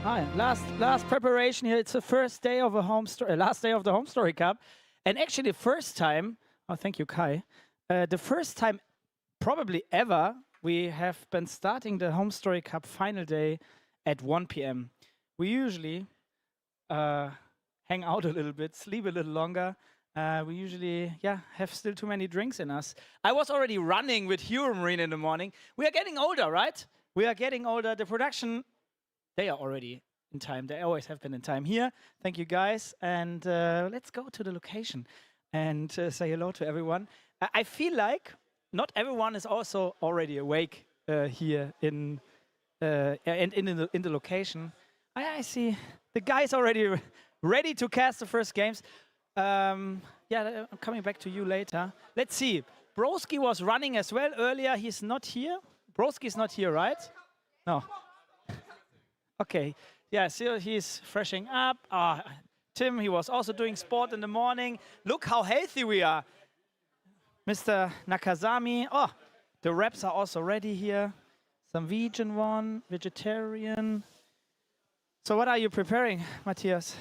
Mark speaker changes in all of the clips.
Speaker 1: Hi. Last preparation here. It's the first day of a last day of the HomeStory Cup, and actually the first time. Oh, thank you, Kai. The first time, probably ever, we have been starting the HomeStory Cup final day at 1 p.m. We usually hang out a little bit, sleep a little longer. We usually, have still too many drinks in us. I was already running with Hero Marine in the morning. We are getting older, right? We are getting older. The production, they are already in time. They always have been in time here. Thank you, guys. And let's go to the location and say hello to everyone. I feel like not everyone is also already awake here in the location. I see the guys already ready to cast the first games. I'm coming back to you later. Let's see. Broski was running as well earlier. He's not here. Broski's not here, right? No. Okay. Yeah, so he's freshing up. Tim, he was also doing sport in the morning. Look how healthy we are. Mr. Nakazami. Oh, the wraps are also ready here. Some vegan one, vegetarian. So what are you preparing, Matthias?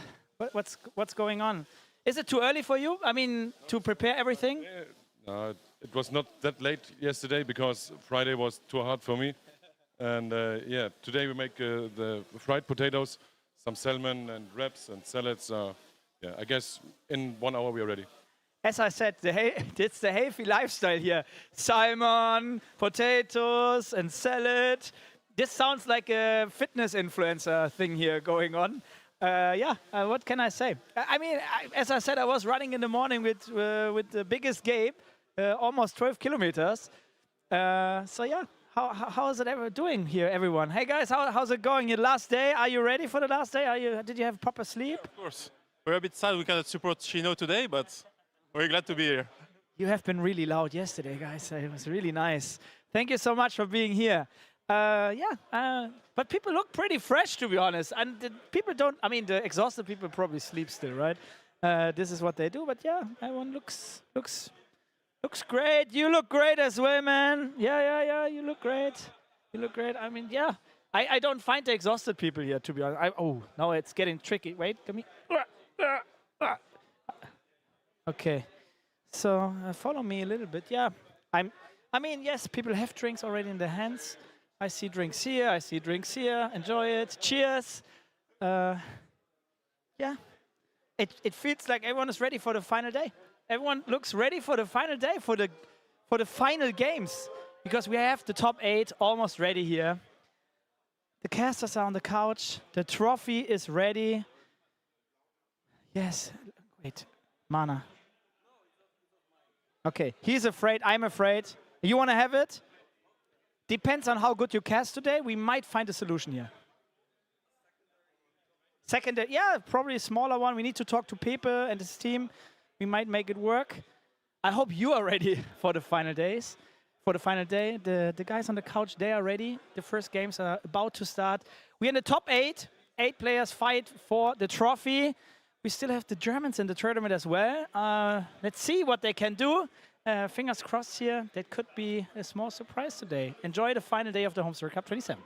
Speaker 1: What's going on? Is it too early for you? I mean, to prepare everything?
Speaker 2: It was not that late yesterday because Friday was too hard for me. And today we make the fried potatoes, some salmon and wraps and salads. I guess in 1 hour we are ready.
Speaker 1: As I said, it's the healthy lifestyle here. Salmon, potatoes, and salad. This sounds like a fitness influencer thing here going on. What can I say? As I said, I was running in the morning with the biggest Gabe, almost 12 kilometers. How is it ever doing here, everyone? Hey guys, how's it going? Your last day? Are you ready for the last day? Did you have proper sleep?
Speaker 3: Of course. We're a bit sad we cannot support Chino today, but we're glad to be here.
Speaker 1: You have been really loud yesterday, guys. It was really nice. Thank you so much for being here. But people look pretty fresh, to be honest. And the people don't, the exhausted people probably sleep still, right? This is what they do, but yeah, everyone looks great. You look great as well, man. Yeah, you look great. You look great. I don't find the exhausted people here, to be honest. Now it's getting tricky. Wait, come here. Okay, so follow me a little bit. Yeah, yes, people have drinks already in their hands. I see drinks here, I see drinks here. Enjoy it. Cheers. It feels like everyone is ready for the final day. Everyone looks ready for the final day, for the final games, because we have the top 8 almost ready here. The casters are on the couch. The trophy is ready. Yes. Wait, Mana. Okay, he's afraid. I'm afraid. You want to have it? Depends on how good you cast today. We might find a solution here. Secondary, probably a smaller one. We need to talk to Pepe and his team. We might make it work. I hope you are ready for the final days. For the final day, the guys on the couch, they are ready. The first games are about to start. We're in the top 8. 8 players fight for the trophy. We still have the Germans in the tournament as well. Let's see what they can do. Fingers crossed here. That could be a small surprise today. Enjoy the final day of the HomeStory Cup 27.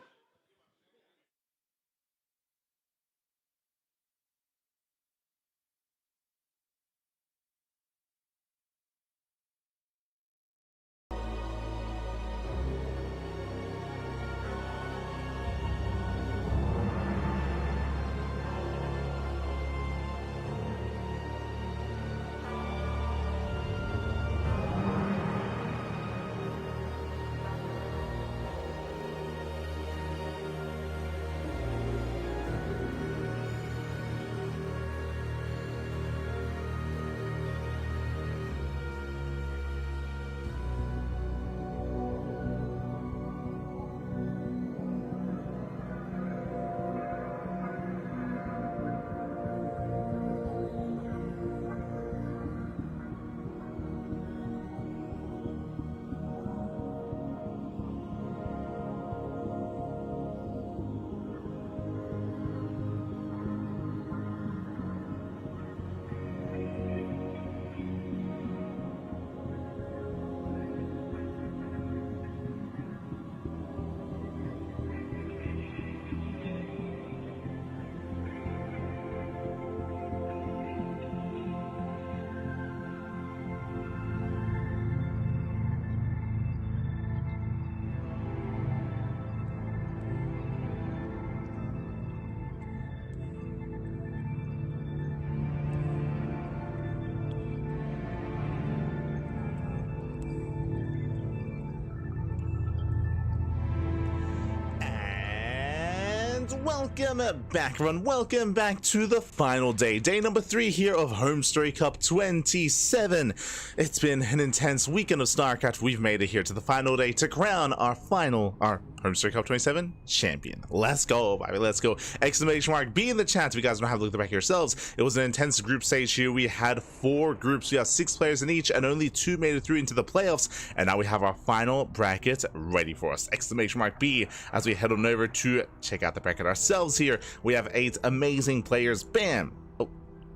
Speaker 4: welcome back, everyone. Welcome back to the final day, day number 3 here of HomeStory Cup 27. It's been an intense weekend of StarCraft. We've made it here to the final day to crown our HomeStory Cup 27 champion. Let's go, baby, let's go. Exclamation mark, be in the chat if you guys want to have a look at the back yourselves. It was an intense group stage here. We had 4 groups. We have 6 players in each, and only 2 made it through into the playoffs. And now we have our final bracket ready for us. Exclamation mark B as we head on over to check out the bracket ourselves here. We have 8 amazing players. Bam! Oh,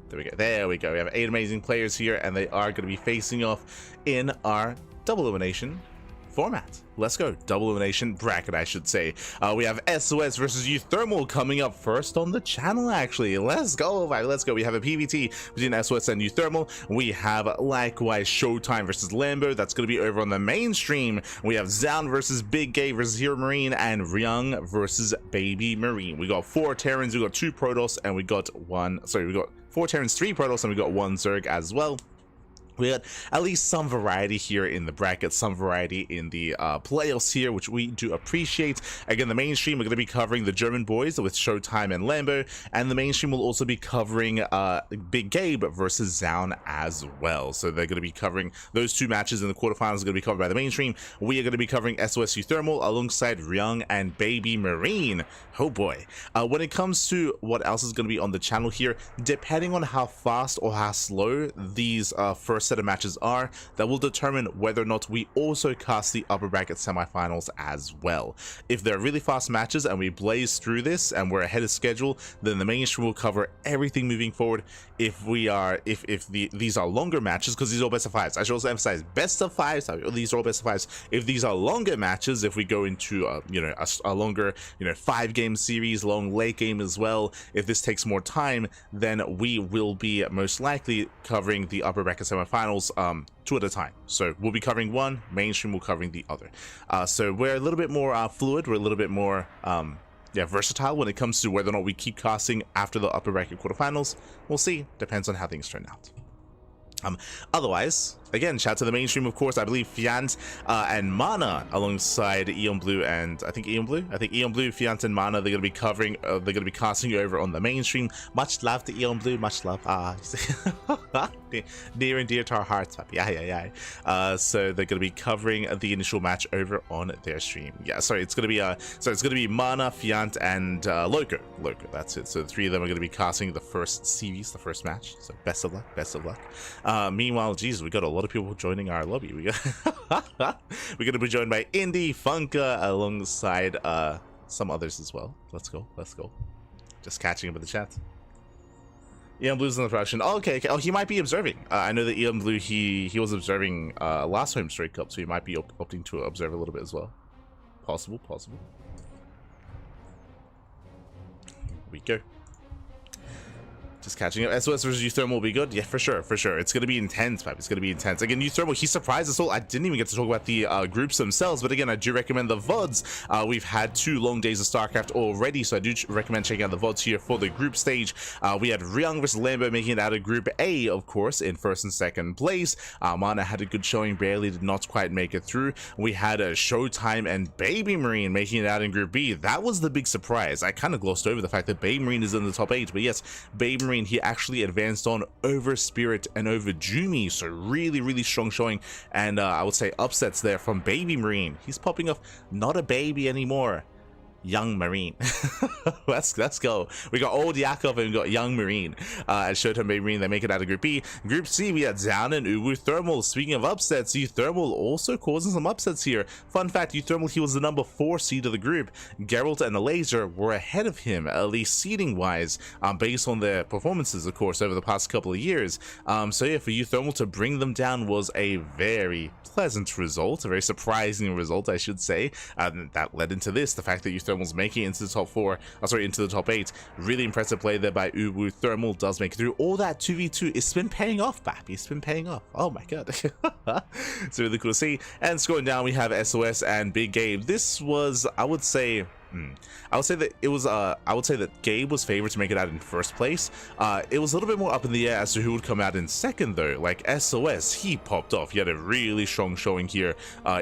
Speaker 4: there we go. There we go. We have 8 amazing players here, and they are going to be facing off in our double elimination format. Let's go. Double elimination bracket, I should say. We have SOS versus HomeStory coming up first on the channel, actually. Let's go, let's go. We have a PvT between SOS and HomeStory. We have likewise ShoWTimE versus Lambo. That's going to be over on the mainstream. We have Zoun versus Big Gay versus Hero Marine, and Ryung versus Baby Marine. We got 4 Terrans, we got 2 Protoss, and we got 4 Terrans, 3 Protoss, and we got 1 Zerg as well. We got at least some variety here in the bracket, some variety in the playoffs here, which we do appreciate. Again, the mainstream, we're going to be covering the German boys with ShoWTimE and Lambo, and the mainstream will also be covering Big Gabe versus Zoun as well. So they're going to be covering those 2 matches in the quarterfinals. Are going to be covered by the mainstream. We are going to be covering SOS HomeStory alongside Ryung and Baby Marine. Oh boy. When it comes to what else is going to be on the channel here, depending on how fast or how slow these first set of matches are, that will determine whether or not we also cast the upper bracket semifinals as well. If they're really fast matches and we blaze through this and we're ahead of schedule, then the mainstream will cover everything moving forward. If these are longer matches, because these are all best of 5s, I should also emphasize best of 5s, these are all best of 5s. If these are longer matches, if we go into a longer 5-game series, long late game as well, if this takes more time, then we will be most likely covering the upper bracket semifinals 2 at a time. So we'll be covering one, mainstream will covering the other. So we're a little bit more fluid, we're a little bit more versatile when it comes to whether or not we keep casting after the upper bracket quarterfinals. We'll see, depends on how things turn out. Otherwise, again, shout out to the mainstream, of course. I believe Fiant and Mana alongside Eon Blue and I think Eon Blue, Fiant and Mana, they're going to be covering, they're going to be casting over on the mainstream. Much love to Eon Blue, much love. Near and dear to our hearts. Yeah. So they're going to be covering the initial match over on their stream. Yeah, sorry, it's going to be Mana, Fiant, and Loco. That's it. So the 3 of them are going to be casting the first series, the first match. So best of luck. Meanwhile, Jesus, we got a lot of people joining our lobby. We're going to be joined by Indy, Funka, alongside some others as well. Let's go. Just catching up with the chat. Eon Blue's in the production. Oh, okay. Oh, he might be observing. I know that Eon Blue, he was observing last HomeStory Cup, so he might be opting to observe a little bit as well. Possible. Here we go. Just catching up. SOS versus HomeStory will be good. Yeah, for sure. It's going to be intense, pipe. It's going to be intense. Again, HomeStory, he surprised us all. I didn't even get to talk about the groups themselves, but again, I do recommend the VODs. We've had 2 long days of StarCraft already, so I do recommend checking out the VODs here for the group stage. We had Ryung versus Lambo making it out of Group A, of course, in 1st and 2nd place. Mana had a good showing, barely did not quite make it through. We had ShoWTimE and Baby Marine making it out in Group B. That was the big surprise. I kind of glossed over the fact that Baby Marine is in the top 8, but yes, Baby Marine, he actually advanced on over Spirit and over Jumi, so really strong showing, and I would say upsets there from Baby Marine. He's popping off, not a baby anymore, young Marine. let's go. We got old Yakov and we got young Marine. At ShoWTimE Baby Marine, they make it out of Group B. Group C, we had Zoun and HomeStory. Speaking of upsets, HomeStory also causing some upsets here. Fun fact, HomeStory, he was the number 4 seed of the group. Geralt and the Laser were ahead of him, at least seeding wise, based on their performances, of course, over the past couple of years. So yeah, for HomeStory to bring them down was a very pleasant result, a very surprising result, I should say. That led into this, the fact that HomeStory making it into the top 4, into the top 8. Really impressive play there by HomeStory, does make it through. All that 2v2, it's been paying off, Bappy. It's been paying off. Oh my god. It's really cool to see. And scrolling down, we have SOS and Big Gabe. This was, I would say, I would say that it was I would say that Gabe was favored to make it out in first place. It was a little bit more up in the air as to who would come out in second though. Like SOS, he popped off. He had a really strong showing here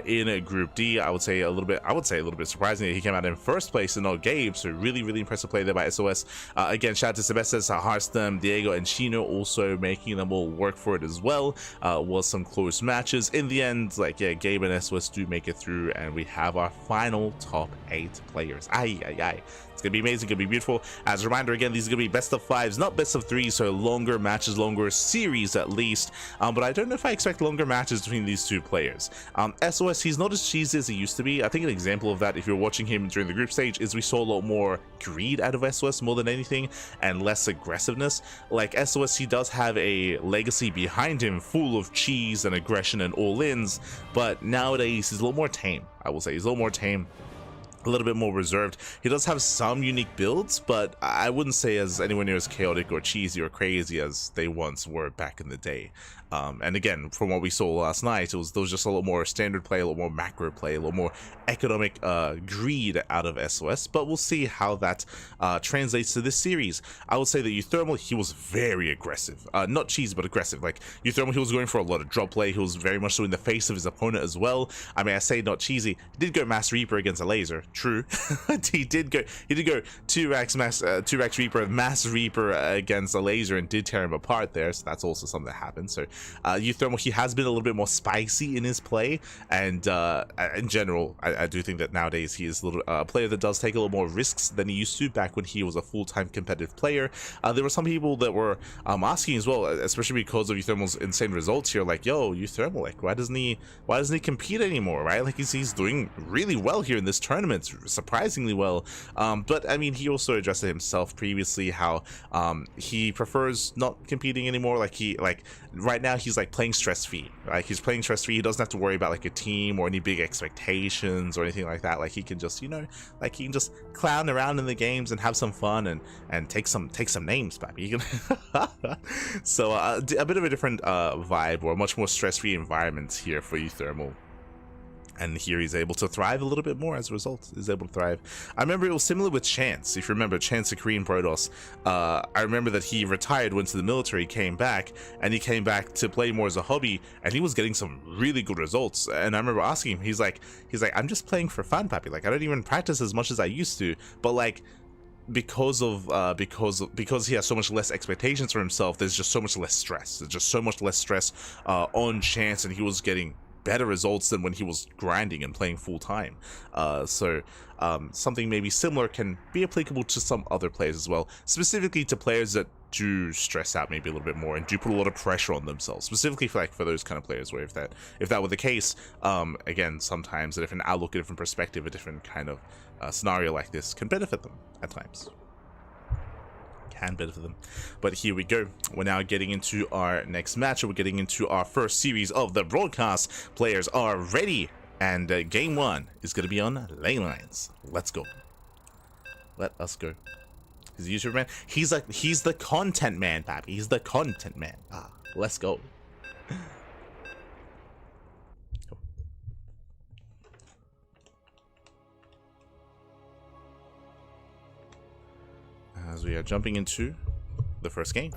Speaker 4: in Group D. I would say a little bit surprising that he came out in first place and not Gabe. So really impressive play there by SOS. Again, shout out to Sebestes, HomeStory, Diego, and Chino also making them all work for it as well. Was some close matches. In the end, like, yeah, Gabe and SOS do make it through, and we have our final top 8 players. It's gonna be amazing, gonna be beautiful. As a reminder, again, these are gonna be best of 5s, not best of 3s, so longer matches, longer series at least. But I don't know if I expect longer matches between these two players. SOS, he's not as cheesy as he used to be. I think an example of that, if you're watching him during the group stage, is we saw a lot more greed out of SOS more than anything, and less aggressiveness. Like SOS, he does have a legacy behind him full of cheese and aggression and all-ins, but nowadays he's a little more tame. I will say he's a little more tame, a little bit more reserved. He does have some unique builds, but I wouldn't say as anywhere near as chaotic or cheesy or crazy as they once were back in the day. And again, from what we saw last night, there was just a little more standard play, a little more macro play, a little more economic greed out of SOS, but we'll see how that translates to this series. I would say that Zoun, he was very aggressive, not cheesy, but aggressive. Like Zoun, he was going for a lot of drop play. He was very much so in the face of his opponent as well. I mean, I say not cheesy. He did go Mass Reaper against a laser, true. he did go 2x Reaper, Mass Reaper against a laser, and did tear him apart there. So that's also something that happened. So Zoun, he has been a little bit more spicy in his play, and in general, I do think that nowadays he is a player that does take a little more risks than he used to back when he was a full-time competitive player. There were some people that were asking as well, especially because of Zoun's insane results here, like, yo, Zoun, like, why doesn't he compete anymore, right? Like he's doing really well here in this tournament, surprisingly well. But I mean, he also addressed it himself previously how he prefers not competing anymore. Like right now he's like playing stress-free. Like he's playing stress-free. He doesn't have to worry about like a team or any big expectations or anything like that. Like he can just, like he can just clown around in the games and have some fun and take some names, baby. So a bit of a different vibe, or a much more stress-free environment here for Zoun. And here he's able to thrive a little bit more as a result. He's able to thrive. I remember it was similar with Chance. If you remember Chance, the Korean Protoss, I remember that he retired, went to the military, came back, and he came back to play more as a hobby, and he was getting some really good results. And I remember asking him, he's like, I'm just playing for fun, papi. Like I don't even practice as much as I used to, but like, because he has so much less expectations for himself, there's just so much less stress. There's just so much less stress on Chance, and he was getting better results than when he was grinding and playing full time. So something maybe similar can be applicable to some other players as well, specifically to players that do stress out maybe a little bit more and do put a lot of pressure on themselves, specifically for those kind of players, where if that were the case, again, sometimes a different outlook, a different perspective, a different kind of scenario like this can benefit them at times. Can benefit them. But here we go. We're now getting into our next match. We're getting into our first series of the broadcast. Players are ready, and game 1 is going to be on lane lines. Let's go. Let us go. He's a user man. He's the content man, papi. He's the content man. Let's go. As we are jumping into the first game.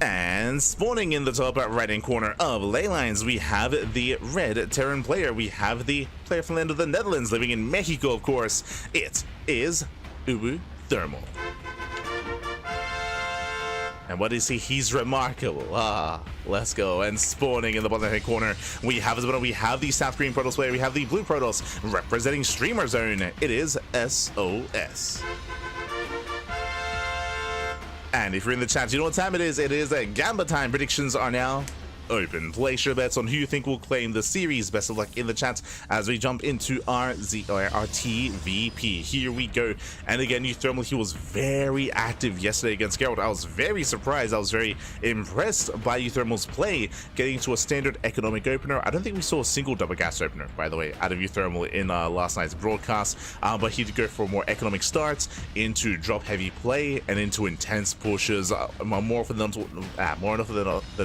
Speaker 4: And spawning in the top right-hand corner of lane lines, we have the red Terran player. We have the player from the land of the Netherlands, living in Mexico, of course. It is Thermal. And what is he? He's remarkable. Let's go. And spawning in the bottom right corner, we have the South Korean Protoss player. We have the blue Protoss representing Streamer Zone. It is SOS. And if you're in the chat, you know what time it is. It is Gamba time. Predictions are now open. Place your bets on who you think will claim the series. Best of luck in the chat as we jump into our TVP. Here we go. And again, Zoun, he was very active yesterday against Geralt. I was very surprised. I was very impressed by Zoun's play, getting to a standard economic opener. I don't think we saw a single double gas opener, by the way, out of Zoun in last night's broadcast. But he did go for more economic starts, into drop heavy play, and into intense pushes. More often than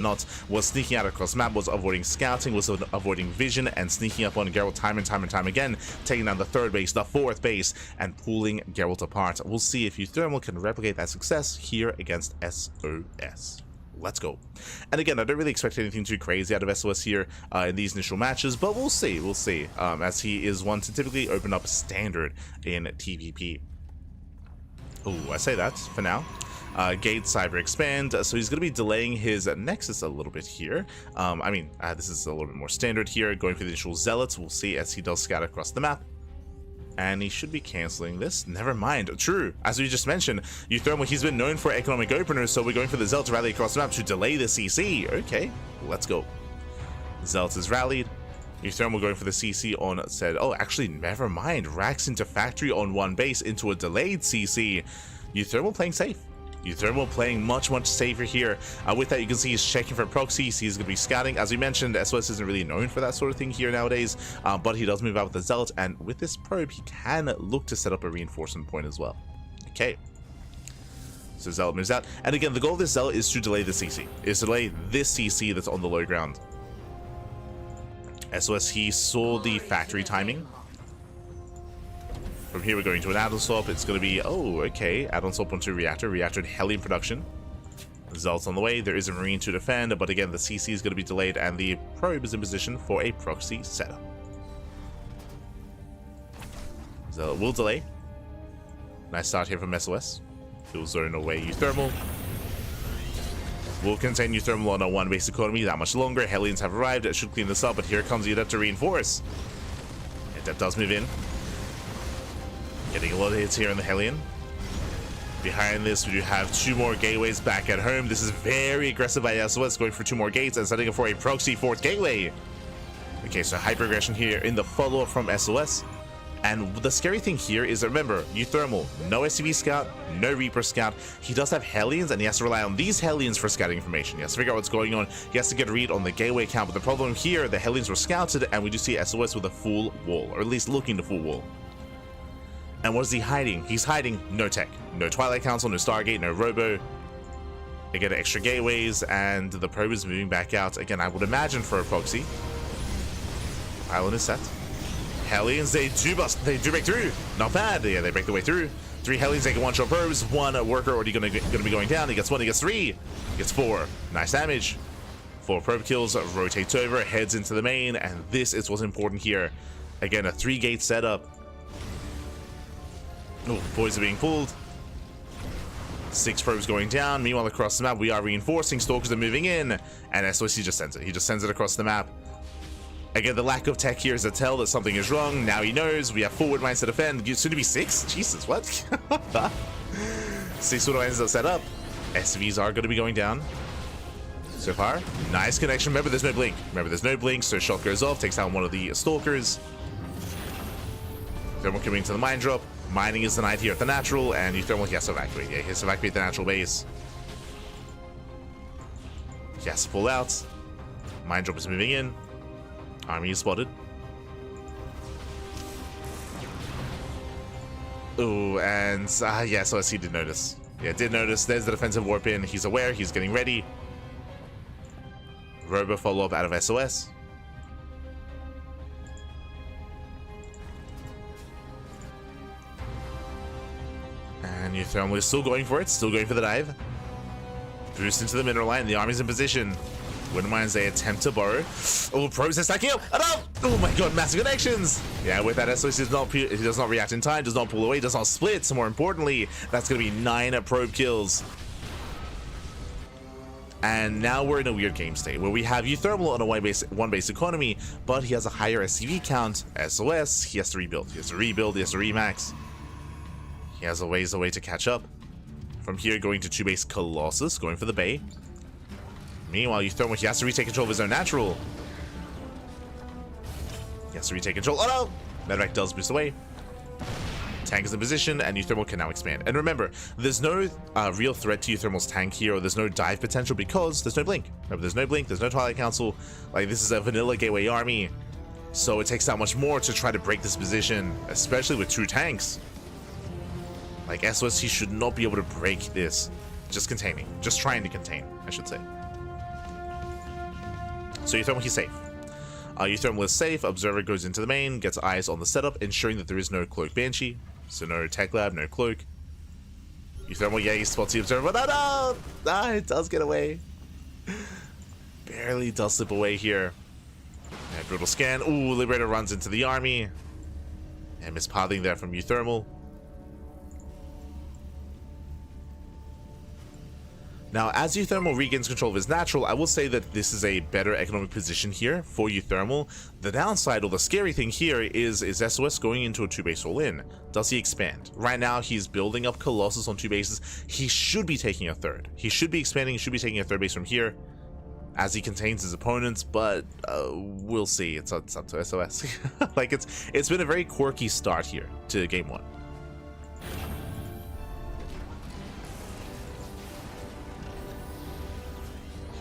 Speaker 4: not, was sneaking sneaking out across the map, was avoiding scouting, was avoiding vision, and sneaking up on Geralt time and time again, taking down the 3rd base, the 4th base, and pulling Geralt apart. We'll see if HomeStory can replicate that success here against SOS. Let's go. And again, I don't really expect anything too crazy out of SOS here in these initial matches, but we'll see, as he is one to typically open up standard in TPP. Oh, I say that for now. Gate Cyber Expand, so he's going to be delaying his Nexus a little bit here. This is a little bit more standard here, going for the initial Zealots. We'll see as he does scout across the map. And he should be cancelling this. Never mind. True. As we just mentioned, HomeStory, he's been known for economic openers, so we're going for the Zealot to rally across the map to delay the CC. Okay, let's go. Zealot is rallied. HomeStory going for the CC on said, oh, actually, never mind. Racks into factory on one base into a delayed CC. HomeStory playing safe. HomeStory playing much safer here. With that, you can see he's checking for proxies. He's going to be scouting. As we mentioned, SOS isn't really known for that sort of thing here nowadays, but he does move out with the Zealot, and with this probe, he can look to set up a reinforcement point as well. Okay. So Zealot moves out. And again, the goal of this Zealot is to delay the CC. Is to delay this CC that's on the low ground. SOS, he saw the factory timing. From here, we're going to an add-on swap. It's going to be, oh, okay, add-on swap onto reactor to helium production. Zealot's on the way. There is a marine to defend, but again, the CC is going to be delayed, and the probe is in position for a proxy setup. Zealot will delay. Nice start here from SOS. He'll zone away HomeStory. Will contain HomeStory on a 1 base economy that much longer. Hellions have arrived. It should clean this up, but here comes the Adept to reinforce. Adept does move in. Getting a lot of hits here in the Hellion. Behind this, we do have 2 more gateways back at home. This is very aggressive by SOS, going for 2 more gates and setting up for a proxy 4th gateway. Okay, so hyper aggression here in the follow-up from SOS. And the scary thing here is, remember, HomeStory, no SCV scout, no Reaper scout. He does have Hellions, and he has to rely on these Hellions for scouting information. He has to figure out what's going on. He has to get a read on the gateway count. But the problem here, the Hellions were scouted, and we do see SOS with a full wall, or at least looking to full wall. And what is he hiding? He's hiding no tech, no Twilight Council, no Stargate, no Robo. They get extra gateways, and the probe is moving back out. Again, I would imagine for a proxy. Island is set. Hellions, they do break through. Not bad. Yeah, they break the way through. 3 Hellions, they can one-shot probes. 1 worker already gonna be going down. He gets 1, he gets 3, he gets 4. Nice damage. 4 probe kills, rotates over, heads into the main, and this is what's important here. Again, a 3-gate setup. Oh, boys are being pulled. 6 probes going down. Meanwhile, across the map, we are reinforcing. Stalkers are moving in, and SOS just sends it. He just sends it across the map. Again, the lack of tech here is a tell that something is wrong. Now he knows. We have forward mines to defend. Soon to be 6? Jesus, what? 6 forward mines are set up. SCVs are going to be going down. So far, nice connection. Remember, there's no blink. So shot goes off, takes down one of the stalkers. Then we're coming to the mine drop. Mining is denied here at the natural, and HomeStory has to evacuate. Yeah, he has to evacuate the natural base. He has to pull out. Mine drop is moving in. Army is spotted. Oh, and yeah, so he did notice. Yeah, did notice. There's the defensive warp in. He's aware. He's getting ready. Robo follow-up out of SOS. And HomeStory is still going for it. Still going for the dive. Boost into the mineral line. The army's in position. Wouldn't mind they attempt to borrow. Oh, probes are stacking up. Oh my god, massive connections. Yeah, with that, SOS he does not react in time, does not pull away, does not split. So more importantly, that's going to be 9 probe kills. And now we're in a weird game state where we have HomeStory on a 1 base economy, but he has a higher SCV count. SOS, he has to rebuild. He has to remax. He has a ways away to catch up. From here, going to 2 base Colossus, going for the Bay. Meanwhile, HomeStory, he has to retake control of his own natural. He has to retake control. Oh no! Medevac does boost away. Tank is in position, and HomeStory can now expand. And remember, there's no real threat to HomeStory's tank here, or there's no dive potential because there's no blink. Remember, there's no blink, there's no Twilight Council. Like, this is a vanilla gateway army. So it takes that much more to try to break this position, especially with 2 tanks. Like, SOS, he should not be able to break this. Just containing. Just trying to contain, I should say. So Euthermal, he's safe. Euthermal is safe. Observer goes into the main, gets eyes on the setup, ensuring that there is no Cloak Banshee. So no Tech Lab, no Cloak. Euthermal, yeah, he spots the Observer. No! Ah, it does get away. Barely does slip away here. And Brutal Scan. Ooh, Liberator runs into the army. And mispathing there from Euthermal. Now, as Euthermal regains control of his natural, I will say that this is a better economic position here for Euthermal. The downside, or the scary thing here, is SOS going into a 2-base all-in. Does he expand? Right now, he's building up Colossus on 2 bases. He should be taking a third. He should be expanding, he should be taking a 3rd base from here as he contains his opponents, but we'll see. It's up to SOS. Like, it's been a very quirky start here to Game 1.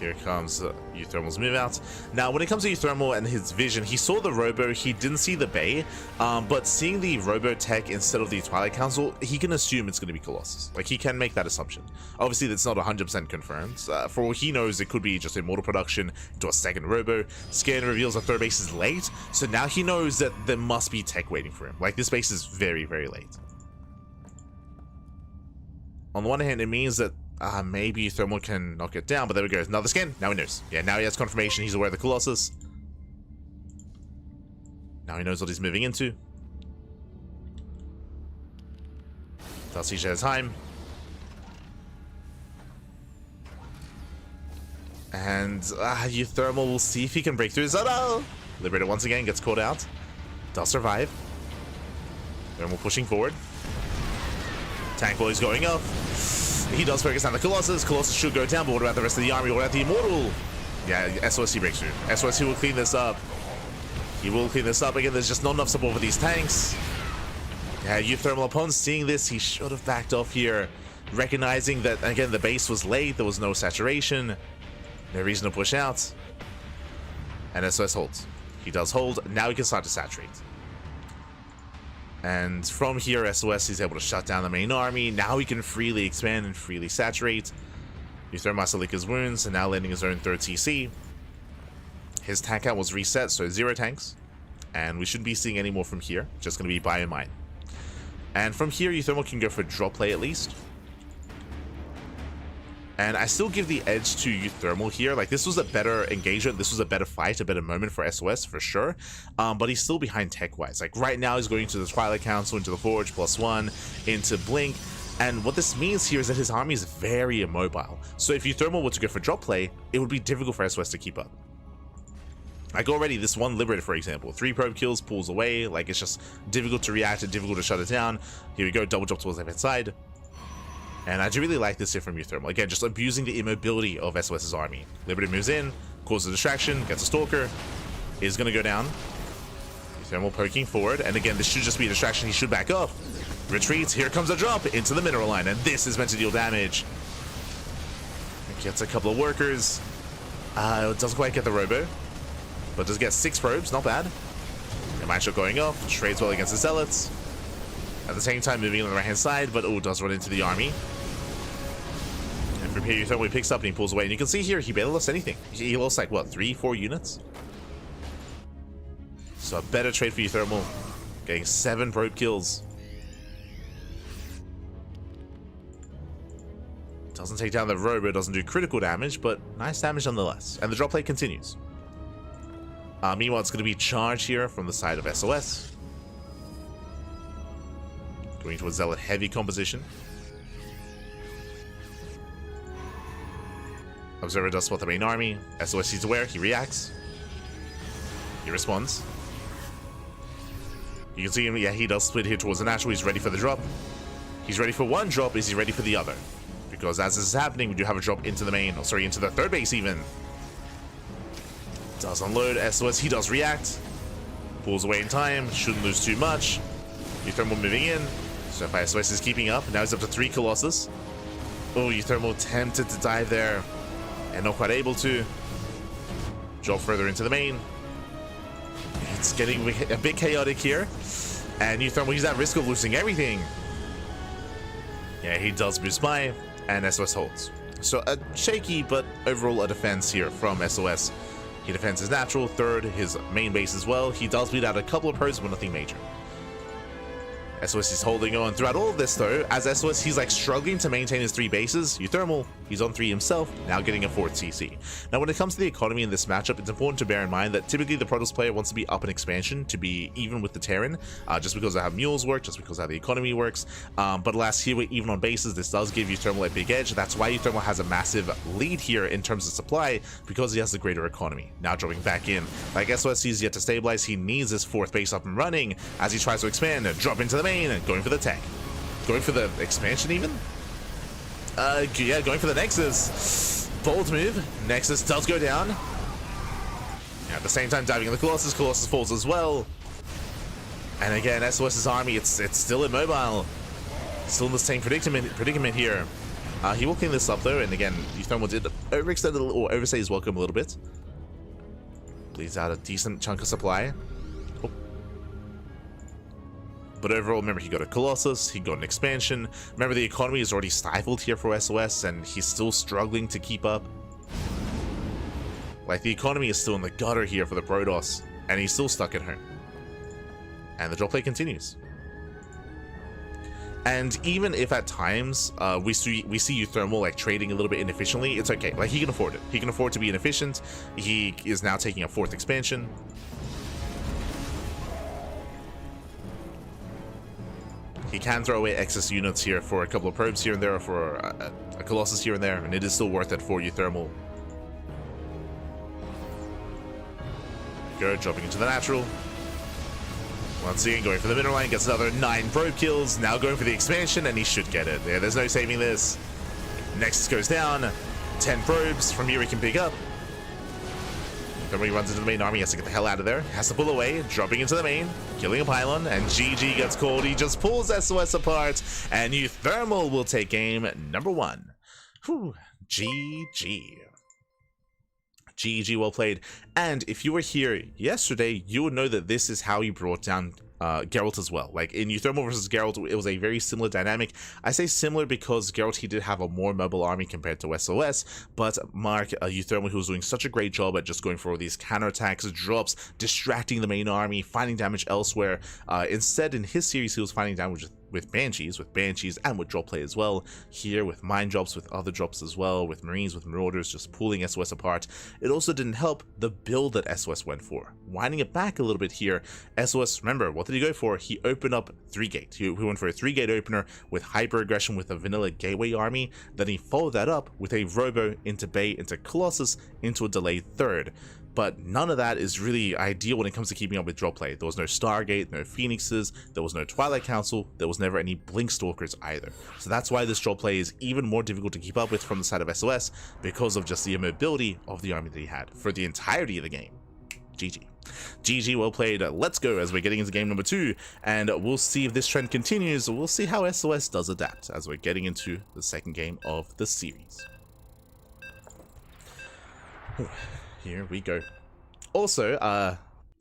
Speaker 4: Here comes Euthermal's move out. Now, when it comes to Euthermal and his vision, he saw the Robo, he didn't see the Bay, but seeing the Robo tech instead of the Twilight Council, he can assume it's going to be Colossus. Like, he can make that assumption. Obviously, that's not 100% confirmed. For all he knows, it could be just Immortal production into a 2nd Robo. Scan reveals a 3rd base is late, so now he knows that there must be tech waiting for him. Like, this base is very, very late. On the one hand, it means that maybe Thermal can knock it down, but there we go. Another scan. Now he knows. Yeah, now he has confirmation. He's aware of the Colossus. Now he knows what he's moving into. Does he share time? And Euthermal will see if he can break through. Oh no! Liberator once again gets caught out. Does survive. Thermal pushing forward. Tank boy's going up. He does focus on the Colossus. Colossus should go down, but what about the rest of the army? What about the Immortal? Yeah, SOSC breaks through. SOSC will clean this up. He will clean this up. Again, there's just not enough support for these tanks. Yeah, Euthermal, upon seeing this, he should have backed off here. Recognizing that, again, the base was late. There was no saturation. No reason to push out. And SOS holds. He does hold. Now he can start to saturate. And from here, SOS is able to shut down the main army. Now he can freely expand and freely saturate. Euthermal has to lick his wounds, and now landing his own 3rd CC. His tank count was reset, so 0 tanks. And we shouldn't be seeing any more from here. Just going to be Biomine. And from here, Euthermal can go for drop play at least. And I still give the edge to Euthermal here. Like, this was a better engagement. This was a better fight, a better moment for SOS, for sure. But he's still behind tech-wise. Like, right now, he's going to the Twilight Council, into the Forge, +1, into Blink. And what this means here is that his army is very immobile. So if Euthermal were to go for drop play, it would be difficult for SOS to keep up. Like, already, this one Liberator, for example, 3 probe kills, pulls away. Like, it's just difficult to react and difficult to shut it down. Here we go, double drop towards the left side. And I do really like this here from Euthermal. Again, just abusing the immobility of SOS's army. Liberator moves in, causes a distraction, gets a Stalker, is going to go down. Euthermal poking forward, and again, this should just be a distraction. He should back up. Retreats, here comes a drop into the mineral line, and this is meant to deal damage. Gets a couple of workers. It doesn't quite get the Robo, but does get 6 probes, not bad. The matchup going off, trades well against the Zealots. At the same time, moving on the right-hand side, but does run into the army. And from here, Euthermal picks up and he pulls away. And you can see here, he barely lost anything. He lost like, what, 3-4 units? So a better trade for Euthermal. Getting 7 probe kills. Doesn't take down the Robo, doesn't do critical damage, but nice damage nonetheless. And the drop play continues. Meanwhile, it's going to be charge here from the side of SOS. Going to a Zealot heavy composition. Observer does spot the main army. SOS is aware, he reacts. He responds. You can see him, yeah, he does split here towards the natural. He's ready for the drop. He's ready for one drop. Is he ready for the other? Because as this is happening, we do have a drop into the main, or sorry, into the 3rd base even. Does unload. SOS, he does react. Pulls away in time. Shouldn't lose too much. Euthermal moving in. So if SOS is keeping up, now he's up to 3 Colossus. Oh, Euthermal tempted to dive there, and not quite able to. Drop further into the main. It's getting a bit chaotic here. And Euthermal, he's at risk of losing everything. Yeah, he does boost by, and SOS holds. So a shaky, but overall a defense here from SOS. He defends his natural, third, his main base as well. He does bleed out a couple of probes, but nothing major. SOS is holding on throughout all of this though. As SOS, he's like struggling to maintain his 3 bases. HomeStory, he's on 3 himself, now getting a 4th CC. Now when it comes to the economy in this matchup, it's important to bear in mind that typically the Protoss player wants to be up in expansion to be even with the Terran, just because of how mules work, just because of how the economy works. But alas, here we're even on bases. This does give HomeStory a big edge. That's why HomeStory has a massive lead here in terms of supply, because he has the greater economy. Now dropping back in. Like SOS, he's yet to stabilize. He needs his 4th base up and running as he tries to expand, drop into the main, going for the tech. Going for the expansion even? Yeah, going for the Nexus. Bold move. Nexus does go down. At the same time, diving in the Colossus. Colossus falls as well. And again, SOS's army, it's still immobile. Still in the same predicament here. He will clean this up though, and again, HomeStory did overextend a little, or overstay his welcome a little bit. Bleeds out a decent chunk of supply. But overall, remember, he got a Colossus, he got an expansion. Remember, the economy is already stifled here for SOS, and he's still struggling to keep up. Like, the economy is still in the gutter here for the Protoss, and he's still stuck at home. And the drop play continues. And even if at times we see HomeStory like trading a little bit inefficiently, it's okay. Like, he can afford it. He can afford to be inefficient. He is now taking a 4th expansion. He can throw away excess units here for a couple of probes here and there, or for a Colossus here and there, and it is still worth it for HomeStory. Go, dropping into the natural. Once again, going for the middle line, gets another 9 probe kills. Now going for the expansion, and he should get it. Yeah, there's no saving this. Nexus goes down. 10 probes. From here, he can pick up. Then when he runs into the main army, he has to get the hell out of there. Has to pull away, dropping into the main, killing a pylon, and GG gets called. He just pulls SOS apart, and HomeStory will take game number 1. Whew, GG. GG, well played. And if you were here yesterday, you would know that this is how he brought down Geralt as well. Like in HomeStory versus Geralt, it was a very similar dynamic. I say similar because Geralt, he did have a more mobile army compared to SOS, but Mark, HomeStory, who was doing such a great job at just going for all these counterattacks, drops, distracting the main army, finding damage elsewhere. Instead, in his series, he was finding damage with Banshees, and with drop play as well. Here with mine drops, with other drops as well, with Marines, with Marauders, just pulling SOS apart. It also didn't help the build that SOS went for. Winding it back a little bit here, SOS, remember, what did he go for? He opened up 3-gate. He went for a 3-gate opener with hyper aggression with a vanilla gateway army. Then he followed that up with a Robo into Bay, into Colossus, into a delayed 3rd. But none of that is really ideal when it comes to keeping up with drop play. There was no Stargate, no Phoenixes, there was no Twilight Council, there was never any Blink Stalkers either. So that's why this drop play is even more difficult to keep up with from the side of SOS, because of just the immobility of the army that he had for the entirety of the game. GG. GG, well played. Let's go as we're getting into game number 2, and we'll see if this trend continues. We'll see how SOS does adapt as we're getting into the second game of the series. Here we go. Also,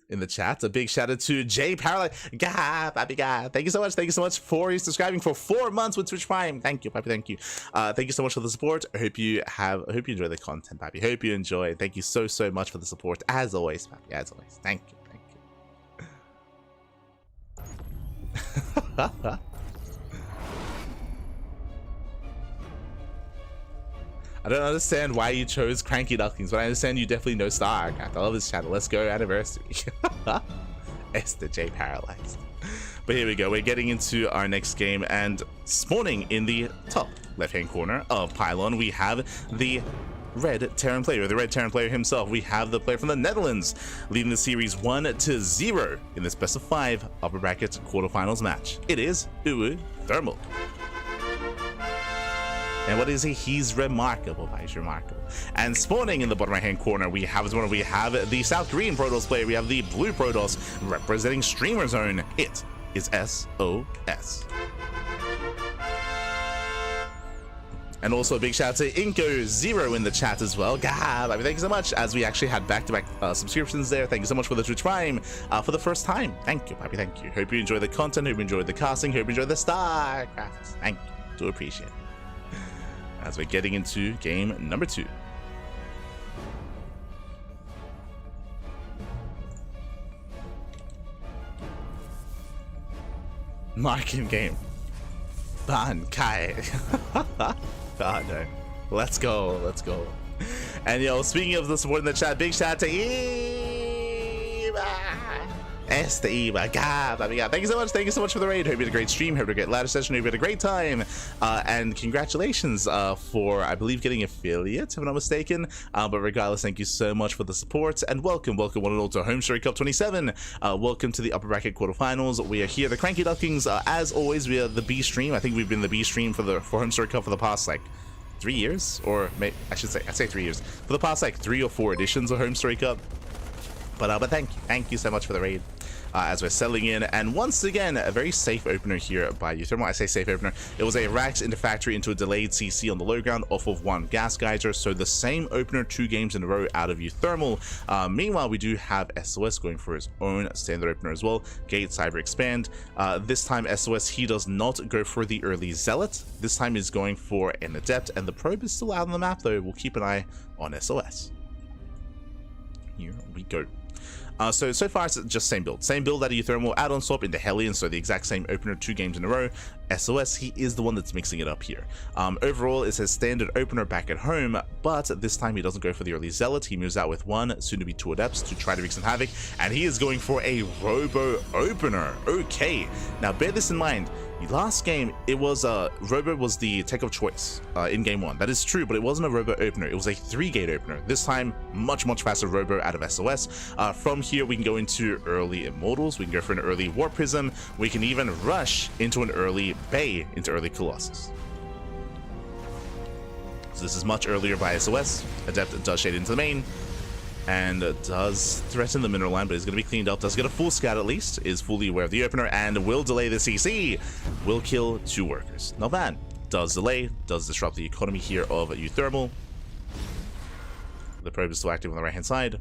Speaker 4: in the chat, a big shout out to Jay Paralyze. Pappy God. Thank you so much for subscribing for 4 months with Twitch Prime. Thank you, Pappy. Thank you. Thank you so much for the support. I hope you enjoy the content, Pappy. Hope you enjoy. Thank you so much for the support. As always, Pappy. As always. Thank you. I don't understand why you chose CranKy Ducklings, but I understand you definitely know StarCraft. I love this channel. Let's go, anniversary. Esther J Paralyzed. But here we go. We're getting into our next game, and spawning in the top left-hand corner of Pylon, we have the red Terran player, the red Terran player himself. We have the player from the Netherlands leading the series 1-0 in this best of 5 upper bracket quarterfinals match. It is HomeStory. And what is he? He's remarkable, guys, remarkable. And spawning in the bottom right-hand corner, we have the South Korean Protoss player. We have the blue Protoss representing Streamer Zone. It is SOS. And also a big shout out to Inko0 in the chat as well. God, I mean, thank you so much, as we actually had back-to-back subscriptions there. Thank you so much for the Twitch Prime for the first time. Thank you, Pappy, thank you. Hope you enjoy the content, hope you enjoy the casting, hope you enjoy the StarCraft. Thank you, do appreciate it. As we're getting into game number 2. Mark in game. Ban Kai. Oh no. Let's go. Let's go. And yo, speaking of the support in the chat, big shout out to Eva. Eva. God, thank you so much. Thank you so much for the raid. Hope you had a great stream. Hope you had a great ladder session. Hope you had a great time. And congratulations for, I believe, getting affiliate, if I'm not mistaken. But regardless, thank you so much for the support. And welcome one and all to HomeStory Cup 27. Welcome to the upper bracket quarterfinals. We are here, the CranKy Ducklings. As always, we are the B stream. I think we've been the B stream for HomeStory Cup for the past, like, 3 years, or I'd say 3 years, for the past like 3 or 4 editions of HomeStory Cup. But thank you so much for the raid as we're settling in. And once again, a very safe opener here by HomeStory. I say safe opener. It was a Rax into factory into a delayed CC on the low ground off of 1 gas geyser. So the same opener 2 games in a row out of HomeStory. Meanwhile, we do have SOS going for his own standard opener as well. Gate, Cyber, Expand. This time SOS, he does not go for the early Zealot. This time he's going for an Adept, and the probe is still out on the map though. We'll keep an eye on SOS. Here we go. So far it's just same build out of HomeStory, add-on swap into Hellion, so the exact same opener 2 games in a row. SOS, he is the one that's mixing it up here. Overall, it's his standard opener back at home, but this time he doesn't go for the early Zealot. He moves out with 1, soon to be 2 Adepts to try to wreak some havoc, and he is going for a Robo opener. Okay, now bear this in mind. Last game, it was Robo was the tech of choice in game 1. That is true, but it wasn't a Robo opener. It was a 3-gate opener. This time, much faster Robo out of SOS. From here, we can go into early Immortals. We can go for an early Warp Prism. We can even rush into an early Bay, into early Colossus. So this is much earlier by SOS. Adept does shade into the main, and does threaten the mineral line, but is going to be cleaned up. Does get a full scout at least, is fully aware of the opener, and will delay the CC. Will kill 2 workers. Not bad. Does delay, does disrupt the economy here of HomeStory. The probe is still active on the right hand side.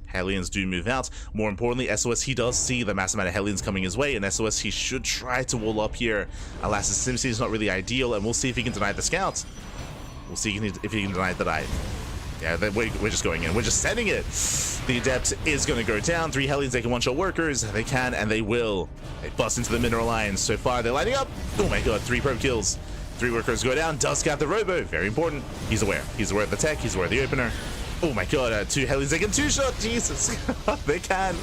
Speaker 4: Hellions do move out. More importantly, SOS, he does see the massive amount of Hellions coming his way, and SOS, he should try to wall up here. Alas, his SimCity is not really ideal, and we'll see if he can deny the scouts. We'll see if he can deny the dive. Yeah, we're just going in. We're just setting it. The Adept is going to go down. 3 Hellions, they can one-shot workers. They can, and they will. They bust into the mineral lines. So far, they're lining up. Oh my god, 3 probe kills. 3 workers go down. Does scout the Robo. Very important. He's aware. He's aware of the tech. He's aware of the opener. Oh my god, 2 Hellions, they can 2-shot. Jesus. They can.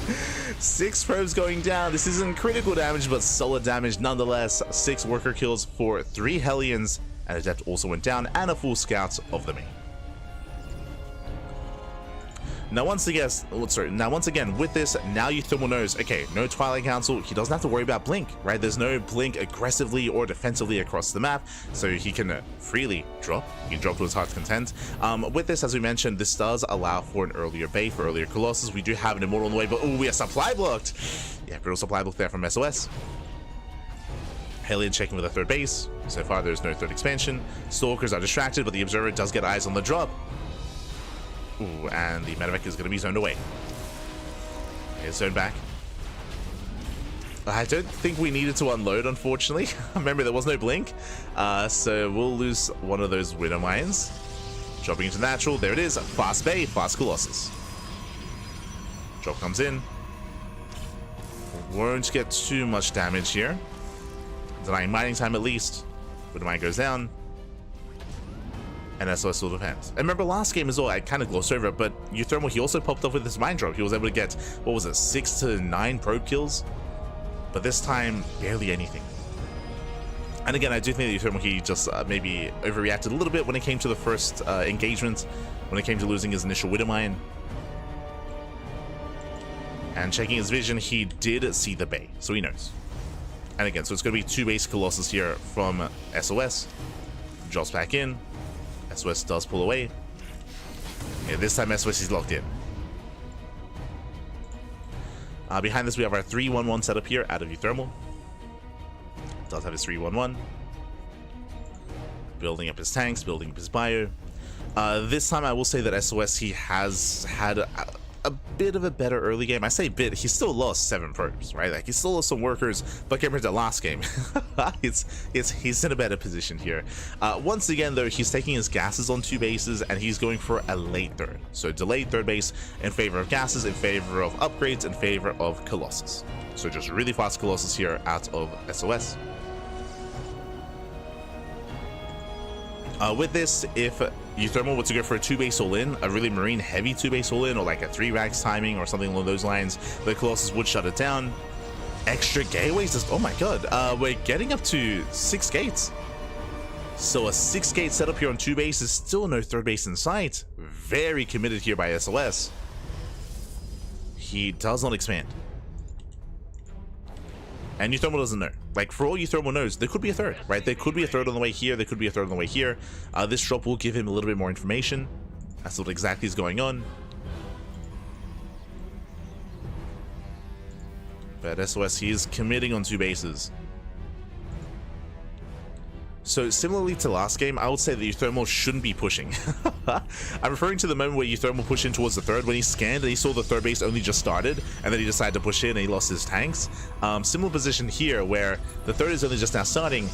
Speaker 4: 6 probes going down. This isn't critical damage, but solid damage nonetheless. 6 worker kills for 3 Hellions. And Adept also went down, and a full scout of the main. Now once again, with this, now HomeStory knows, okay, no Twilight Council, he doesn't have to worry about Blink, right? There's no Blink aggressively or defensively across the map, so he can freely drop. He can drop to his heart's content. With this, as we mentioned, this does allow for an earlier Bay, for earlier Colossus. We do have an Immortal on the way, but oh, we are supply blocked. Yeah, brutal supply block there from SOS. Hellion checking with a 3rd base. So far, there's no 3rd expansion. Stalkers are distracted, but the Observer does get eyes on the drop. Ooh, and the medevac is going to be zoned away. Okay, zoned back. I don't think we needed to unload, unfortunately. Remember, there was no blink. So we'll lose one of those Widow Mines. Dropping into natural. There it is. Fast Bay, fast Colossus. Drop comes in. Won't get too much damage here. Denying mining time at least. Widow Mine goes down. And SOS will defend. I remember last game as well, I kind of glossed over it, but HomeStory, he also popped up with this mine drop. He was able to get, what was it, 6 to 9 probe kills? But this time, barely anything. And again, I do think that HomeStory, he just maybe overreacted a little bit when it came to the first engagement, when it came to losing his initial Widow Mine. And checking his vision, he did see the Bay, so he knows. And again, so it's going to be 2 base Colossus here from SOS. Drops back in. SOS does pull away. Yeah, this time SOS is locked in. Behind this, we have our 3-1-1 setup here out of HomeStory. Does have his 3-1-1. Building up his tanks, building up his bio. This time, I will say that SOS, he has had a bit of a better early game. I say bit, he still lost 7 probes, right? Like, he still lost some workers, but compared to last game, he's in a better position here. Once again, though, he's taking his gases on 2 bases, and he's going for a late third. So delayed third base in favor of gases, in favor of upgrades, in favor of Colossus. So just really fast Colossus here out of SOS. With this, if HomeStory were to go for a 2-base all-in, a really marine heavy 2-base all-in, or like a 3 rags timing or something along those lines, the Colossus would shut it down. Extra gateways, just, oh my god, we're getting up to 6 gates. So a 6-gate setup here on 2 bases, still no third base in sight. Very committed here by SOS. He does not expand. And HomeStory doesn't know. Like, for all HomeStory knows, there could be a third, right? There could be a third on the way here, there could be a third on the way here. This drop will give him a little bit more information as to what exactly is going on. But SOS, he is committing on 2 bases. So similarly to last game, I would say that HomeStory shouldn't be pushing. I'm referring to the moment where HomeStory pushed in towards the third, when he scanned and he saw the third base only just started, and then he decided to push in and he lost his tanks. Similar position here, where the third is only just now starting.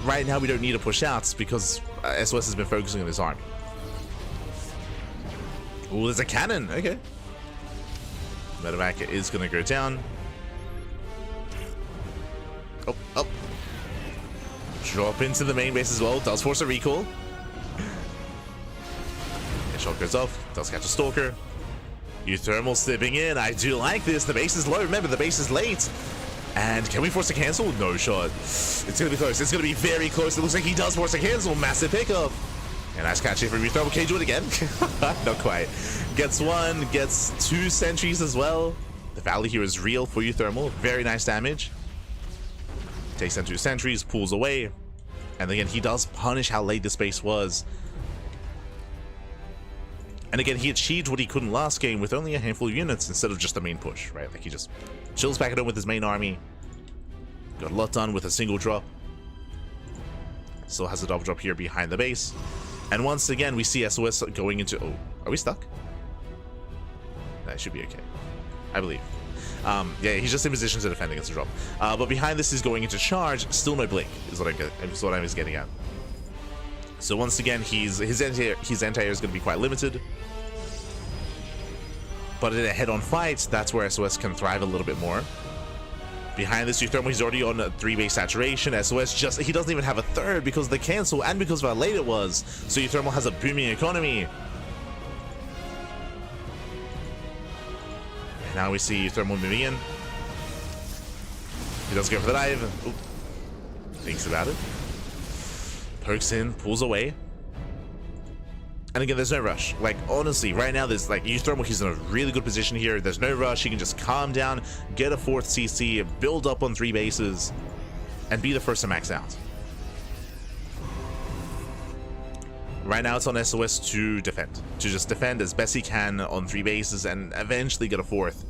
Speaker 4: Right now we don't need to push out because SOS has been focusing on his army. Oh, there's a cannon. Okay. Medevac is going to go down. Oh. Drop into the main base as well. Does force a recall. The shot goes off. Does catch a stalker. HomeStory slipping in. I do like this. The base is low. Remember, the base is late. And can we force a cancel? No shot. It's going to be close. It's going to be very close. It looks like he does force a cancel. Massive pickup. And nice catch here from HomeStory. Can you do it again? Not quite. Gets 1. Gets 2 sentries as well. The value here is real for HomeStory. Very nice damage. Takes down 2 sentries, pulls away, and again he does punish how late this base was. And again, he achieved what he couldn't last game with only a handful of units instead of just the main push, right? Like, he just chills back at home with his main army. Got a lot done with a single drop. Still has a double drop here behind the base. And once again, we see SOS going into... Oh, are we stuck? That should be okay, I believe. Yeah, he's just in position to defend against the drop. But behind this is going into charge. Still no blink, is what I was getting at. So once again, his anti-air is going to be quite limited. But in a head-on fight, that's where SOS can thrive a little bit more. Behind this, HomeStory, he's already on a 3-base saturation. SOS he doesn't even have a third because of the cancel and because of how late it was. So HomeStory has a booming economy. Now we see HomeStory moving in. He does go for the dive. Ooh. Thinks about it. Pokes in, pulls away. And again, there's no rush. Like, honestly, right now, there's like HomeStory, he's in a really good position here. There's no rush. He can just calm down, get a 4th CC, build up on 3 bases, and be the first to max out. Right now, it's on SOS to defend. To just defend as best he can on 3 bases and eventually get a 4th.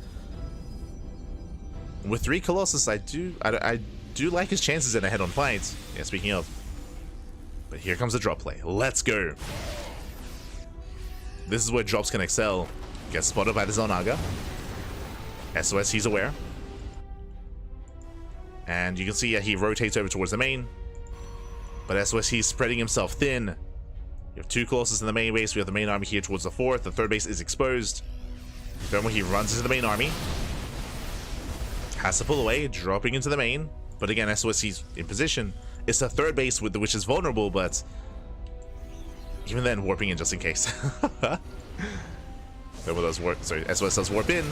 Speaker 4: With 3 Colossus, I do like his chances in a head-on fight. Yeah, speaking of. But here comes the drop play. Let's go. This is where drops can excel. Gets spotted by the Zonaga. SOS, he's aware. And you can see he rotates over towards the main. But SOS, he's spreading himself thin. You have 2 Colossus in the main base. We have the main army here towards the 4th. The 3rd base is exposed. Then when he runs into the main army. Has to pull away, dropping into the main. But again, SOS, he's in position. It's the 3rd base which is vulnerable, but even then, warping in just in case. SOS does warp in.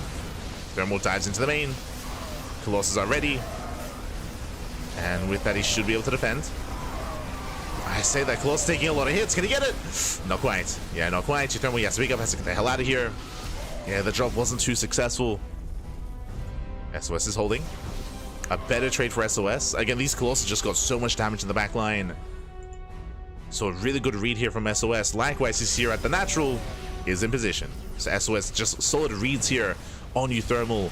Speaker 4: Thermal dives into the main. Colossus are ready. And with that, he should be able to defend. I say that Colossus taking a lot of hits. Can he get it? Not quite. Yeah, not quite. HomeStory, he has to pick up, has to get the hell out of here. Yeah, the drop wasn't too successful. SOS is holding. A better trade for SOS. Again, these Colossus just got so much damage in the back line. So a really good read here from SOS. Likewise, he's here at the natural. Is in position. So SOS just solid reads here on HomeStory.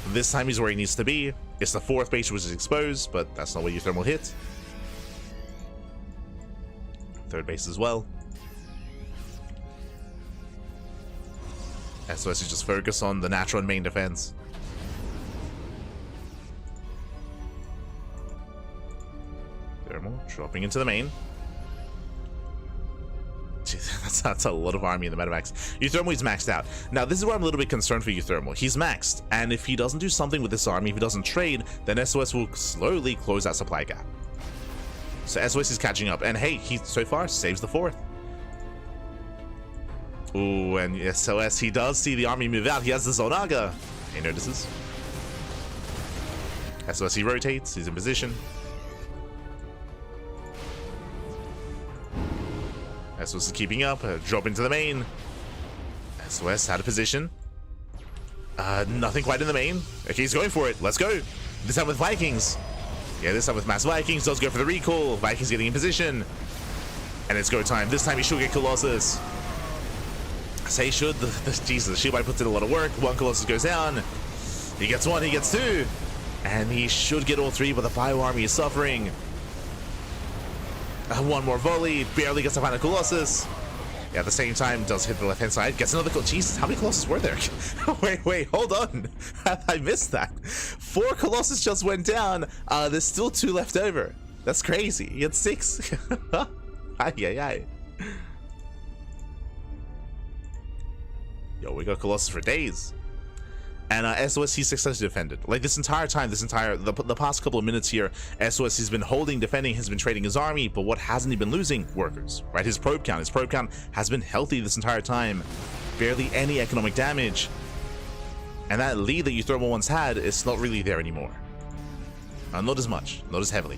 Speaker 4: This time he's where he needs to be. It's the 4th base which is exposed, but that's not what HomeStory hit. 3rd base as well. SOS is just focus on the natural and main defense. Thermal dropping into the main. Jeez, that's a lot of army in the Metamax. Euthermal is maxed out. Now, this is where I'm a little bit concerned for Euthermal. He's maxed, and if he doesn't do something with this army, if he doesn't trade, then SOS will slowly close that supply gap. So SOS is catching up, and hey, he so far saves the 4th. Ooh, and SOS, he does see the army move out. He has the Zonaga. He notices. SOS, he rotates. He's in position. SOS is keeping up. Drop into the main. SOS out of position. Nothing quite in the main. Okay, he's going for it. Let's go. This time with Vikings. Yeah, this time with Mass Vikings. Does go for the recall. Vikings getting in position. And it's go time. This time he should get Colossus. I say should. Jesus, the shield bite puts in a lot of work. 1 Colossus goes down. He gets 1. He gets 2. And he should get all 3, but the Bio army is suffering. 1 more volley, barely gets to find a Colossus. Yeah, at the same time, does hit the left-hand side, gets another Jesus, how many Colossus were there? wait, hold on. I missed that. 4 Colossus just went down. There's still 2 left over. That's crazy. He had 6. Ay. Yo, we got Colossus for days. And SOS, he's successfully defended. Like this entire time, the past couple of minutes here, SOS has been holding, defending, has been trading his army, but what hasn't he been losing? Workers, right? His probe count has been healthy this entire time. Barely any economic damage. And that lead that Euthermal once had is not really there anymore. Not as much, not as heavily.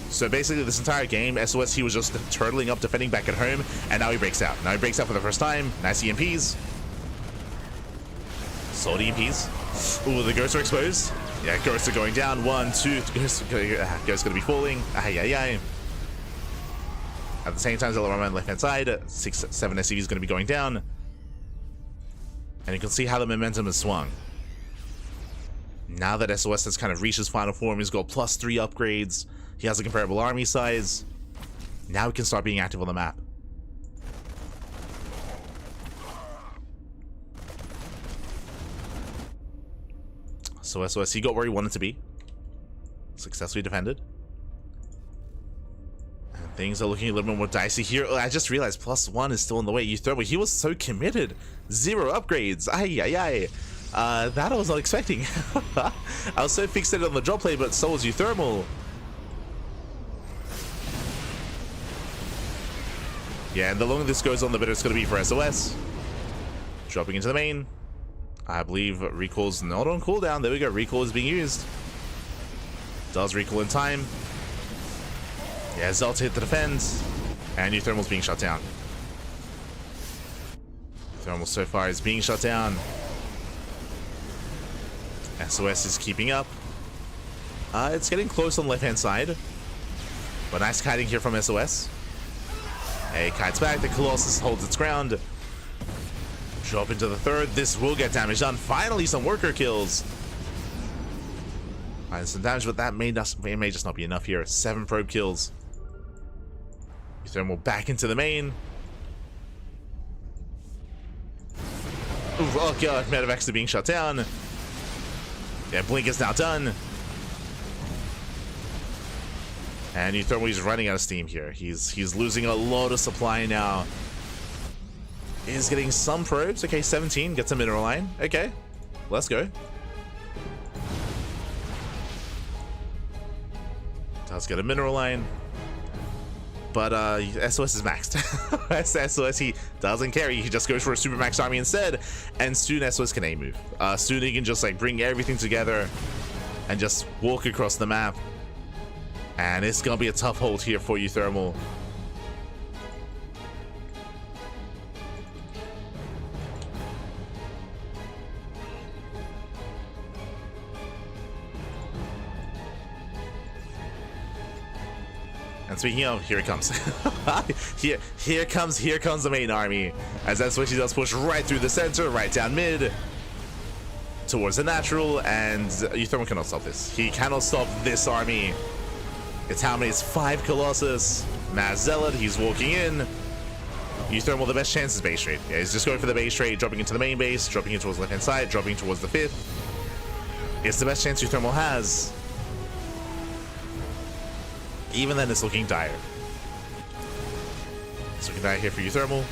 Speaker 4: So basically this entire game, SOS, he was just turtling up, defending back at home, and now he breaks out. Now he breaks out for the first time. Nice EMPs. Solid EMPs. Ooh, the ghosts are exposed. Yeah, ghosts are going down. 1, 2. Ghosts gonna be falling. Ay. At the same time, Zelaram on the left hand side. 6, 7 SCVs gonna be going down. And you can see how the momentum has swung. Now that SOS has kind of reached his final form, he's got +3 upgrades. He has a comparable army size. Now he can start being active on the map. So SOS, he got where he wanted to be. Successfully defended. And things are looking a little bit more dicey here. I just realized +1 is still in the way. Euthermal, he was so committed. 0 upgrades. Ay. That I was not expecting. I was so fixated on the drop play, but so was Euthermal. Yeah, and the longer this goes on, the better it's going to be for SOS. Dropping into the main. I believe recall's not on cooldown. There we go. Recall is being used. Does recall in time. Yeah, Zelt hit the defense. And Euthermal's being shut down. Euthermal so far is being shut down. SOS is keeping up. It's getting close on the left-hand side. But nice kiting here from SOS. Hey, kites back. The Colossus holds its ground. Drop into the 3rd. This will get damage done. Finally, some worker kills. Find some damage, but that may just not be enough here. 7 probe kills. Euthermal back into the main. Ooh, oh god, Medevacs are being shut down. Yeah, Blink is now done. And Euthermal is running out of steam here. He's losing a lot of supply now. He's getting some probes. Okay, 17 gets a mineral line. Okay, let's go. Does get a mineral line. But SOS is maxed. SOS, he doesn't care. He just goes for a super max army instead. And soon SOS can A-move. Soon he can just like bring everything together and just walk across the map. And it's gonna be a tough hold here for Euthermal. And speaking of, here it comes. here comes the main army. As SOS does push right through the center, right down mid, towards the natural, and Euthermal cannot stop this. He cannot stop this army. It's how many? It's 5 Colossus. Mass Zealot, he's walking in. UThermal, the best chance is base trade. Yeah, he's just going for the base trade, dropping into the main base, dropping it towards the left-hand side, dropping towards the 5th. It's the best chance UThermal has. Even then, it's looking dire. It's looking dire here for UThermal.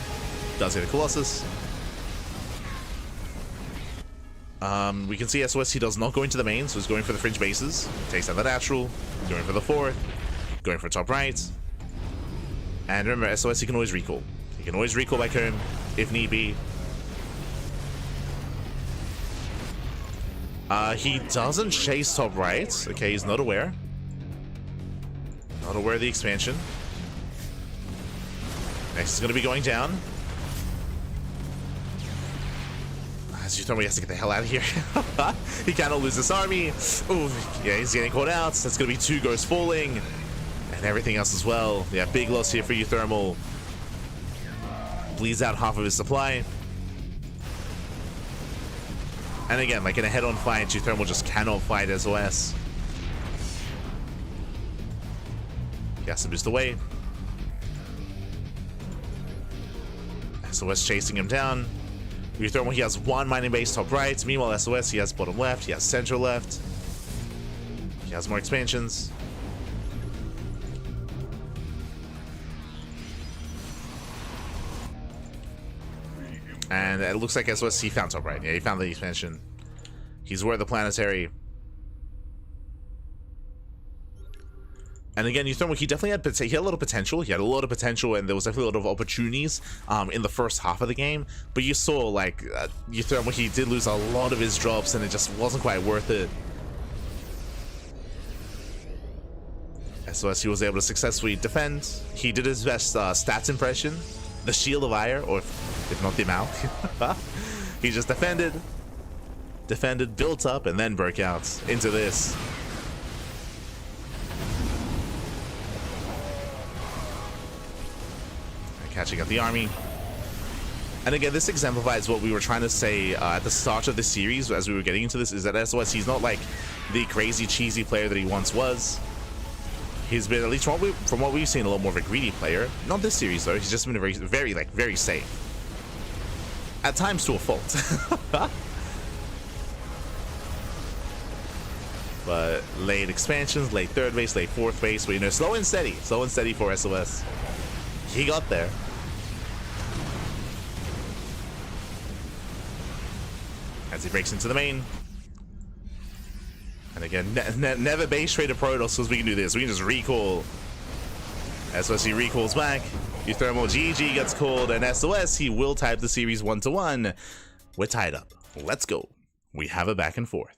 Speaker 4: Does get a Colossus. We can see SOS, he does not go into the main, so he's going for the fringe bases. Takes out the natural, going for the 4th, going for top right. And remember, SOS, he can always recall. He can always recall back home if need be. He doesn't chase top right. Okay, he's not aware. Not aware of the expansion. Next is going to be going down. As you told me, he has to get the hell out of here. He cannot lose this army. Ooh, yeah, he's getting caught out. That's going to be 2 ghosts falling. And everything else as well. Yeah, big loss here for UThermal. Bleeds out half of his supply. And again, like in a head-on fight, UThermal just cannot fight SOS. He has to boost away. SOS chasing him down. UThermal, he has 1 mining base top right. Meanwhile, SOS, he has bottom left. He has central left. He has more expansions. And it looks like SOS, he found top right. Yeah, he found the expansion. He's where the planetary. And again, UThermal, he definitely had a lot of potential. He had a lot of potential, and there was definitely a lot of opportunities in the first half of the game. But you saw, like, UThermal, he did lose a lot of his drops, and it just wasn't quite worth it. SOS, he was able to successfully defend. He did his best stats impression. The Shield of Ire, or if not the mouth. He just defended, built up, and then broke out into this. Catching up the army. And again, this exemplifies what we were trying to say at the start of the series as we were getting into this, is that SOS, he's not like the crazy cheesy player that he once was. He's been, at least from what we've seen, a lot more of a greedy player. Not this series though. He's just been very safe. At times to a fault. But late expansions, late 3rd base, late 4th base, but you know, slow and steady for SOS. He got there. As he breaks into the main. And again, never base trade a Protoss, because we can do this. We can just recall. SOS, he recalls back. UThermal GG gets called, and SOS, he will type the series 1-1. We're tied up. Let's go. We have a back and forth.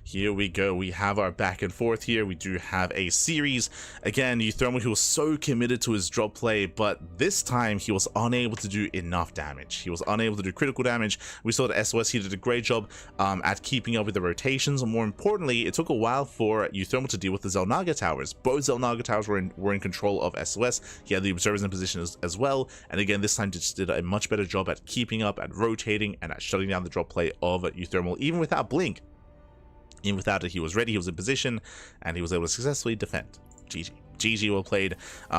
Speaker 4: Here we go. We have our back and forth here. We do have a series. Again, UThermal, he was so committed to his drop play, but this time he was unable to do enough damage. He was unable to do critical damage. We saw that SOS, he did a great job at keeping up with the rotations. And more importantly, it took a while for UThermal to deal with the Xel'Naga towers. Both Xel'Naga towers were in control of SOS. He had the observers in position as well. And again, this time just did a much better job at keeping up, at rotating, and at shutting down the drop play of UThermal, even without Blink. Even without it, he was ready, he was in position, and he was able to successfully defend. GG. GG well played.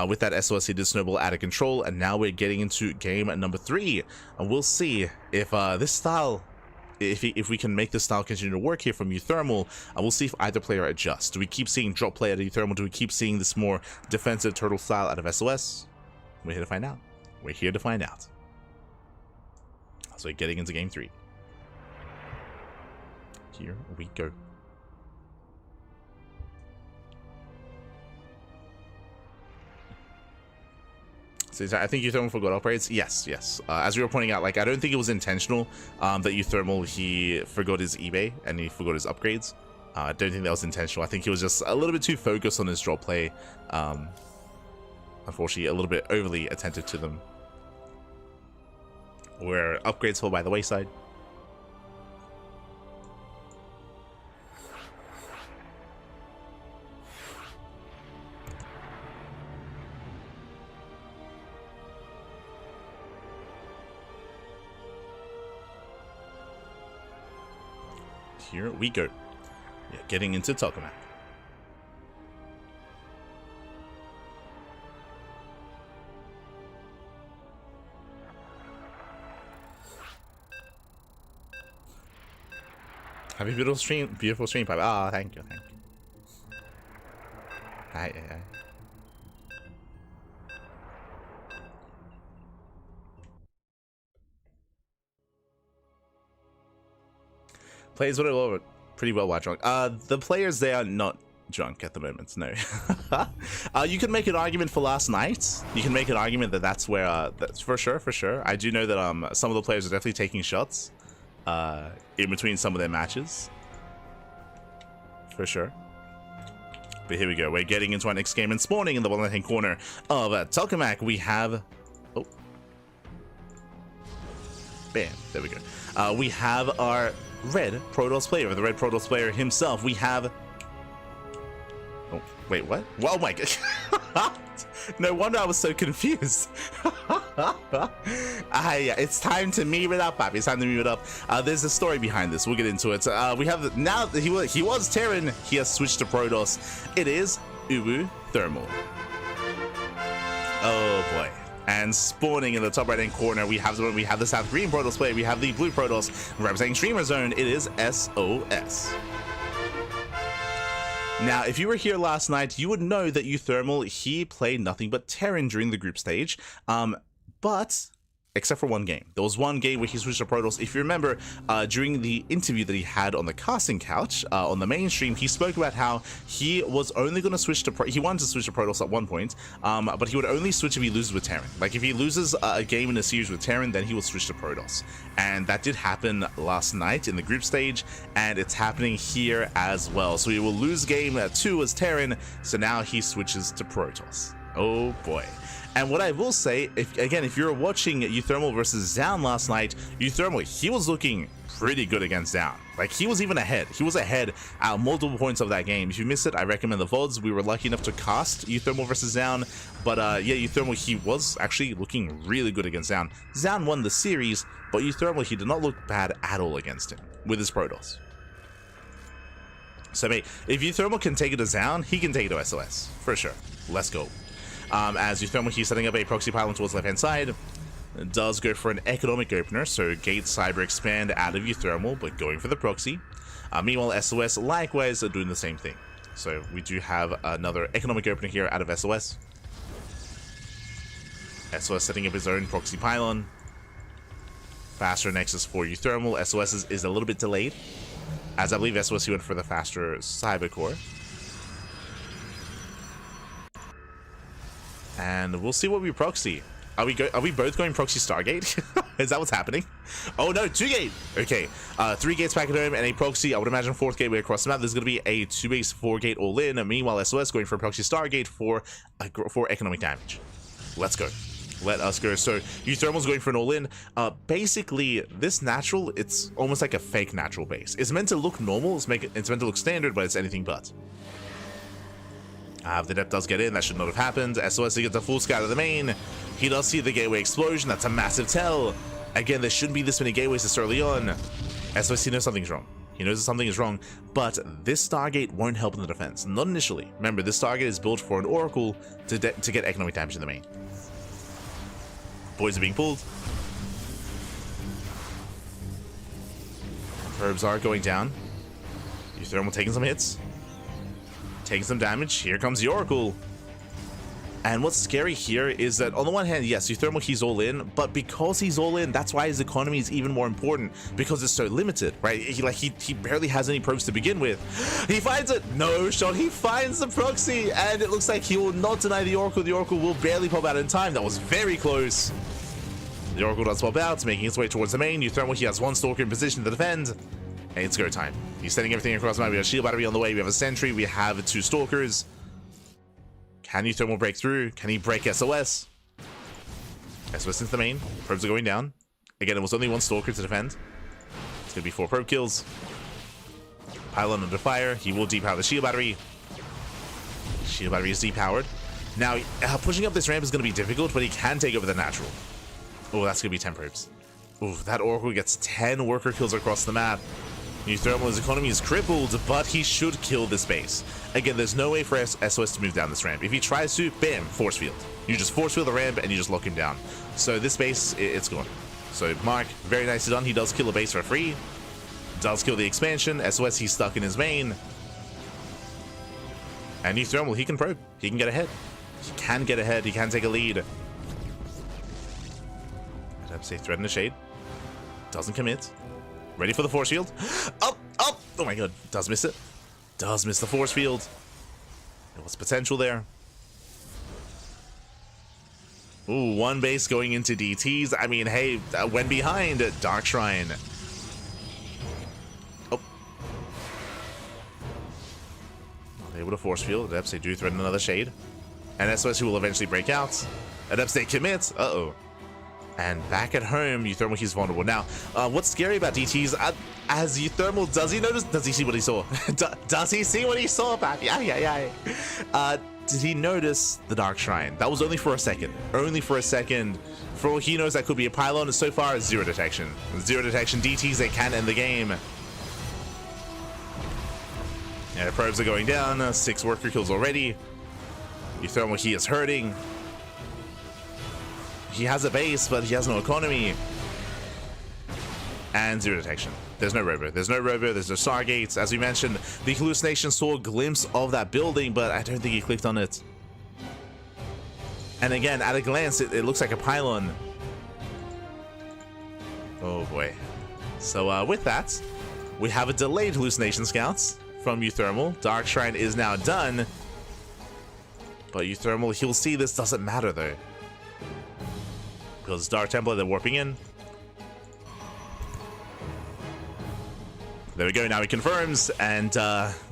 Speaker 4: With that, SOS, he did snowball out of control, and now we're getting into game number 3. And we'll see if this style, if we can make this style continue to work here from UThermal, and we'll see if either player adjusts. Do we keep seeing drop play out of UThermal? Do we keep seeing this more defensive turtle style out of SOS? We're here to find out. We're here to find out. So we're getting into game 3. Here we go. So I think UThermal forgot upgrades. Yes. As we were pointing out, like, I don't think it was intentional that UThermal, he forgot his eBay and he forgot his upgrades. I don't think that was intentional. I think he was just a little bit too focused on his drop play. Unfortunately, a little bit overly attentive to them. Where upgrades fall by the wayside. Here we go. Yeah, getting into tokamak. Have a beautiful stream, Pipe. Ah, thank you, thank you. Hi. Plays pretty well while drunk. The players, they are not drunk at the moment, no. You can make an argument for last night. You can make an argument that that's where, that's for sure. I do know that some of the players are definitely taking shots in between some of their matches. For sure. But here we go. We're getting into our next game and spawning in the bottom left-hand corner of Tokamak. We have... Oh. Bam. There we go. We have our red Protoss player, the red Protoss player himself. We have... Oh, wait, what? Oh my god. No wonder I was so confused. Yeah, it's time to meme it up, Papi. It's time to meme it up. There's a story behind this. We'll get into it. We have now he was Terran. He has switched to Protoss. It is Ubu Thermal. Oh boy. And spawning in the top right-hand corner, we have the South Green Protoss player. We have the blue Protoss representing Streamer Zone. It is SOS. Now, if you were here last night, you would know that Uthermal, he played nothing but Terran during the group stage, but except for one game. There was one game where he switched to Protoss. If you remember, during the interview that he had on the casting couch, on the main stream, he spoke about how he was only going to switch to he wanted to switch to Protoss at one point, but he would only switch if he loses with Terran. Like, if he loses a game in a series with Terran, then he will switch to Protoss. And that did happen last night in the group stage, and it's happening here as well. So he will lose game 2 as Terran, so now he switches to Protoss. Oh boy. And what I will say, if you were watching Uthermal versus Zoun last night, Uthermal, he was looking pretty good against Zoun. Like, he was even ahead. He was ahead at multiple points of that game. If you missed it, I recommend the VODs. We were lucky enough to cast Uthermal versus Zoun. But yeah, Uthermal, he was actually looking really good against Zoun. Zoun won the series, but Uthermal, he did not look bad at all against him with his Protoss. So, mate, if Uthermal can take it to Zoun, he can take it to SOS. For sure. Let's go. As Uthermal, he's setting up a proxy pylon towards the left-hand side. Does go for an economic opener, so Gate Cyber Expand out of Uthermal, but going for the proxy. Meanwhile, SOS likewise are doing the same thing. So we do have another economic opener here out of SOS. SOS setting up his own proxy pylon. Faster Nexus for Uthermal. SOS is a little bit delayed, as I believe SOS, he went for the faster Cyber Core. And we'll see what we proxy. Are we both going proxy Stargate? Is that what's happening? Oh no, 2 gate. Okay, 3 gates back at home and a proxy. I would imagine 4th gateway across the map. There's going to be a 2-base 4 gate all in. Meanwhile, SOS going for a proxy Stargate for economic damage. Let's go. Let us go. So Uthermal's going for an all in. Basically, this natural, it's almost like a fake natural base. It's meant to look normal. It's meant to look standard, but it's anything but. If the depth does get in, that should not have happened. SOS gets a full scout of the main. He does see the gateway explosion. That's a massive tell. Again, there shouldn't be this many gateways this early on. SOS, he knows something's wrong. He knows that something is wrong, but this Stargate won't help in the defense. Not initially. Remember, this Stargate is built for an Oracle to get economic damage in the main. Boys are being pulled. Probes are going down. Uthermal taking some hits. Taking some damage. Here comes the Oracle. And what's scary here is that on the one hand, yes, Uthermal, he's all in, but because he's all in, that's why his economy is even more important, because it's so limited, right? He barely has any probes to begin with. He finds it. No shot. He finds the proxy, and it looks like he will not deny the Oracle. The Oracle will barely pop out in time. That was very close. The Oracle does pop out, making its way towards the main. Uthermal, he has one Stalker in position to defend. And it's go time. He's sending everything across the map. We have a shield battery on the way. We have a sentry. We have 2 Stalkers. Can Uthermal break through? Can he break SOS? SOS into the main. Probes are going down. Again, it was only 1 Stalker to defend. It's going to be 4 probe kills. Pylon under fire. He will depower the shield battery. Shield battery is depowered. Now, pushing up this ramp is going to be difficult, but he can take over the natural. Oh, that's going to be 10 probes. Oh, that Oracle gets 10 worker kills across the map. Uthermal's economy is crippled, but he should kill this base. Again, there's no way for SOS to move down this ramp. If he tries to, bam, force field. You just force field the ramp and you just lock him down. So this base, it's gone. So Mark, very nicely done. He does kill a base for free. Does kill the expansion. SOS, he's stuck in his main. And Thermal, he can probe. He can get ahead. He can get ahead. He can take a lead. I'd have to say thread in the shade. Doesn't commit. Ready for the force field. Up, up. Oh my god. Does miss it. Does miss the force field. There was potential there. Ooh, one base going into DTs. I mean, hey, when behind, Dark Shrine. Oh. Able to force field. Adepts, they do threaten another shade. And SOS, who will eventually break out. Adepts, they commit. Uh-oh. And back at home, Thermal, he's vulnerable. Now, what's scary about DTs, as Thermal, does he notice? Does he see what he saw? Does he see what he saw, Pat? Yeah. Did he notice the Dark Shrine? That was only for a second. Only for a second. For all he knows, that could be a pylon. And so far, zero detection. Zero detection. DTs, they can end the game. Yeah, probes are going down. 6 worker kills already. Thermal, he is hurting. He has a base, but he has no economy. And zero detection. There's no robo. There's no robo. There's no Stargates. As we mentioned, the hallucination saw a glimpse of that building, but I don't think he clicked on it. And again, at a glance, it looks like a pylon. Oh boy. So with that, we have a delayed hallucination scouts from Thermal. Dark Shrine is now done. But Thermal, he'll see this doesn't matter though. Because Dark Templar, they're warping in. There we go, now he confirms, and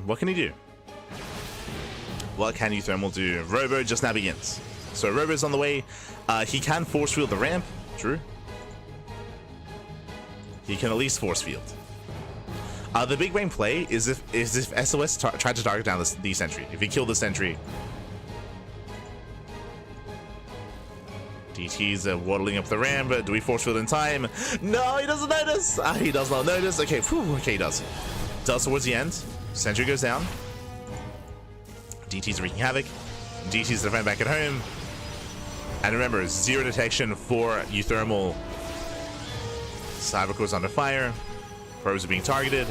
Speaker 4: what can he do? What can Thermal do? Robo just now begins. So Robo's on the way. He can force field the ramp, true. He can at least force field. The big brain play is if SOS tried to target down the sentry. If he killed the sentry. DT's waddling up the ramp. Do we force field in time? No, he doesn't notice. He does not notice. Okay, okay, he does. Does towards the end. Sentry goes down. DT's wreaking havoc. DT's defend back at home. And remember, zero detection for Thermal. Cybercore's under fire. Probes are being targeted.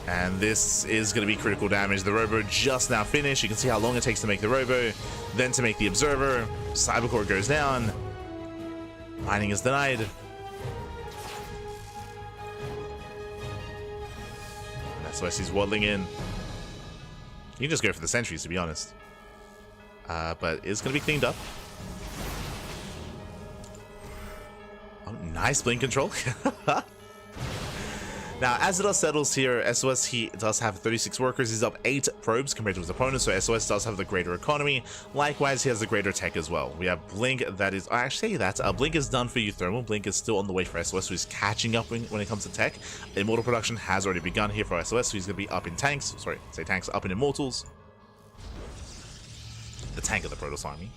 Speaker 4: And this is going to be critical damage. The Robo just now finished. You can see how long it takes to make the Robo, then to make the Observer. Cybercore goes down. Mining is denied. That's why he's waddling in. You can just go for the sentries, to be honest. But it's going to be cleaned up. Oh, nice blink control. Now, as it all settles here, SOS, he does have 36 workers. He's up 8 probes compared to his opponent, so SOS does have the greater economy. Likewise, he has the greater tech as well. We have Blink that is... actually, Blink is done for Thermal. Blink is still on the way for SOS, so he's catching up when it comes to tech. Immortal production has already begun here for SOS, so he's going to be up in tanks. Sorry, say tanks, up in Immortals. The tank of the Protoss army.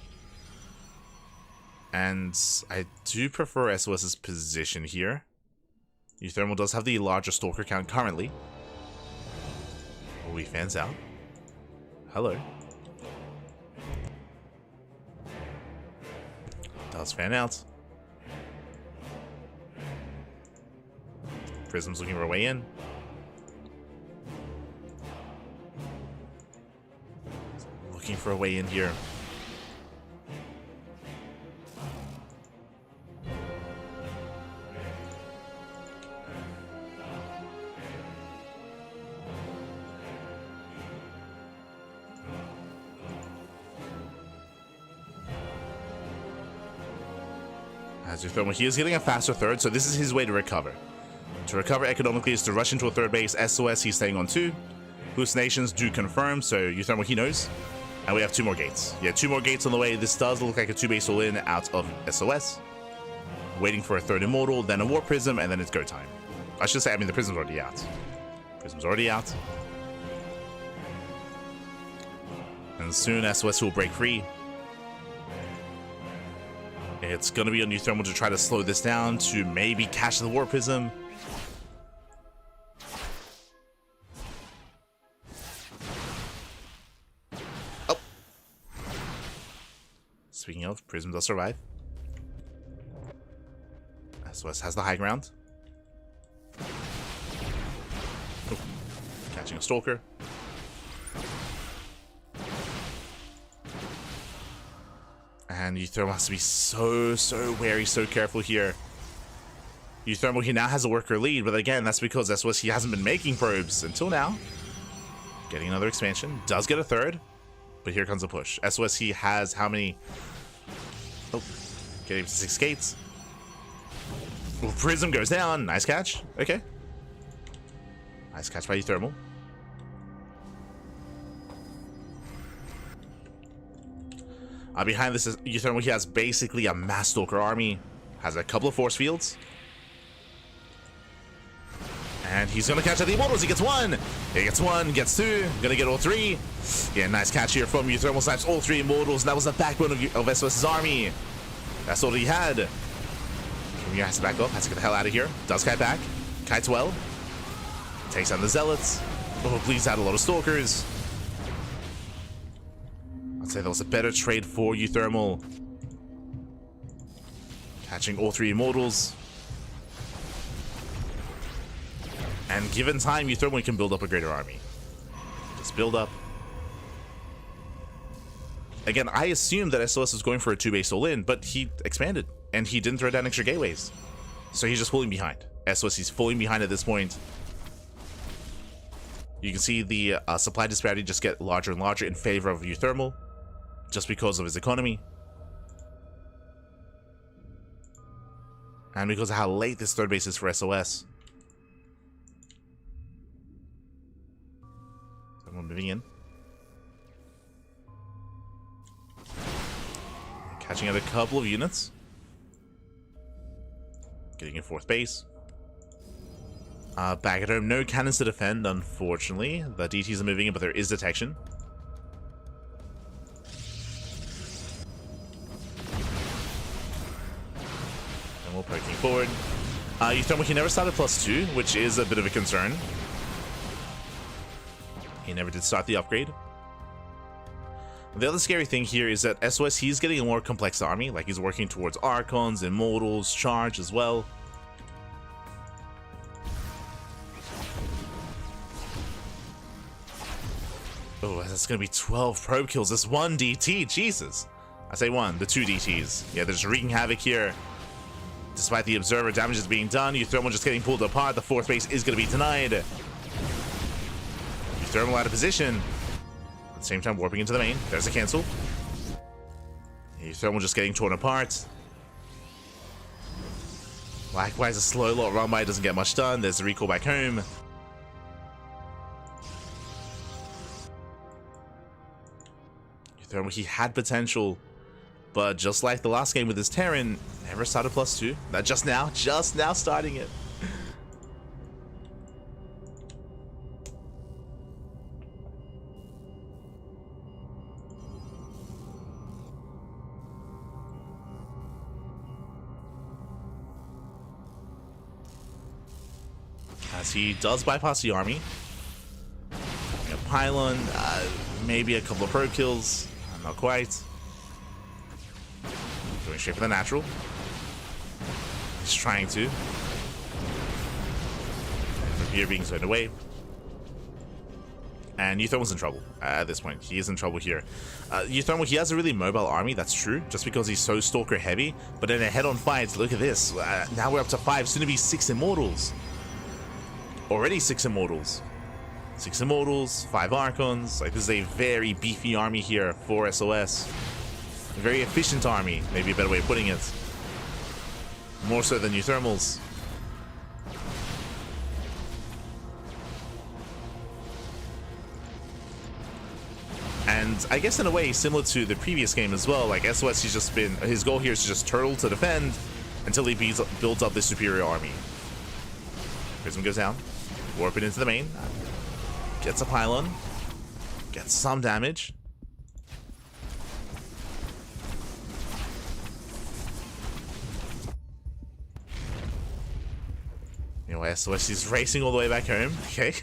Speaker 4: And I do prefer SOS's position here. Thermal does have the larger Stalker count currently. Oh, he fans out. Hello. Does fan out. Prism's looking for a way in. Looking for a way in here. He is getting a faster third, so this is his way to recover. To recover economically is to rush into a third base. SOS, he's staying on 2. Hallucinations do confirm, so Thermal, he knows. And we have 2 more gates. Yeah, 2 more gates on the way. This does look like a 2-base all-in out of SOS. Waiting for a third Immortal, then a Warp Prism, and then it's go time. I should say, I mean, the Prism's already out. Prism's already out. And soon SOS will break free. It's going to be on Thermal to try to slow this down, to maybe catch the Warp Prism. Oh. Speaking of, Prism does survive. SOS has the high ground. Stalker. And UThermal has to be so wary, so careful here. UThermal, he now has a worker lead, but again, that's because SOS, he hasn't been making probes until now. Getting another expansion. Does get a third, but here comes a push. SOS, he has how many? Oh, getting 6 gates. Ooh, Prism goes down. Nice catch. Okay. Nice catch by UThermal. Behind this is UThermal. He has basically a mass Stalker army. Has a couple of force fields. And he's going to catch out the Immortals. He gets 1. He gets 1. Gets 2. Going to get all 3. Yeah, nice catch here from UThermal. Snipes all 3 Immortals. And that was the backbone of SOS's army. That's all he had. He has to back up. Has to get the hell out of here. Does kite back. Kites well. Takes on the Zealots. Oh, bleeds out a lot of Stalkers. I'd say that was a better trade for UThermal. Catching all 3 Immortals. And given time, UThermal can build up a greater army. Just build up. Again, I assumed that SOS was going for a 2-base all-in, but he expanded. And he didn't throw down extra gateways. So he's just falling behind. SOS, he's falling behind at this point. You can see the supply disparity just get larger and larger in favor of UThermal. Just because of his economy. And because of how late this 3rd base is for SOS. Someone moving in. Catching out a couple of units. Getting a 4th base. Back at home, no cannons to defend, unfortunately. The DTs are moving in, but there is detection. And we're poking forward. UThermal, he never started +2, which is a bit of a concern. He never did start the upgrade. The other scary thing here is that SOS, he's getting a more complex army. Like, he's working towards Archons, Immortals, Charge as well. Oh, that's going to be 12 probe kills. This 1 DT, Jesus. I say 1, the 2 DTs. Yeah, they're just wreaking havoc here. Despite the Observer damage is being done, UThermal just getting pulled apart. The 4th base is going to be denied. UThermal out of position. At the same time, warping into the main. There's a cancel. UThermal just getting torn apart. Likewise, a slow lot run by doesn't get much done. There's a recall back home. UThermal, he had potential, but just like the last game with his Terran, never started +2. That just now starting it. As he does bypass the army. A pylon, maybe a couple of probe kills. Not quite. Going straight for the natural. He's trying to. From here being turned away. And UThermal's in trouble at this point. He is in trouble here. UThermal, he has a really mobile army, that's true, just because he's so Stalker heavy. But in a head-on fight, look at this. Now we're up to 5, soon to be 6 Immortals. Already 6 Immortals. 6 Immortals, 5 Archons. Like, this is a very beefy army here for SOS. A very efficient army, maybe a better way of putting it. More so than UThermal's. And I guess in a way, similar to the previous game as well, like SOS, he's just been, his goal here is to just turtle to defend until he builds up this superior army. Prism goes down, warp it into the main. Gets a pylon. Gets some damage. Anyway, SOS is racing all the way back home. Okay.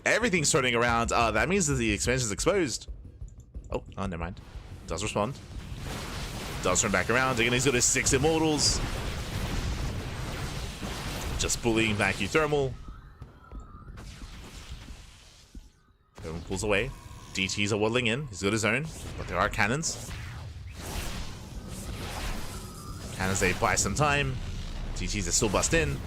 Speaker 4: Everything's turning around. That means that the expansion is exposed. Oh, never mind. Does respond. Does turn back around. Again, he's got his 6 Immortals. Just bullying back UThermal. Thermal pulls away. DTs are waddling in. He's got his own, but there are cannons. Cannons, they buy some time. DTs, they still bust in.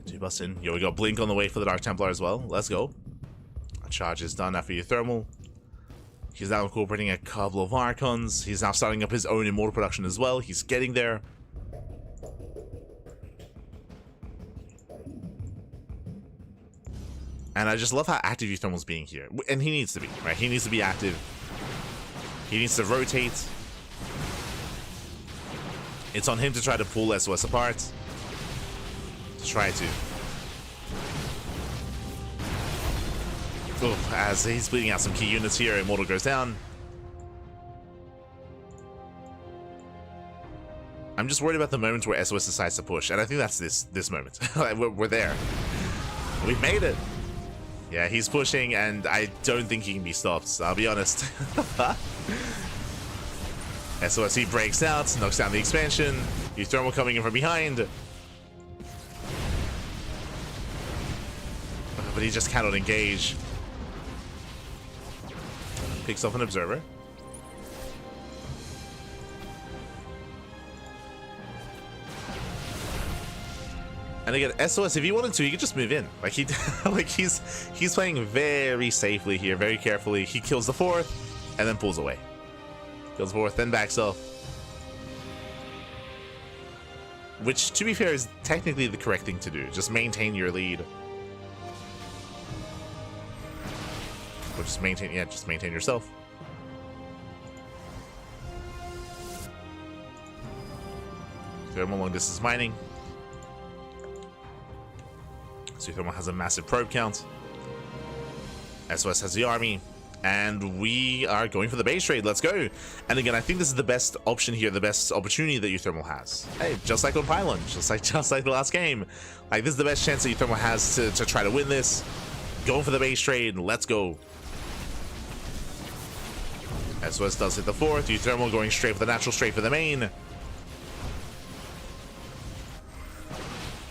Speaker 4: Two bust in. Yo, we got Blink on the way for the Dark Templar as well. Let's go. Charge is done after your thermal. He's now incorporating a couple of Archons. He's now starting up his own Immortal production as well. He's getting there. And I just love how active Uthermal's being here. And he needs to be, right? He needs to be active. He needs to rotate. It's on him to try to pull SOS apart. To try to. Oof, as he's bleeding out some key units here, Immortal goes down. I'm just worried about the moment where SOS decides to push, and I think that's this moment. We're there. We've made it. Yeah, he's pushing, and I don't think he can be stopped, I'll be honest. SOS, he breaks out, knocks down the expansion. Thermal coming in from behind. But he just cannot engage. Picks off an observer. And again, SOS, if he wanted to, he could just move in. Like he's playing very safely here, very carefully. He kills the fourth and then pulls away. Kills the fourth, then backs off. Which, to be fair, is technically the correct thing to do. Just maintain your lead. Or just maintain, yeah, just maintain yourself. Thermal long distance mining. So Thermal has a massive probe count. SOS has the army. And we are going for the base trade. Let's go. And again, I think this is the best option here, the best opportunity that Uthermal has. Hey, just like on Pylon, just like the last game. Like, this is the best chance that Uthermal has to try to win this. Going for the base trade. Let's go. SOS does hit the fourth. Uthermal going straight for the natural, straight for the main.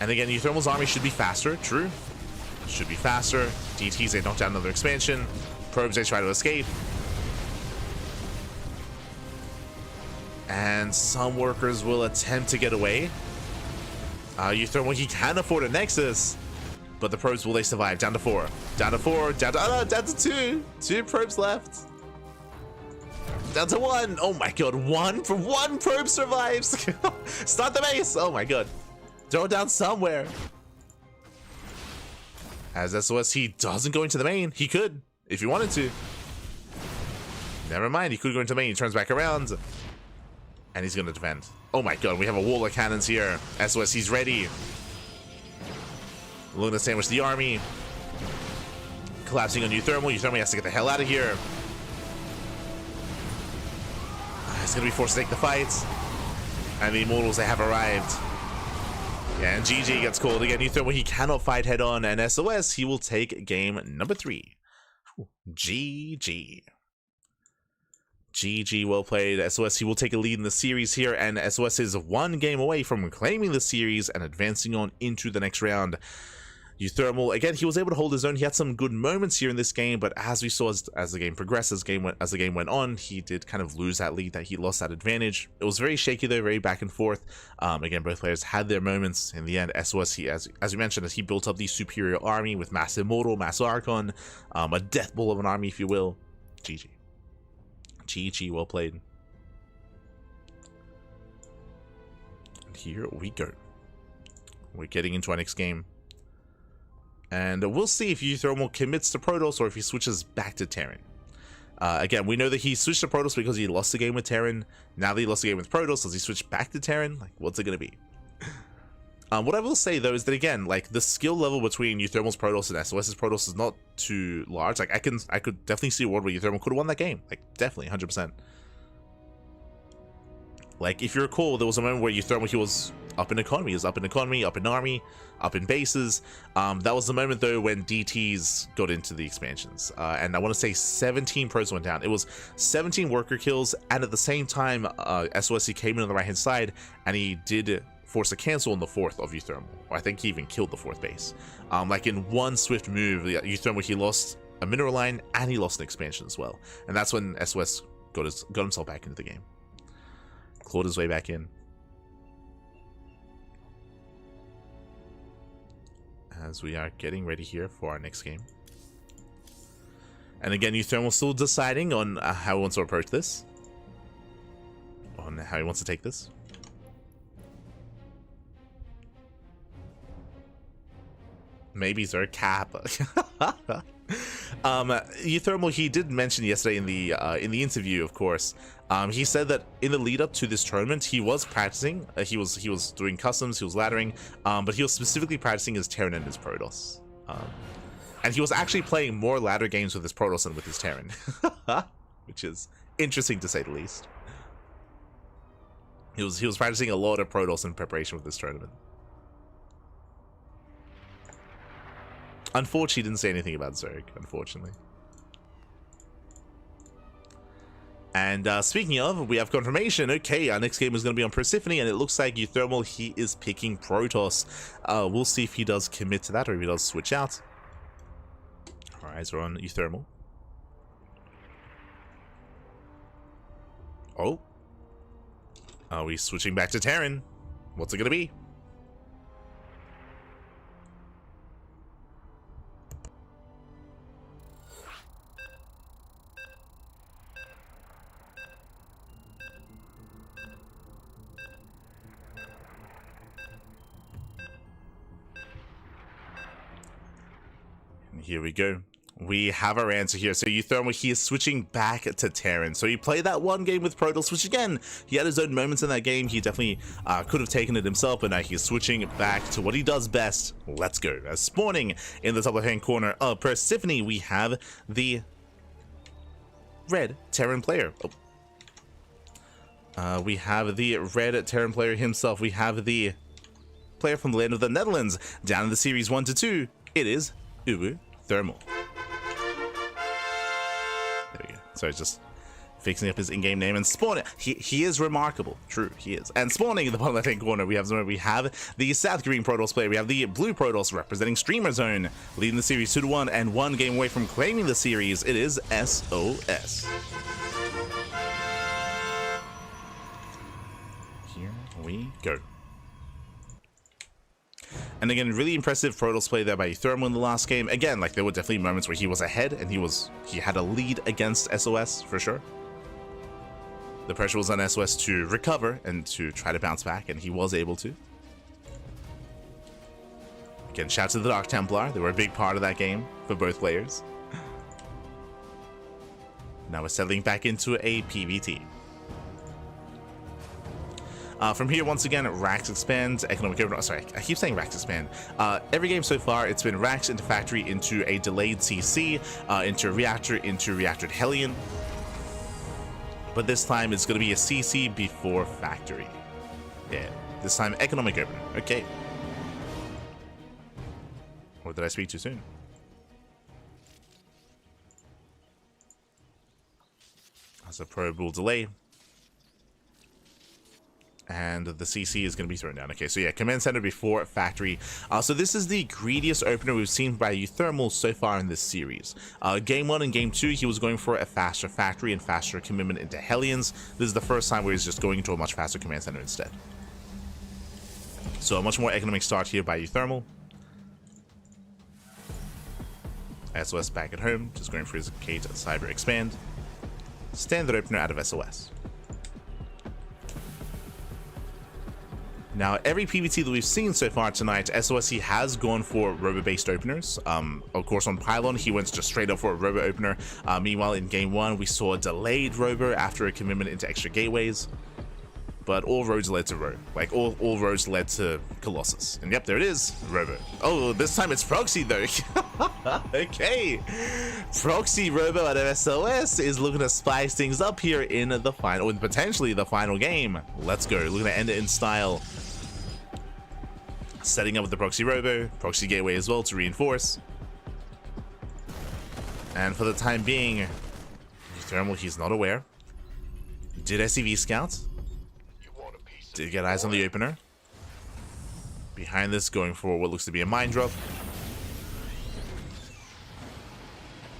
Speaker 4: And again, Uthermal's army should be faster. True. Should be faster. DTs, they knock down another expansion. Probes, they try to escape. And some workers will attempt to get away. Uthermal, he can afford a Nexus. But the probes, will they survive? Down to 4. Down to 4. Down to 2. 2 probes left. Down to 1. Oh my god. One probe survives. Start the base. Oh my god. Throw it down somewhere. As SOS, he doesn't go into the main. He could, if he wanted to. Never mind. He could go into the main. He turns back around. And he's going to defend. Oh my god. We have a wall of cannons here. SOS, he's ready. Looking to sandwich the army. Collapsing on Uthermal. Uthermal has to get the hell out of here. He's going to be forced to take the fight. And the Immortals, they have arrived. Yeah, and GG gets called again. Uthermal, he cannot fight head on. And SOS, he will take game number 3. GG. GG, well played. SOS, he will take a lead in the series here. And SOS is 1 game away from claiming the series and advancing on into the next round. Uthermal, again, he was able to hold his own. He had some good moments here in this game, but as we saw as the game progressed, as the game went on, he did kind of lose that lead, that he lost that advantage. It was very shaky though, very back and forth. Again, both players had their moments. In the end, SOS, he, as we mentioned, as he built up the superior army with mass Immortal, mass Archon, a death ball of an army, if you will. GG. GG, well played. And here we go. We're getting into our next game. And we'll see if Uthermal commits to Protoss or if he switches back to Terran. Again, we know that he switched to Protoss because he lost the game with Terran. Now that he lost the game with Protoss, does he switch back to Terran? Like, what's it going to be? What I will say, though, is that, again, like, the skill level between Uthermal's Protoss and SOS's Protoss is not too large. Like, I could definitely see a world where Uthermal could have won that game. Like, definitely, 100%. Like, if you recall, there was a moment where Uthermal, he was up in economy. He was up in economy, up in army, up in bases. That was the moment though when DTs got into the expansions, and I want to say 17 pros went down. It was 17 worker kills, and at the same time SOS came in on the right hand side and he did force a cancel on the 4th of Euthermal. I think he even killed the 4th base. Like in one swift move, Euthermal, he lost a mineral line and he lost an expansion as well, and that's when SOS got himself back into the game, clawed his way back in. As we are getting ready here for our next game. And again, Euthermal still deciding on how he wants to approach this, on how he wants to take this. Maybe Zerg cap. Euthermal, he did mention yesterday in the interview, of course. He said that in the lead up to this tournament, he was practicing. He was doing customs, he was laddering, but he was specifically practicing his Terran and his Protoss. And he was actually playing more ladder games with his Protoss than with his Terran, which is interesting to say the least. He was practicing a lot of Protoss in preparation for this tournament. Unfortunately, he didn't say anything about Zerg, unfortunately. And speaking of, we have confirmation. Okay, our next game is going to be on Persephone, and it looks like Euthermal, he is picking Protoss. We'll see if he does commit to that or if he does switch out. Our eyes are on Euthermal. Oh. Are we switching back to Terran? What's it going to be? Here we go. We have our answer here. So Euthermal, he is switching back to Terran. So he played that one game with Protoss, which again, he had his own moments in that game. He definitely could have taken it himself, but now he's switching back to what he does best. Let's go. As spawning in the top left-hand corner of Persephone, we have the red Terran player. Oh. We have the red Terran player himself. We have the player from the land of the Netherlands. Down in the series 1 to 2, it is Ubu Thermal. There we go. Sorry, just fixing up his in-game name. And spawning, he is remarkable. True, he is. And spawning in the bottom left-hand corner, we have the South Green Protoss player. We have the blue Protoss representing Streamer Zone, leading the series 2-1 and 1 game away from claiming the series. It is SOS. Here we go. And again, really impressive Protoss play there by Euthermal in the last game. Again, like there were definitely moments where he was ahead and he had a lead against SOS for sure. The pressure was on SOS to recover and to try to bounce back, and he was able to. Again, shout out to the Dark Templar. They were a big part of that game for both players. Now we're settling back into a PvT. From here, once again, Rax expands, economic overrun. Sorry, I keep saying Rax expand. Every game so far, it's been Rax into factory, into a delayed CC, into reactor Hellion. But this time, it's going to be a CC before factory. Yeah, this time, economic opener. Okay. Or did I speak too soon? That's a probable delay. And the CC is going to be thrown down. Okay, so yeah, command center before factory. So this is the greediest opener we've seen by Euthermal so far in this series. Game 1 and Game 2, he was going for a faster factory and faster commitment into Hellions. This is the first time where he's just going into a much faster command center instead. So a much more economic start here by Euthermal. SOS back at home, just going for his Kate Cyber Expand. Standard opener out of SOS. Now, every PvT that we've seen so far tonight, SOSC has gone for robo-based openers. Of course, on Pylon, he went just straight up for a robo opener. Meanwhile, in Game 1, we saw a delayed robo after a commitment into extra gateways. But all roads led to Ro. Like, all roads led to Colossus. And yep, there it is, robo. Oh, this time it's Proxy, though. Okay. Proxy robo out of SOS is looking to spice things up here in the final, or potentially the final game. Let's go. Looking to end it in style. Setting up with the proxy robo, proxy gateway as well to reinforce. And for the time being, Thermal, he's not aware. Did SCV scout. Did get eyes on the opener. Behind this, going for what looks to be a mine drop.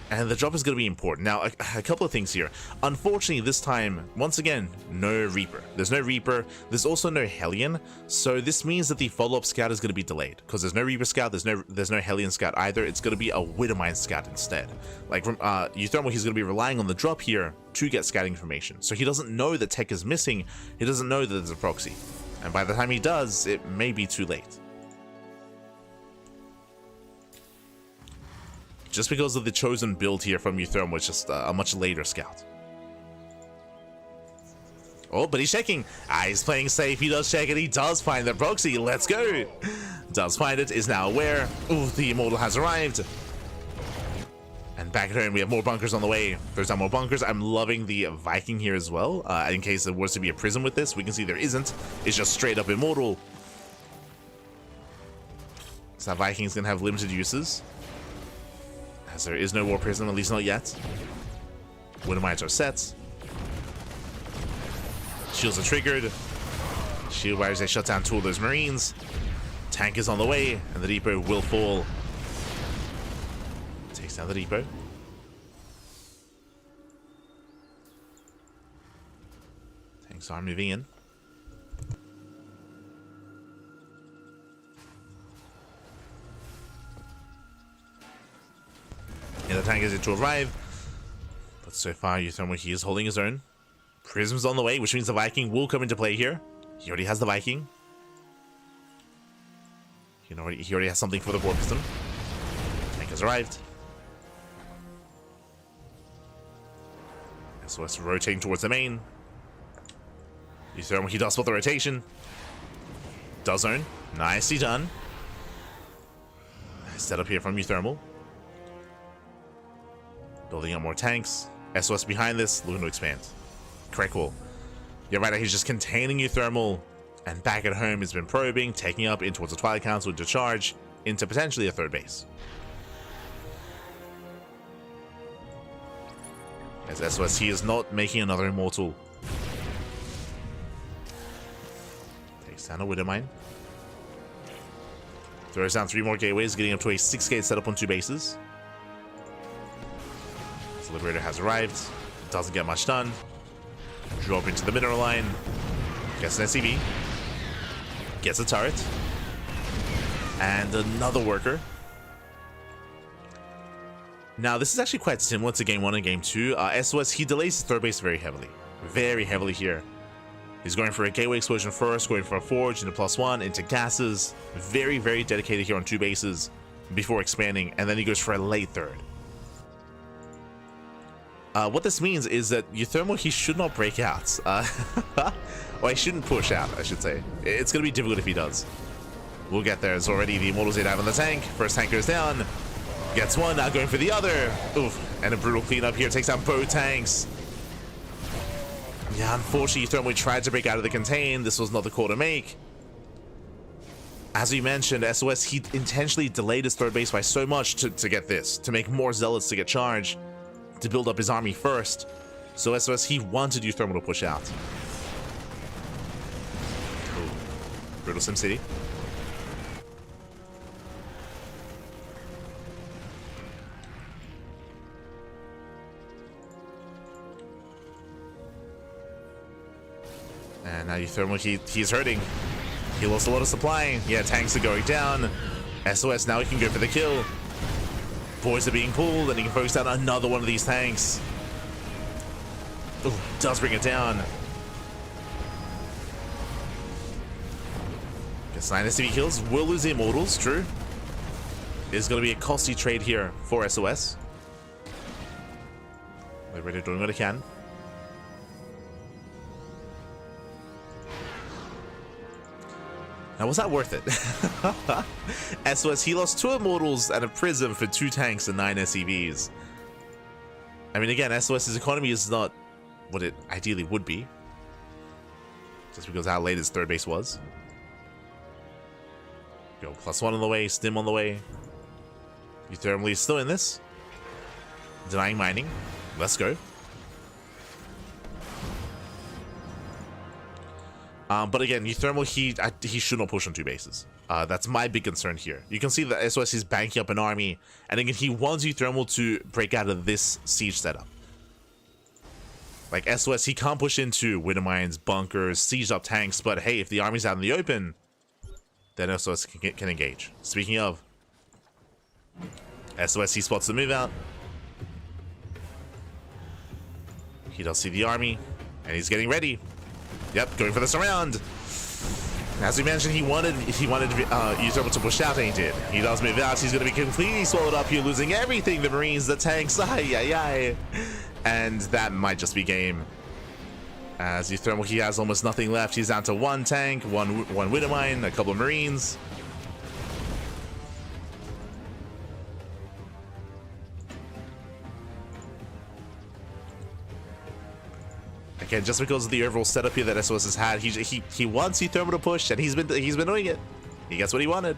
Speaker 4: And the drop is going to be important. Now, a couple of things here. Unfortunately, this time, once again, no Reaper. There's no Reaper. There's also no Hellion. So this means that the follow-up scout is going to be delayed. Because there's no Reaper scout, there's no Hellion scout either. It's going to be a Widowmine scout instead. Like, from Euthermal, he's going to be relying on the drop here to get scouting information. So he doesn't know that tech is missing. He doesn't know that there's a proxy. And by the time he does, it may be too late. Just because of the chosen build here from Euthermal, it's just a much later scout. Oh, but he's checking. He's playing safe. He does check it. He does find the proxy. Let's go. Does find it. Is now aware. Ooh, the Immortal has arrived. And back at home, we have more bunkers on the way. There's now more bunkers. I'm loving the Viking here as well. In case there was to be a prism with this, we can see there isn't. It's just straight up Immortal. So that Viking's going to have limited uses. As there is no War Prism, at least not yet. Widowmines are set. Shields are triggered. Shield wires, they shut down 2 of those Marines. Tank is on the way, and the depot will fall. Takes down the depot. Tanks are moving in. Yeah, the tank is yet to arrive. But so far, Euthermal, he is holding his own. Prism's on the way, which means the Viking will come into play here. He already has the Viking. He already has something for the War Prism. Tank has arrived. SOS rotating towards the main. Euthermal, he does spot the rotation. Does own. Nicely done. Set up here from Euthermal. Building up more tanks. SOS behind this, looking to expand. Correct call. You're right, he's just containing Euthermal. And back at home, he's been probing, taking up in towards the Twilight Council to charge into potentially a third base. As SOS, he is not making another Immortal. Takes down a Widowmine. Throws down 3 more gateways, getting up to a 6-gate setup on 2 bases. The Liberator has arrived. Doesn't get much done. Drop into the mineral line. Gets an SCV. Gets a turret. And another worker. Now, this is actually quite similar to Game 1 and Game 2. SOS, he delays his third base very heavily. Very heavily here. He's going for a gateway explosion first, going for a forge into +1, into gases. Very, very dedicated here on 2 bases before expanding. And then he goes for a late third. What this means is that Euthermal, he should not break out. Well, he shouldn't push out, I should say. It's going to be difficult if he does. We'll get there. It's already the Immortals 8 on the tank. First tank goes down. Gets one, now going for the other. Oof. And a brutal cleanup here. Takes out both tanks. Yeah, unfortunately, Euthermal tried to break out of the contain. This was not the call to make. As we mentioned, SOS, he intentionally delayed his third base by so much to get this. To make more Zealots to get charged. To build up his army first. So SOS, he wanted Euthermal to push out. Ooh. Brutal SimCity. And now Euthermal, he's hurting. He lost a lot of supply. Yeah, tanks are going down. SOS, now he can go for the kill. Boys are being pulled, and he can focus down another one of these tanks. Ooh, does bring it down. Gets 9 SCV kills. Will lose the Immortals, true. It's going to be a costly trade here for SOS. They're ready doing what they can. Now, was that worth it? SOS, he lost 2 Immortals and a Prism for 2 tanks and 9 SCVs. I mean, again, SOS's economy is not what it ideally would be. Just because how late his third base was. Go +1 on the way, stim on the way. Thermally is still in this. Denying mining. Let's go. But again, Thermal, he should not push on 2 bases. That's my big concern here. You can see that SOS is banking up an army, and again, he wants Thermal to break out of this siege setup. Like SOS, he can't push into winter mines, bunkers, siege up tanks, but hey, if the army's out in the open, then SOS can engage. Speaking of, SOS, he spots the move out. He does see the army, and he's getting ready. Yep, going for the surround. As we mentioned, he wanted Thermal to push out, and he did. He does move out. He's going to be completely swallowed up here, losing everything. The Marines, the tanks, and that might just be game. As Thermal, he has almost nothing left. He's down to 1 tank, one winter mine, a couple of Marines. Again, just because of the overall setup here that SOS has had, he wants Thermal to push, and he's been doing it. He gets what he wanted.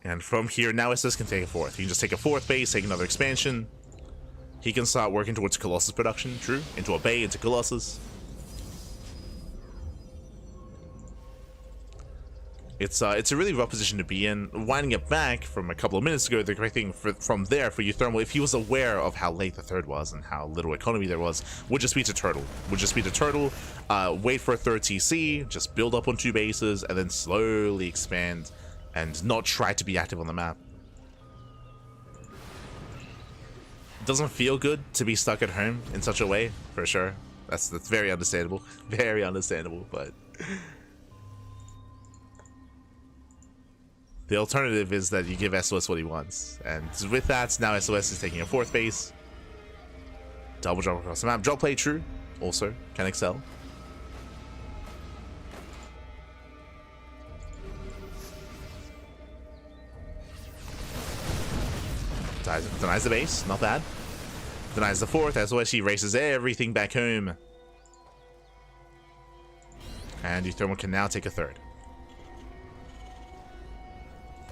Speaker 4: And from here, now SOS can take a 4th. He can just take a 4th base, take another expansion. He can start working towards Colossus production, true, into a bay, into Colossus. It's a really rough position to be in. Winding it back from a couple of minutes ago, the correct thing from there for Thermal, if he was aware of how late the 3rd was and how little economy there was, would just be to turtle. Wait for a 3rd TC, just build up on 2 bases, and then slowly expand and not try to be active on the map. It doesn't feel good to be stuck at home in such a way, for sure. That's very understandable. Very understandable, but the alternative is that you give SOS what he wants. And with that, now SOS is taking a 4th base. Double drop across the map. Drop play, true. Also, can excel. Denies the base, not bad. Denies the 4th, SOS, he races everything back home. And Thermal can now take a 3rd.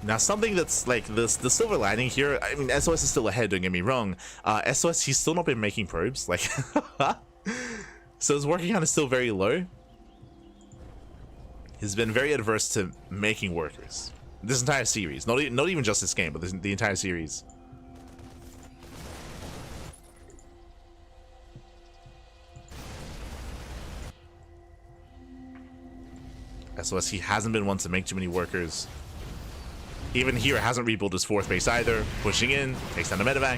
Speaker 4: Now, something that's like the silver lining here, I mean, SOS is still ahead, don't get me wrong. SOS, he's still not been making probes, like, so his working count is still very low. He's been very adverse to making workers. This entire series, not even just this game, but the entire series. SOS, he hasn't been one to make too many workers. Even here, hasn't rebuilt his 4th base either. Pushing in, takes down the medevac.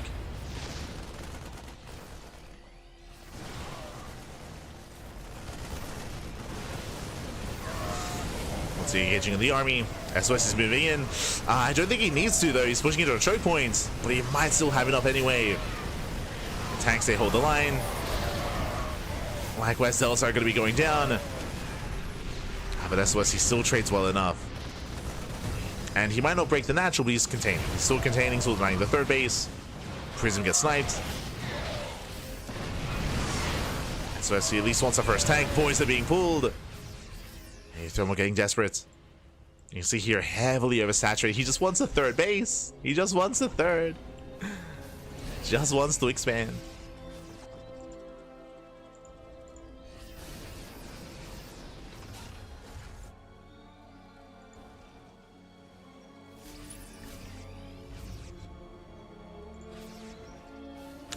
Speaker 4: Once he engaging in the army, SOS is moving in. I don't think he needs to though. He's pushing into a choke point, but he might still have enough anyway. Tanks, they hold the line. Likewise, cells are going to be going down. But SOS, he still trades well enough. And he might not break the natural, but he's containing. He's still containing, still denying the 3rd base. Prism gets sniped. SOS, he at least wants a 1st tank. Boys are being pulled. And Thermal getting desperate. You can see here, heavily oversaturated. He just wants a 3rd base. He just wants a 3rd. Just wants to expand.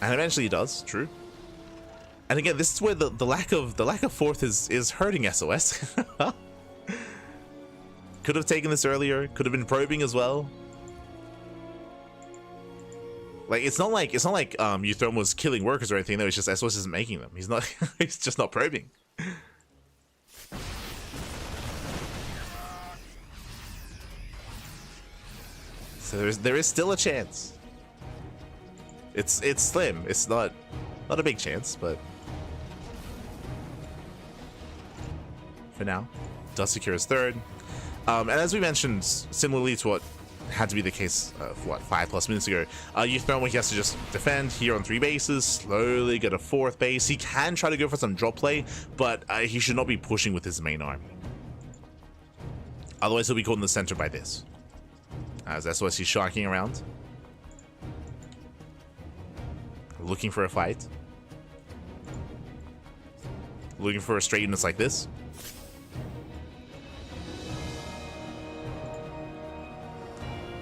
Speaker 4: And eventually he does, true. And again, this is where the lack of 4th is hurting SOS. Could have taken this earlier, could have been probing as well. Like it's not like Thermal was killing workers or anything, though, it's just SOS isn't making them. He's not he's just not probing. So there is still a chance. It's slim. It's not a big chance, but for now, does secure his 3rd. And as we mentioned, similarly to what had to be the case what, 5+ minutes ago. Youthromo, he has to just defend here on 3 bases, slowly get a 4th base. He can try to go for some drop play, but he should not be pushing with his main army. Otherwise he'll be caught in the center by this. As SOS he's sharking around, looking for a fight, looking for a straight units like this.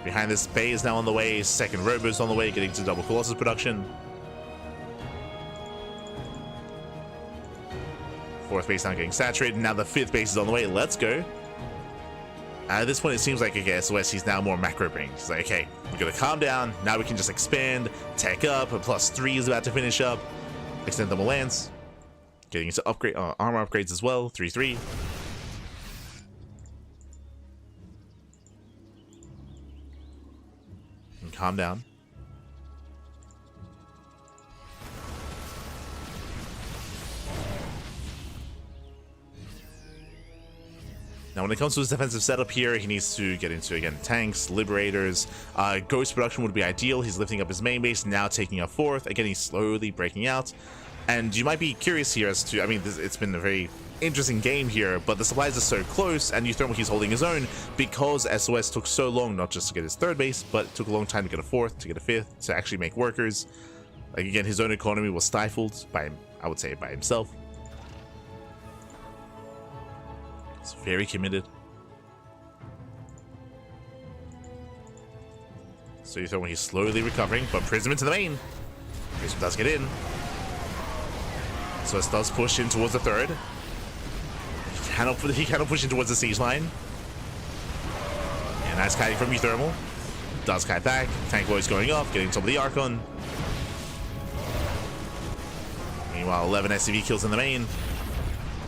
Speaker 4: Behind this, Bay is now on the way, 2nd Robo's on the way, getting to double Colossus production. 4th base now getting saturated, now the 5th base is on the way, let's go. At this point, it seems like, okay, SOS, he's now more macro brain. He's like, okay, we're gonna calm down, now we can just expand, tech up, a +3 is about to finish up, extend double lance, getting into upgrade, armor upgrades as well, 3-3. And calm down. Now, when it comes to his defensive setup here, he needs to get into, again, tanks, liberators. Ghost production would be ideal. He's lifting up his main base, now taking a 4th. Again, he's slowly breaking out. And you might be curious here as to, I mean, it's been a very interesting game here, but the supplies are so close, and Youthromo, he's holding his own because SOS took so long, not just to get his 3rd base, but it took a long time to get a 4th, to get a 5th, to actually make workers. Like, again, his own economy was stifled by, I would say, by himself. It's very committed. So Youthromo, he's slowly recovering, but Prism into the main. Prism does get in. So it does push in towards the 3rd. He cannot push in towards the siege line. And nice kiting from Youthromo. Does kite back. Tank Boy's going off, getting top of the Archon. Meanwhile, 11 SCV kills in the main.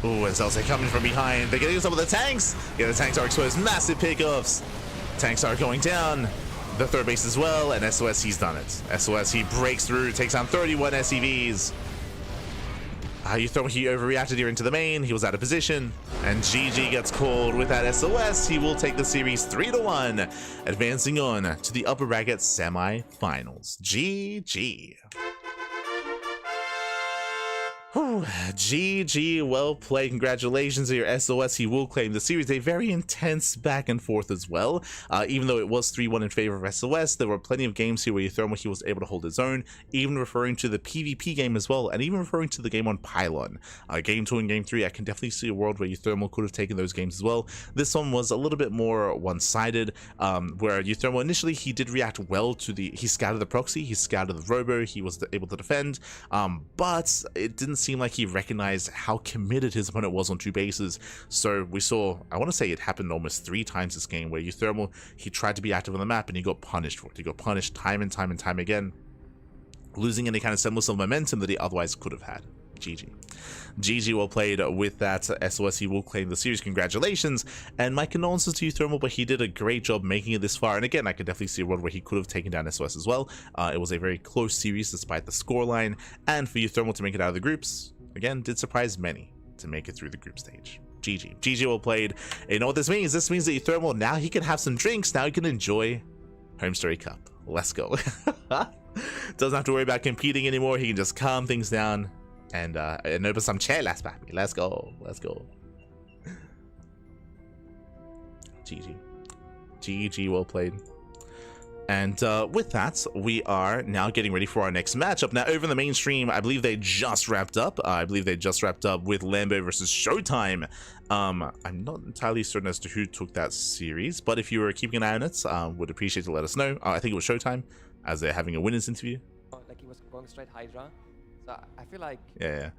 Speaker 4: Ooh, and Zelzay coming from behind. They're getting some of the tanks. Yeah, the tanks are exposed. Massive pickoffs. Tanks are going down. The 3rd base as well. And SOS, he's done it. SOS, he breaks through, takes down 31 SCVs. Youthromo, he overreacted here into the main. He was out of position. And GG gets called with that SOS. He will take the series 3-1, advancing on to the upper bracket semi-finals. GG. Whew, GG, well played. Congratulations to your SOS. He will claim the series. A very intense back and forth as well. Even though it was 3-1 in favor of SOS, there were plenty of games here where Youthromo, he was able to hold his own, even referring to the PvP game as well, and even referring to the game on Pylon. Game 2 and Game 3, I can definitely see a world where Youthromo could have taken those games as well. This one was a little bit more one-sided, where Youthromo initially, he did react well to he scouted the proxy, he scouted the robo, he was able to defend, but it didn't seem like he recognized how committed his opponent was on 2 bases. So we saw, I want to say it happened almost 3 times this game, where Youthromo, he tried to be active on the map and he got punished for it. He got punished time and time and time again, losing any kind of semblance of momentum that he otherwise could have had. GG. GG, well played with that. SOS, he will claim the series. Congratulations, and my condolences to Youthromo, but he did a great job making it this far. And again, I could definitely see a world where he could have taken down SOS as well. It was a very close series despite the scoreline, and for Youthromo to make it out of the groups, again, did surprise many to make it through the group stage. GG. GG, well played. And you know what this means? This means that Youthromo, now he can have some drinks. Now he can enjoy HomeStory Cup. Let's go. Doesn't have to worry about competing anymore. He can just calm things down and open some chelas, papi. Let's go. Let's go. GG. GG, well played. And with that, we are now getting ready for our next matchup. Now, over in the mainstream, I believe they just wrapped up. with Lambo versus ShoWTimE. I'm not entirely certain as to who took that series, but if you were keeping an eye on it, would appreciate to let us know. I think it was ShoWTimE, as they're having a winners interview.
Speaker 5: Like he was going straight Hydra. So I feel like...
Speaker 4: Yeah.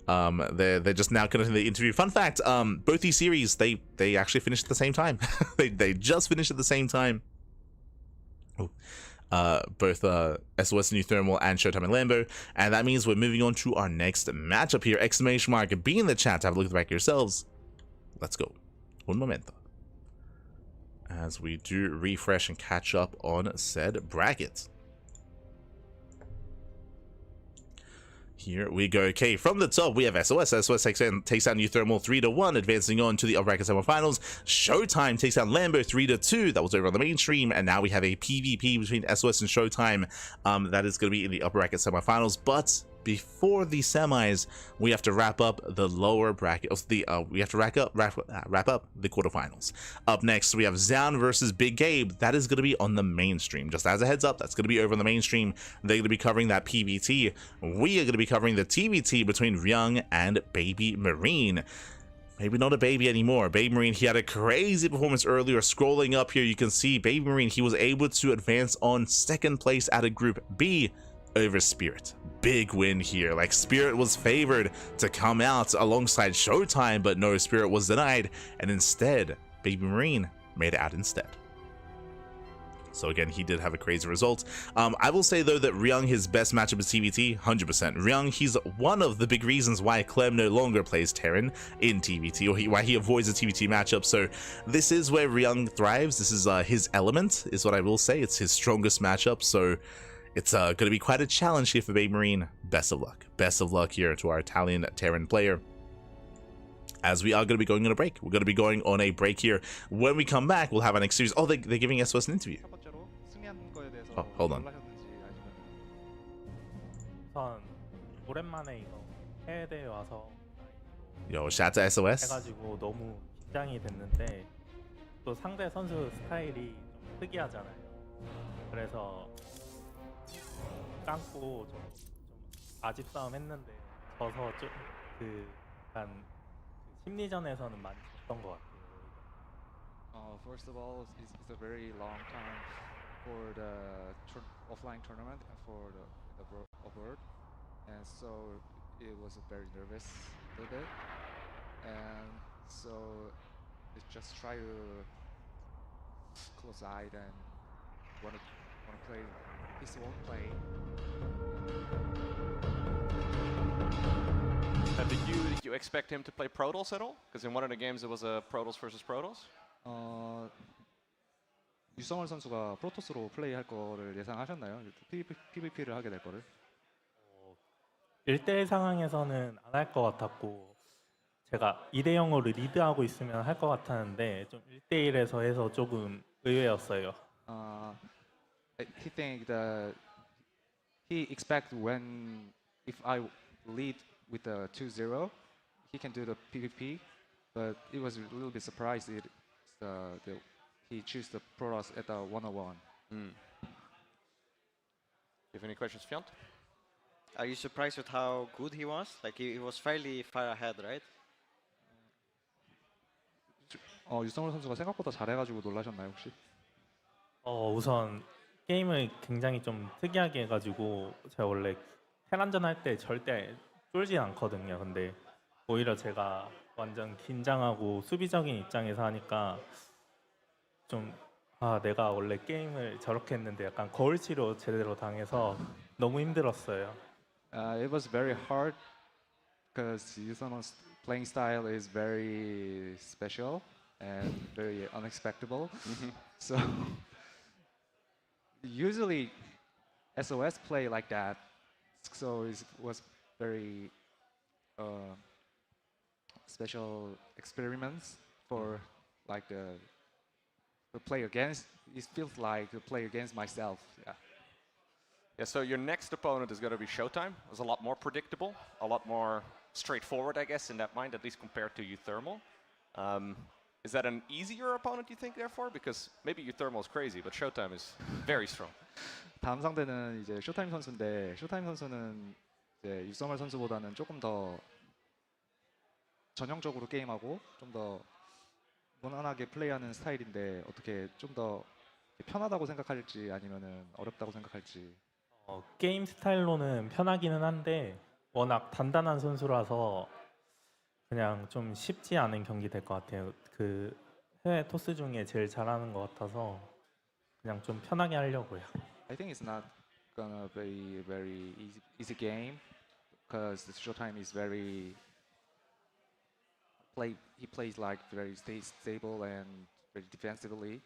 Speaker 4: They're just now conducting the interview. Fun fact, both these series, they actually finished at the same time. they just finished at the same time. Both SOS and Youthromo and ShoWTimE and Lambo, and that means we're moving on to our next matchup here. Exclamation mark, be in the chat to have a look at the back yourselves. Let's go. Un momento. As we do refresh and catch up on said bracket. Here we go. Okay, from the top, we have SOS. SOS takes down Uthermal 3-1, advancing on to the upper bracket semifinals. ShoWTimE takes down Lambo 3-2. That was over on the mainstream. And now we have a PvP between SOS and ShoWTimE. That is going to be in the upper bracket semifinals. But before the semis, we have to wrap up the lower bracket. We have to wrap up the quarterfinals. Up next, we have Zoun versus Big Gabe. That is going to be on the mainstream. Just as a heads up, that's going to be over on the mainstream. They're going to be covering that PvT. We are going to be covering the TvT between Ryung and Baby Marine. Maybe not a baby anymore. Baby Marine, he had a crazy performance earlier. Scrolling up here, you can see Baby Marine, he was able to advance on second place at a Group B over Spirit. Big win here. Like, Spirit was favored to come out alongside ShoWTimE, but no, Spirit was denied, and instead Baby Marine made it out instead. So again, he did have a crazy result. I will say though that Ryung, his best matchup is TvT, 100%. Ryung, he's one of the big reasons why Clem no longer plays Terran in TvT, or why he avoids the TvT matchup. So this is where Ryung thrives. This is his element, is what I will say. It's his strongest matchup. So it's going to be quite a challenge here for Baby Marine. Best of luck. Best of luck here to our Italian Terran player. As we are going to be going on a break. We're going to be going on a break here. When we come back, we'll have our next series. Oh, they're giving SOS an interview. Oh, hold on.
Speaker 6: 오랜만에 이거 해외대회 와서
Speaker 4: Yo, shout out to SOS.
Speaker 6: 해가지고 너무 긴장이 됐는데 또 상대 선수 스타일이 좀 특이하잖아요. 그래서 깡고 좀 아집 싸움 했는데 져서 좀그 약간 심리전에서는 많이 졌던 것 같아요.
Speaker 7: First of all, it's a very long time for the offline tournament and for the abroad, and so it was very nervous a little bit, and so I just try to close eyed and want to play his own play.
Speaker 8: Did you expect him to play Protoss at all? Because in one of the games it was a Protoss versus Protoss.
Speaker 7: 유성월 선수가 프로토스로 플레이할 거를 예상하셨나요? PVP를 하게 될 거를?
Speaker 6: 1대1 상황에서는 안 할 것 같았고 제가 2대0으로 리드하고 있으면 할 것 같았는데 좀 1대1에서 해서 조금 의외였어요.
Speaker 7: He think that he expect when if I lead with the 2-0, he can do the PvP, but it was a little bit surprised he choose the Protoss at the 101.
Speaker 8: You have any questions, Fjant?
Speaker 9: Are you surprised with how good he was? Like he was fairly far ahead, right?
Speaker 7: 유성월 선수가 생각보다 잘해가지고 놀라셨나요 혹시?
Speaker 6: 우선 게임을 굉장히 좀 특이하게 해가지고 제가 원래 테란전 할 때 절대 쫄지 않거든요. 근데 오히려 제가 완전 긴장하고 수비적인 입장에서 하니까 좀 내가 원래 게임을 저렇게 했는데 약간 거울치료 제대로 당해서 너무 힘들었어요.
Speaker 7: It was very hard because Yusono's playing style is very special and very unexpected. So usually SOS play like that, so it was very special experiments for like the play against. It feels like to play against myself.
Speaker 8: Yeah, so your next opponent is going to be ShoWTimE. It was a lot more predictable, a lot more straightforward, I guess, in that mind, at least compared to Uthermal. Is that an easier opponent, you think, therefore? Because maybe Uthermal is crazy, but ShoWTimE is very strong.
Speaker 7: 다음 상대는 이제 쇼타임 선수인데 쇼타임 선수는 이제 유성월 선수보다는 조금 더 전형적으로 게임하고 좀 더 무난하게 플레이하는 스타일인데 어떻게 좀 더 편하다고 생각할지 아니면은 어렵다고 생각할지.
Speaker 6: 게임 스타일로는 편하기는 한데 워낙 단단한 선수라서 그냥 좀 쉽지 않은 경기 될 것 같아요. 그 해외 토스 중에 제일 잘하는 것 같아서 그냥 좀 편하게 하려고요.
Speaker 7: I think it's not gonna be a very easy game because the ShoWTimE is very he plays like very stable and very defensively,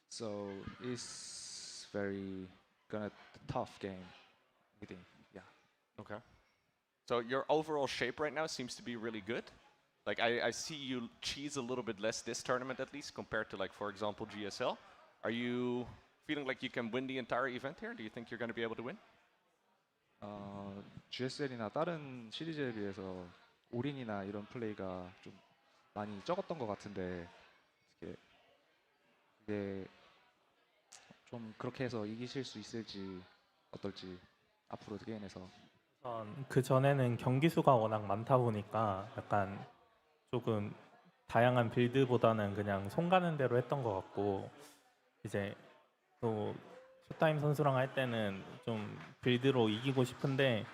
Speaker 7: so it's very tough game. I think, yeah.
Speaker 8: Okay. So your overall shape right now seems to be really good. Like I see you cheese a little bit less this tournament at least compared to like, for example, GSL. Are you feeling like you can win the entire event here? Do you think you're going to be able to win?
Speaker 7: GSL이나 다른 시리즈에 비해서 올인이나 이런 플레이가 좀 많이 적었던 것 같은데 이게 좀 그렇게 해서 이기실 수 있을지 어떨지 앞으로 게임에서.
Speaker 6: 그 전에는 경기 수가 워낙 많다 보니까 약간 조금 다양한 빌드보다는 그냥 손 가는 대로 했던 것 같고 이제 또 쇼타임 선수랑 할 때는 좀 빌드로 이기고 싶은데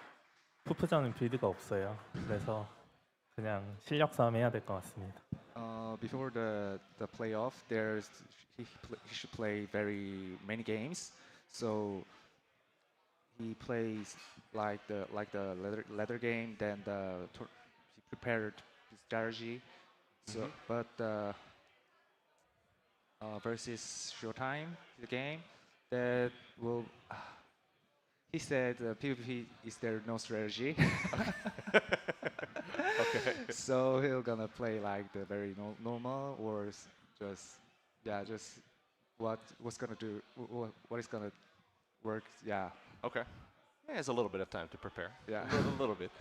Speaker 6: 푸프전은 빌드가 없어요. 그래서 그냥 실력 싸움 해야 될 것 같습니다.
Speaker 7: Before the playoff, he should play very many games, so he plays like the leather game. Then he prepared his strategy. So, but versus ShoWTimE, the game that will. He said PvP is there no strategy.
Speaker 8: Okay.
Speaker 7: So he'll gonna play like the very normal or just what's gonna do what is gonna work. Yeah.
Speaker 8: Okay. Yeah, he has a little bit of time to prepare.
Speaker 7: Yeah.
Speaker 8: A little bit.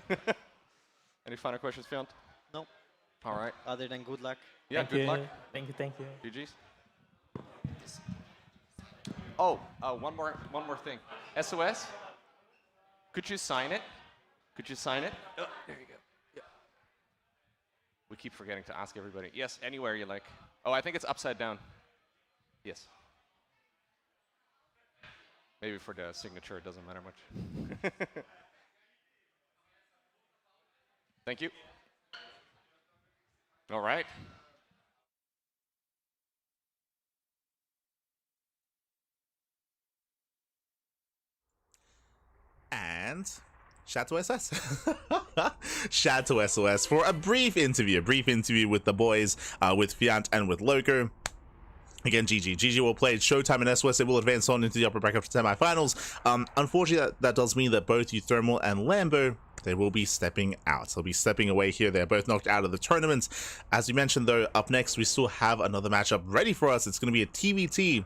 Speaker 8: Any final questions, Fiant?
Speaker 9: No.
Speaker 8: All right.
Speaker 9: Other than good luck.
Speaker 8: Yeah,
Speaker 6: Thank
Speaker 8: good
Speaker 6: you.
Speaker 8: luck.
Speaker 6: Thank you.
Speaker 8: GG's. Oh, one more thing. SOS, could you sign it? Could you sign it? Oh, there you go. Yeah. We keep forgetting to ask everybody. Yes, anywhere you like. Oh, I think it's upside down. Yes. Maybe for the signature, it doesn't matter much. Thank you. All right.
Speaker 4: And shout to SOS. Shout to SOS for a brief interview with the boys, with Fiant and with Loco. Again, GG will play ShoWTimE and SOS. It will advance on into the upper bracket for semi-finals. Unfortunately, that does mean that both Uthermal and Lambo, they will be stepping out. They'll be stepping away here. They're both knocked out of the tournament. As we mentioned, though, up next, we still have another matchup ready for us. It's going to be a TVT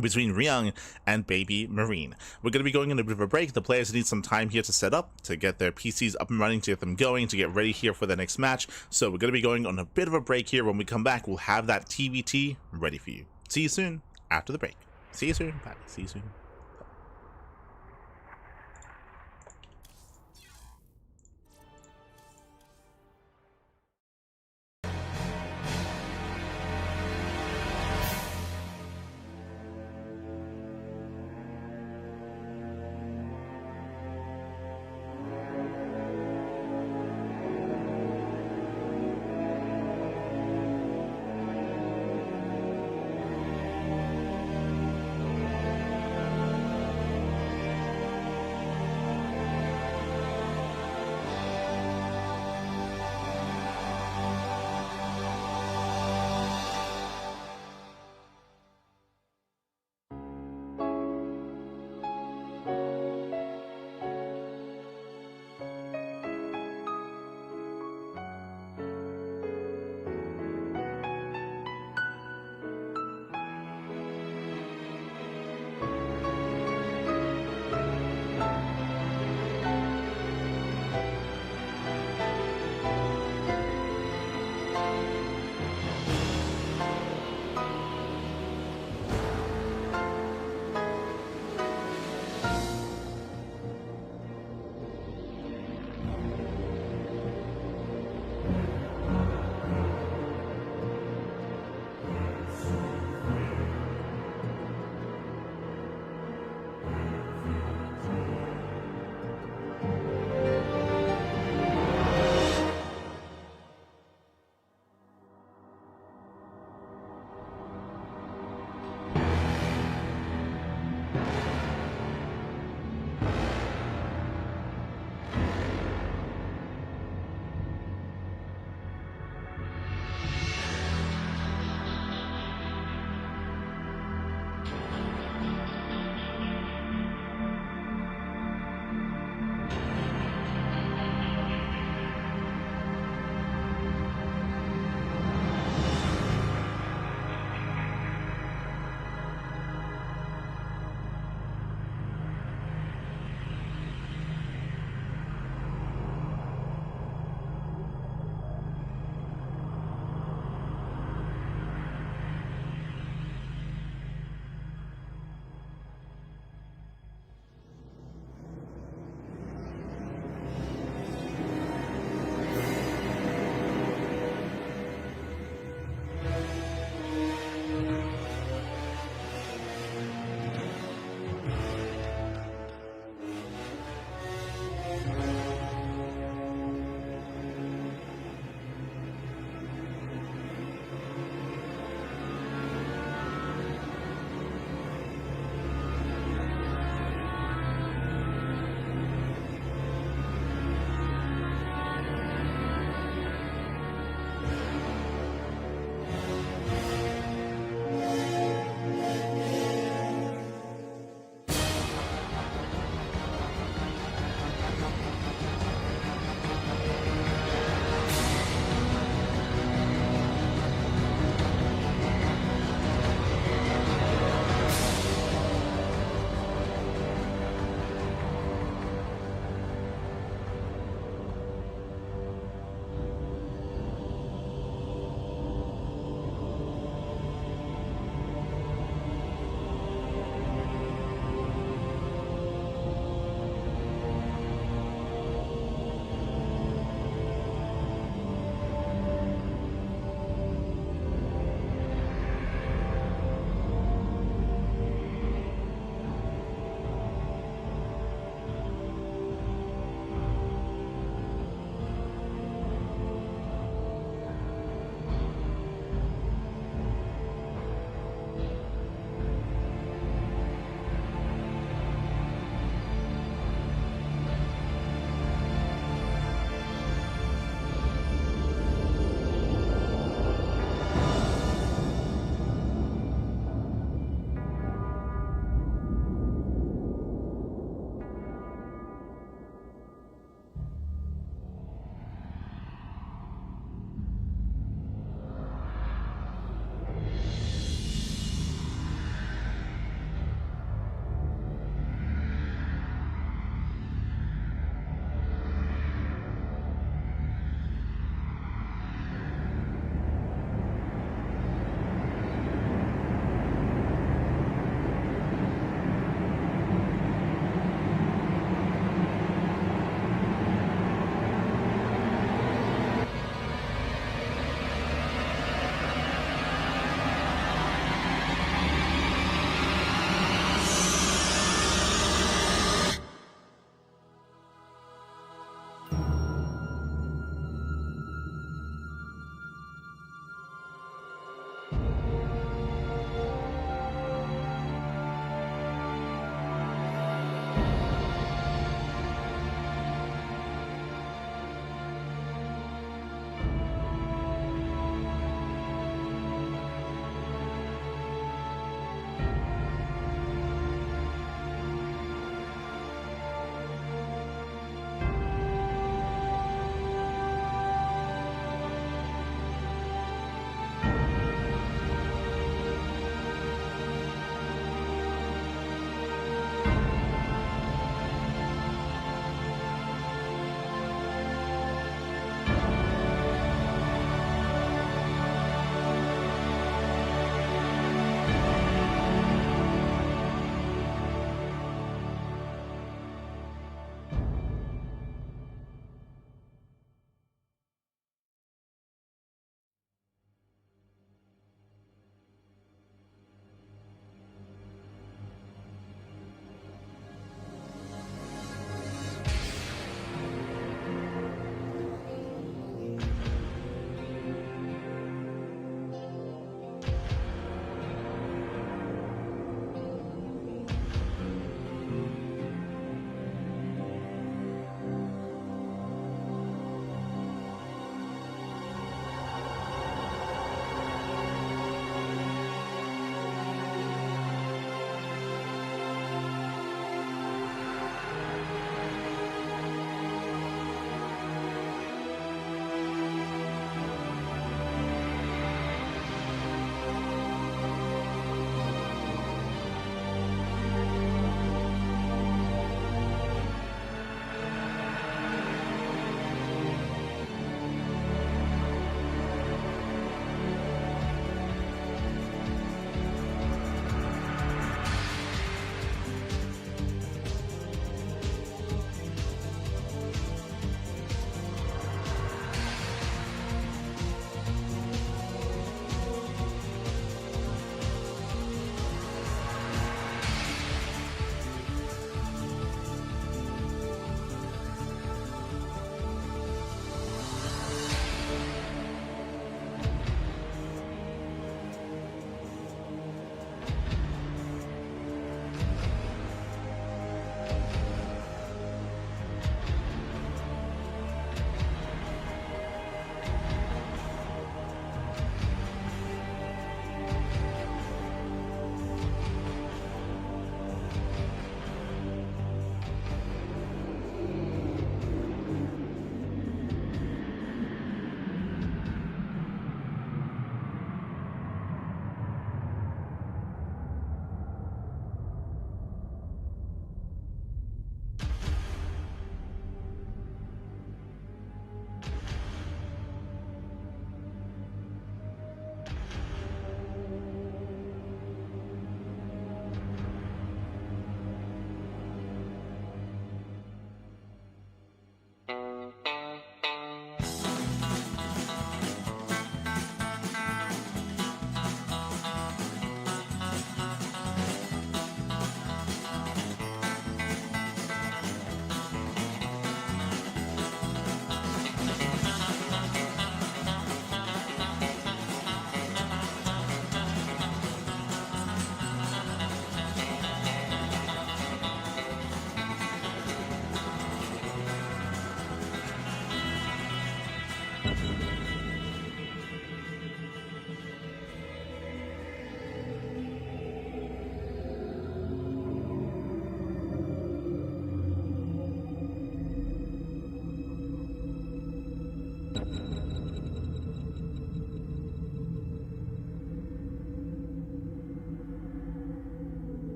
Speaker 4: between Ryung and Baby Marine. We're going to be going on a bit of a break. The players need some time here to set up, to get their PCs up and running, to get them going, to get ready here for the next match. So we're going to be going on a bit of a break here. When we come back, we'll have that TVT ready for you. See you soon after the break. See you soon. Bye. See you soon.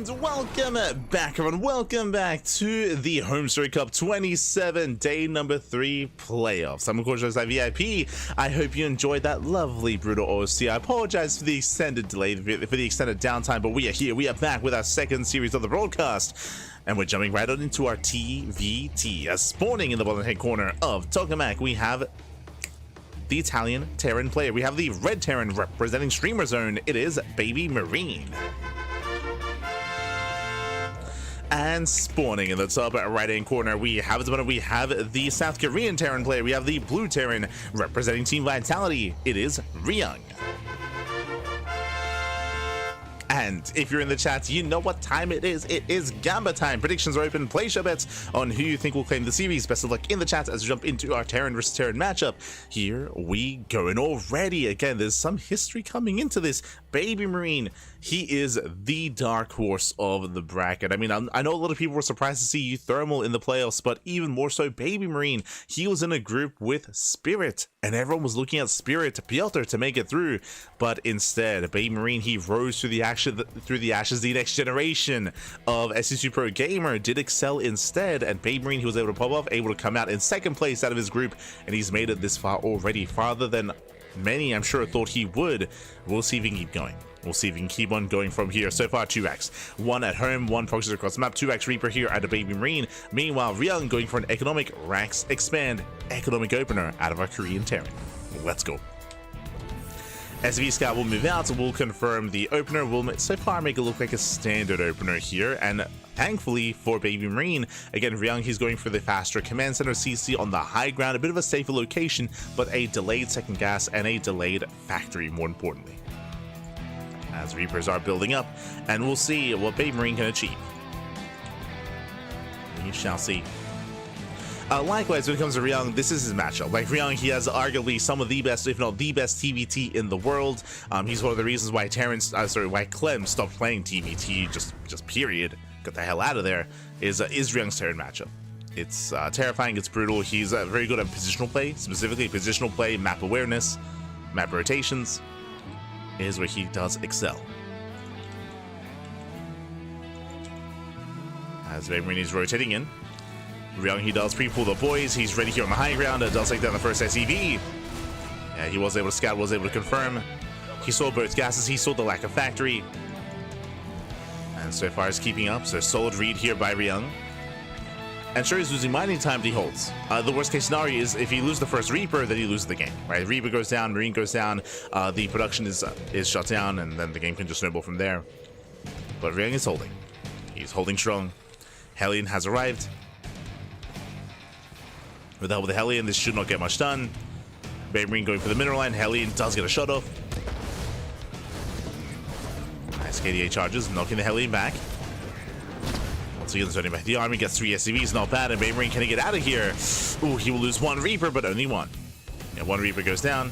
Speaker 4: And welcome back, everyone. Welcome back to the HomeStory Cup 27, day number 3 playoffs. I'm of course just VIP. I hope you enjoyed that lovely brutal OST. I apologize for the extended delay, for the extended downtime, but we are here. We are back with our second series of the broadcast. And we're jumping right on into our TVT. As spawning in the bottom hand corner of Tokamak, we have the Italian Terran player. We have the red Terran representing Streamer Zone. It is Baby Marine. And spawning in the top right hand corner, we have the South Korean Terran player. We have the blue Terran representing Team Vitality. It is Ryung. And if you're in the chat, you know what time it is. It is Gamba time. Predictions are open. Place your bets on who you think will claim the series. Best of luck in the chat as we jump into our Terran versus Terran matchup. Here we go. And already, again, there's some history coming into this. Baby Marine, he is the dark horse of the bracket. I mean, I know a lot of people were surprised to see Thermal in the playoffs, but even more so, Baby Marine, he was in a group with Spirit, and everyone was looking at Spirit, Piotr, to make it through. But instead, Baby Marine, he rose through the ashes. The next generation of SC2 Pro Gamer did excel instead, and Baby Marine, he was able to pop off, able to come out in second place out of his group, and he's made it this far already, farther than many, I'm sure, thought he would. We'll see if he can keep going. We'll see if he can keep on going from here. So far, 2x. 1 at home, 1 focuses across the map, 2x Reaper here at a Baby Marine. Meanwhile, Ryung going for an economic Rax Expand economic opener out of our Korean Terran. Let's go. SV Scout will move out, we'll confirm the opener. Will so far make it look like a standard opener here, and thankfully for Baby Marine, again, Ryung, he's going for the faster command center CC on the high ground, a bit of a safer location, but a delayed second gas and a delayed factory, more importantly. As Reapers are building up, and we'll see what Baby Marine can achieve. We shall see. Likewise, when it comes to Ryung, this is his matchup. Like Ryung, he has arguably some of the best, if not the best, TVT in the world. He's one of the reasons why why Clem stopped playing TVT, just period. Got the hell out of there. Is Ryung's Terran matchup. It's terrifying. It's brutal. He's very good at positional play, specifically positional play, map awareness, map rotations. Is where he does excel. As Baby Marine is rotating in. Ryung, he does pre-pull the boys. He's ready here on the high ground. Does take down the first SEV. Yeah, he was able to scout, was able to confirm. He saw both gases. He saw the lack of factory. And so far is keeping up. So solid read here by Ryung. And sure, he's losing mining time, but he holds. The worst case scenario is if he loses the first Reaper, then he loses the game. Right? Reaper goes down, Marine goes down. The production is shut down, and then the game can just snowball from there. But Ryung is holding. He's holding strong. Hellion has arrived. With the help of the Hellion, this should not get much done. Baby Marine going for the mineral line. Hellion does get a shot off. Nice KDA charges, knocking the Hellion back. Once again, turning back the army, gets 3 SCVs, not bad, and Baby Marine, can he get out of here? Ooh, he will lose 1 Reaper, but only 1. Yeah, 1 Reaper goes down.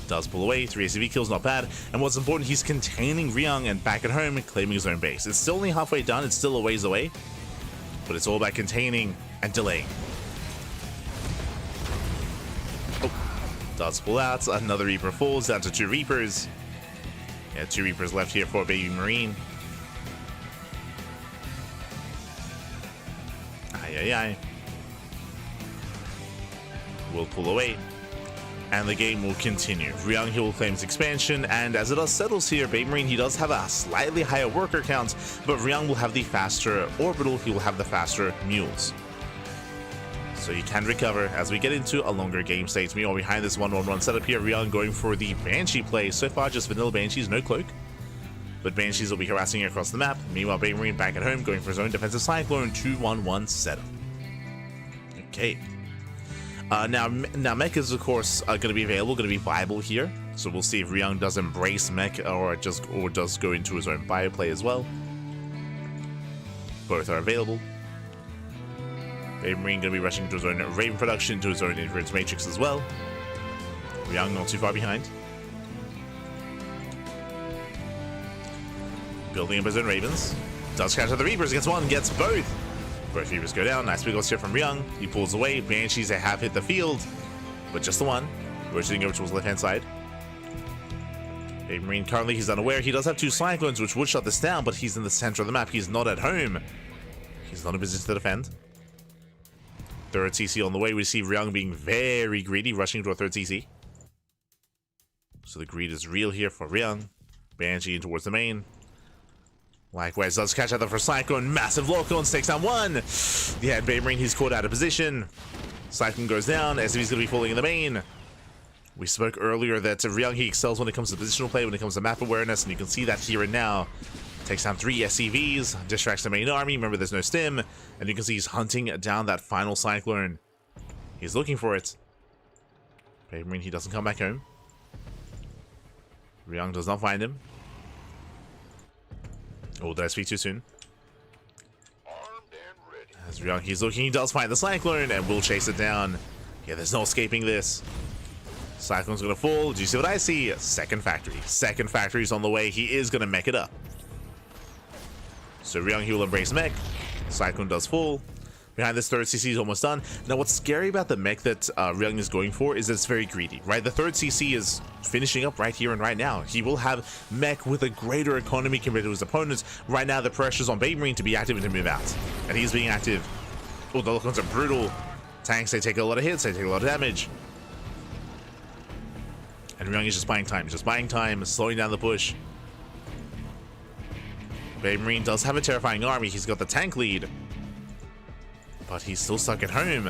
Speaker 4: Does pull away, 3 SCV kills, not bad. And what's important, he's containing Ryung and back at home, claiming his own base. It's still only halfway done, it's still a ways away. But it's all about containing and delaying. Does pull out, another Reaper falls, down to 2 Reapers. Yeah, 2 Reapers left here for Baby Marine. Aye. Will pull away. And the game will continue. Ryung, he will claim his expansion, and as it all settles here, Baby Marine, he does have a slightly higher worker count, but Ryung will have the faster orbital, he will have the faster mules. So you can recover as we get into a longer game state. Meanwhile, behind this 1-1-1 setup here, Ryung going for the Banshee play. So far, just vanilla Banshees, no cloak. But Banshees will be harassing you across the map. Meanwhile, Baby Marine back at home, going for his own defensive Cyclone 2-1-1 setup. Okay. Now mech is, of course, going to be available, going to be viable here. So we'll see if Ryung does embrace mech or does go into his own bio play as well. Both are available. Baby Marine going to be rushing to his own Raven production, to his own Inference Matrix as well. Ryung not too far behind. Building up his own Ravens. Does catch out the Reapers, gets 1, gets both. Both Reapers go down. Nice big here from Ryung. He pulls away. Banshees have hit the field, but just the 1. Rotating over towards the left-hand side. Baby Marine currently, he's unaware. He does have 2 Cyclones, which would shut this down, but he's in the center of the map. He's not at home. He's not in position to defend. Third CC on the way. We see Ryung being very greedy, rushing to a third CC. So the greed is real here for Ryung. Banshee in towards the main. Likewise, does catch out the first Cyclone. Massive lock-on, takes down 1. Yeah, Baby Marine, he's caught out of position. Cyclone goes down. SCV's going to be falling in the main. We spoke earlier that Ryung, he excels when it comes to positional play, when it comes to map awareness, and you can see that here and now. Takes down 3 SCVs, distracts the main army. Remember, there's no stim, and you can see he's hunting down that final Cyclone. He's looking for it. Baby Marine, he doesn't come back home. Ryung does not find him. Oh, did I speak too soon? As Ryung, he's looking, he does find the Cyclone, and will chase it down. Yeah, there's no escaping this. Cyclone's gonna fall. Do you see what I see? Second factory. Second factory's on the way. He is gonna mech it up. So Ryung, he will embrace mech. Cyclone does fall. Behind this third CC is almost done. Now what's scary about the mech that Ryung is going for is that it's very greedy, right? The third CC is finishing up right here and right now. He will have mech with a greater economy compared to his opponents. Right now the pressure's on Baby Marine to be active and to move out. And he's being active. Oh, the look-ons are brutal. Tanks, they take a lot of hits, they take a lot of damage. And Ryung is just buying time, slowing down the push. Baby Marine does have a terrifying army. He's got the tank lead, but he's still stuck at home.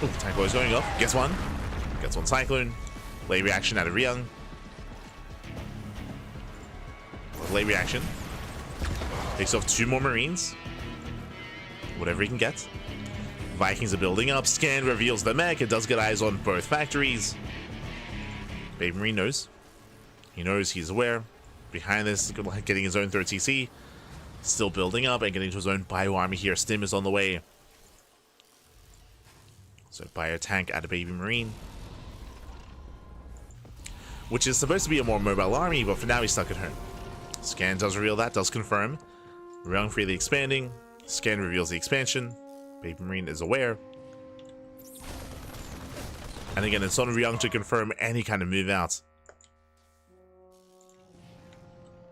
Speaker 4: Ooh, tank boy's going off. Gets one Cyclone. Late reaction out of Ryung. Late reaction. Takes off 2 more Marines. Whatever he can get. Vikings are building up. Scan reveals the mech. It does get eyes on both factories. Baby Marine knows. He knows, he's aware. Behind this, getting his own third CC. Still building up and getting to his own bio army here. Stim is on the way. So bio tank out of Baby Marine. Which is supposed to be a more mobile army, but for now he's stuck at home. Scan does reveal that, does confirm. Ryung freely expanding. Scan reveals the expansion. Baby Marine is aware. And again, it's on Ryung to confirm any kind of move out.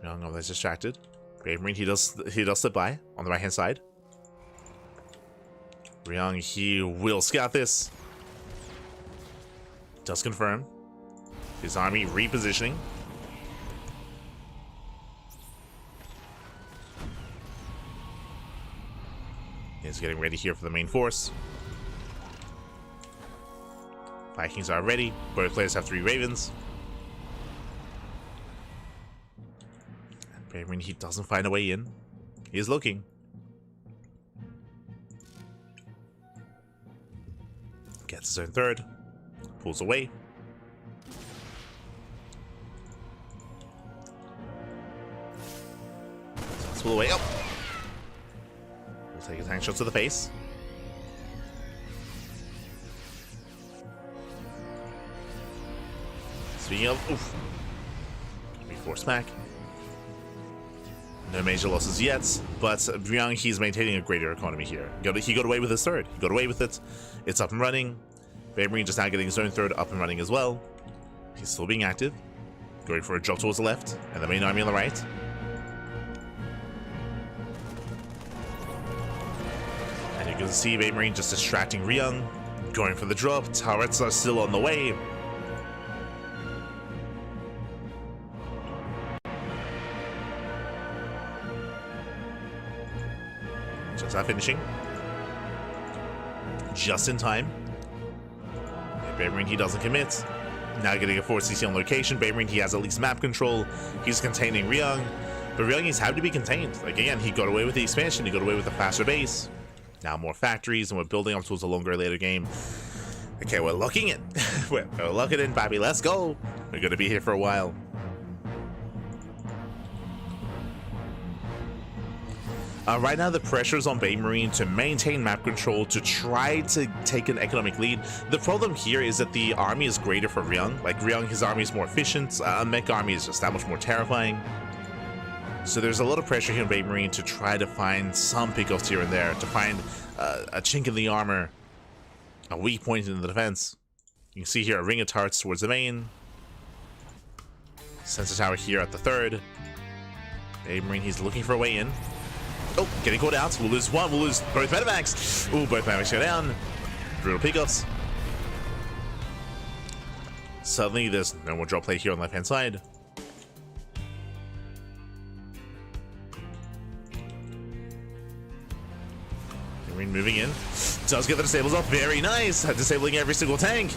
Speaker 4: Ryung otherwise distracted. Baby Marine, he does slip by on the right hand side. Ryung, he will scout this. Does confirm. His army repositioning. He's getting ready here for the main force. Vikings are ready. Both players have 3 Ravens. Baby Marine, he doesn't find a way in. He is looking. Gets his own third. Pulls away. Let's pull away. Up. We'll take a tank shot to the face. Speaking of, oof. Gonna be forced back. No major losses yet, but Ryung, he's maintaining a greater economy here. He got away with his third. He got away with it. It's up and running. Baby Marine just now getting his own third up and running as well. He's still being active. Going for a drop towards the left, and the main army on the right. And you can see Baby Marine just distracting Ryung. Going for the drop. Turrets are still on the way. Just not finishing. Just in time. Baby Marine, he doesn't commit. Now getting a 4CC on location. Baby Marine, he has at least map control. He's containing Ryung. But Ryung, he's happy to be contained. Like, again, he got away with the expansion. He got away with a faster base. Now more factories, and we're building up towards a longer later game. Okay, we're locking it. We're locking in, baby. Let's go. We're going to be here for a while. Right now, the pressure is on Baby Marine to maintain map control, to try to take an economic lead. The problem here is that the army is greater for Ryung. Like, Ryung, his army is more efficient. A mech army is just that much more terrifying. So there's a lot of pressure here on Baby Marine to try to find some pickoffs here and there, to find a chink in the armor, a weak point in the defense. You can see here a ring of turrets towards the main. Sensor tower here at the 3rd. Baby Marine, he's looking for a way in. Oh, getting caught out. We'll lose one. We'll lose both Medivacs. Ooh, both Medivacs go down. Brutal pickups. Suddenly, there's no more drop play here on the left-hand side. Marine moving in. Does get the disables off. Very nice. Disabling every single tank.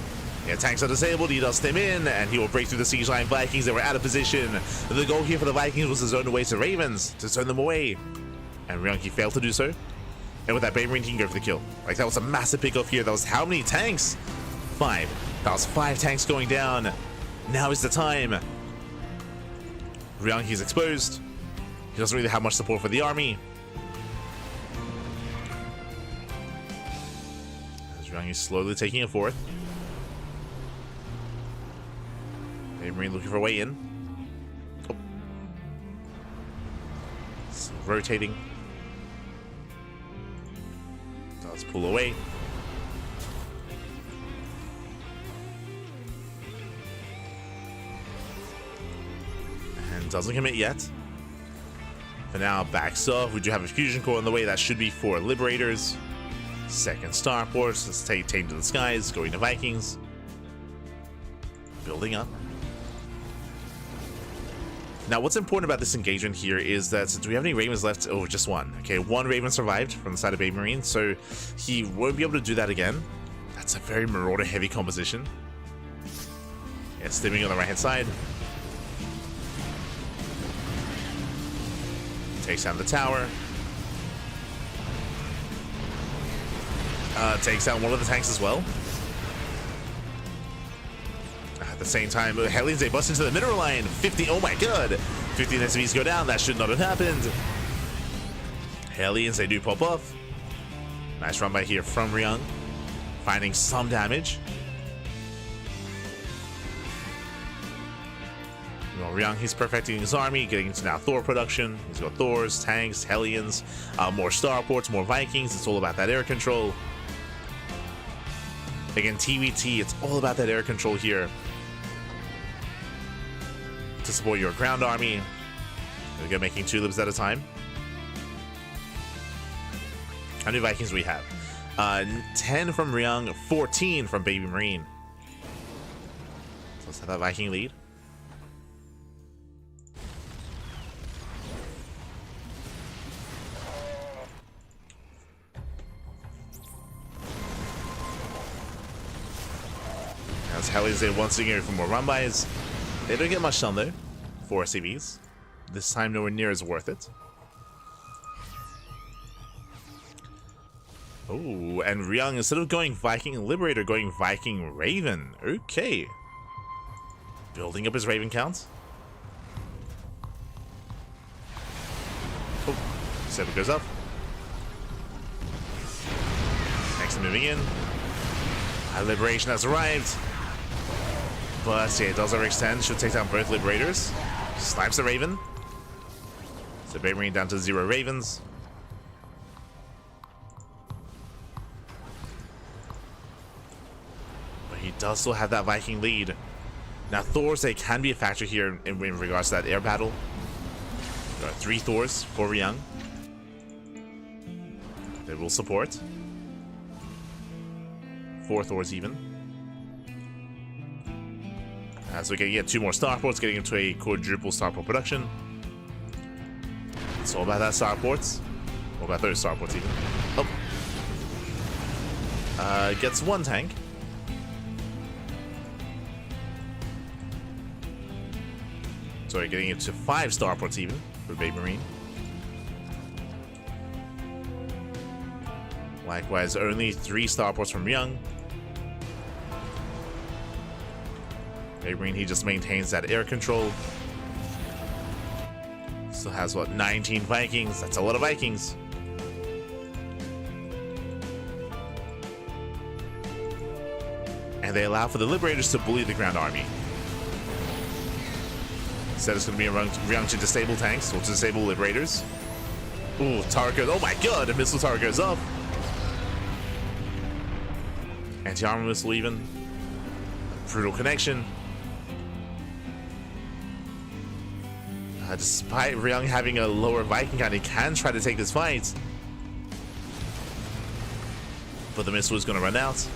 Speaker 4: Yeah, tanks are disabled. He does stem in, and he will break through the siege line. Vikings, they were out of position. The goal here for the Vikings was to zone away to Ravens, to zone them away. And Ryung, he failed to do so. And with that, Baby Marine, he can go for the kill. Like, that was a massive pickoff here. That was how many tanks? 5. That was 5 tanks going down. Now is the time. Ryung, he's exposed. He doesn't really have much support for the army. As Ryung is slowly taking it forth. Baby Marine looking for a way in. Oh. Still rotating. Does pull away. And doesn't commit yet. For now, backs off. We do have a fusion core on the way. That should be for Liberators. Second starport. Let's take Tame to the Skies. Going to Vikings. Building up. Now, what's important about this engagement here is that, do we have any Ravens left? Oh, just one. Okay, 1 Raven survived from the side of Baby Marine, so he won't be able to do that again. That's a very Marauder-heavy composition. Yeah, stimming on the right-hand side. Takes down the tower. Takes down one of the tanks as well. At the same time, Hellions, they bust into the mineral line. 50, oh my god. 15 SMEs go down. That should not have happened. Hellions, they do pop off. Nice run by here from Ryung. Finding some damage. Well, Ryung, he's perfecting his army, getting into now Thor production. He's got Thors, tanks, Hellions, more starports, more Vikings. It's all about that air control. Again, TVT, it's all about that air control here. To support your ground army. There we go, making 2 libs at a time. How many Vikings we have? 10 from Ryung, 14 from Baby Marine. So let's have that Viking lead. As Hellions, they once again go for more run-bys. They don't get much done though. 4 SCVs. This time nowhere near as worth it. Oh, and Ryung, instead of going Viking Liberator, going Viking Raven. Okay. Building up his Raven count. Oh, Saber goes up. Next moving in. Liberation has arrived. But yeah, it does overextend. Should take down both Liberators. Snipes the Raven. So Baby Marine down to 0 Ravens. But he does still have that Viking lead. Now Thors, they can be a factor here in regards to that air battle. There are 3 Thors for Ryung. They will support. 4 Thors even. So we can get 2 more starports, getting into a quadruple starport production. It's all about that starports. All about those starports even. Oh. Gets 1 tank. Sorry, getting into 5 starports even for Baby Marine. Likewise, only 3 starports from Ryung. Baby Marine, he just maintains that air control. Still has, what, 19 Vikings? That's a lot of Vikings. And they allow for the Liberators to bully the ground army. Instead, it's going to be a Ryung to disable tanks, or to disable Liberators. Ooh, turret goes, oh my god, a missile turret goes up. Anti-armor missile even. Brutal connection. Despite Ryung having a lower Viking count, he can try to take this fight. But the missile is going to run out.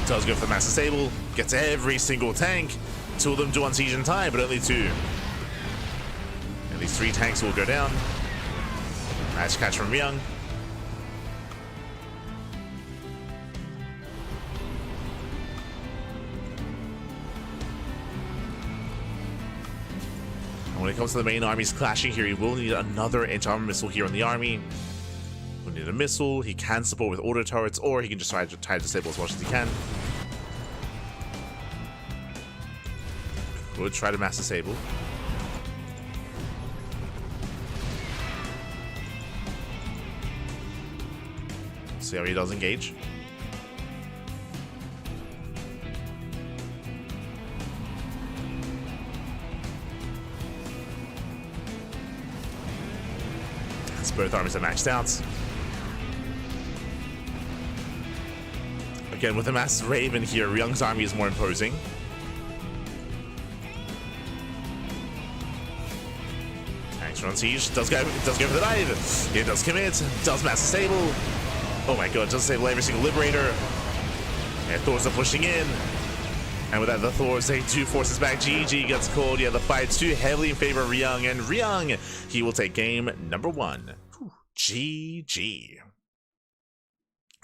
Speaker 4: Does go for the Master Stable. Gets every single tank. 2 of them do unsiege in time, but only 2. And these 3 tanks will go down. Nice catch from Ryung. And when it comes to the main armies clashing here, he will need another anti-armor missile here on the army. He'll need a missile. He can support with auto turrets, or he can just try to disable as much as he can. Would try to mass disable. See how he does engage. As both armies are maxed out. Again, with the Mass Raven here, Ryung's army is more imposing. Tanks are on siege. Does go for the dive. It does commit. Does mass disable. Oh my god, does disable every single Liberator. And Thors are pushing in. And with that, the Thors, they do force us back. GG gets called. Yeah, the fight's too heavily in favor of Ryung. And Ryung, he will take game number 1. GG.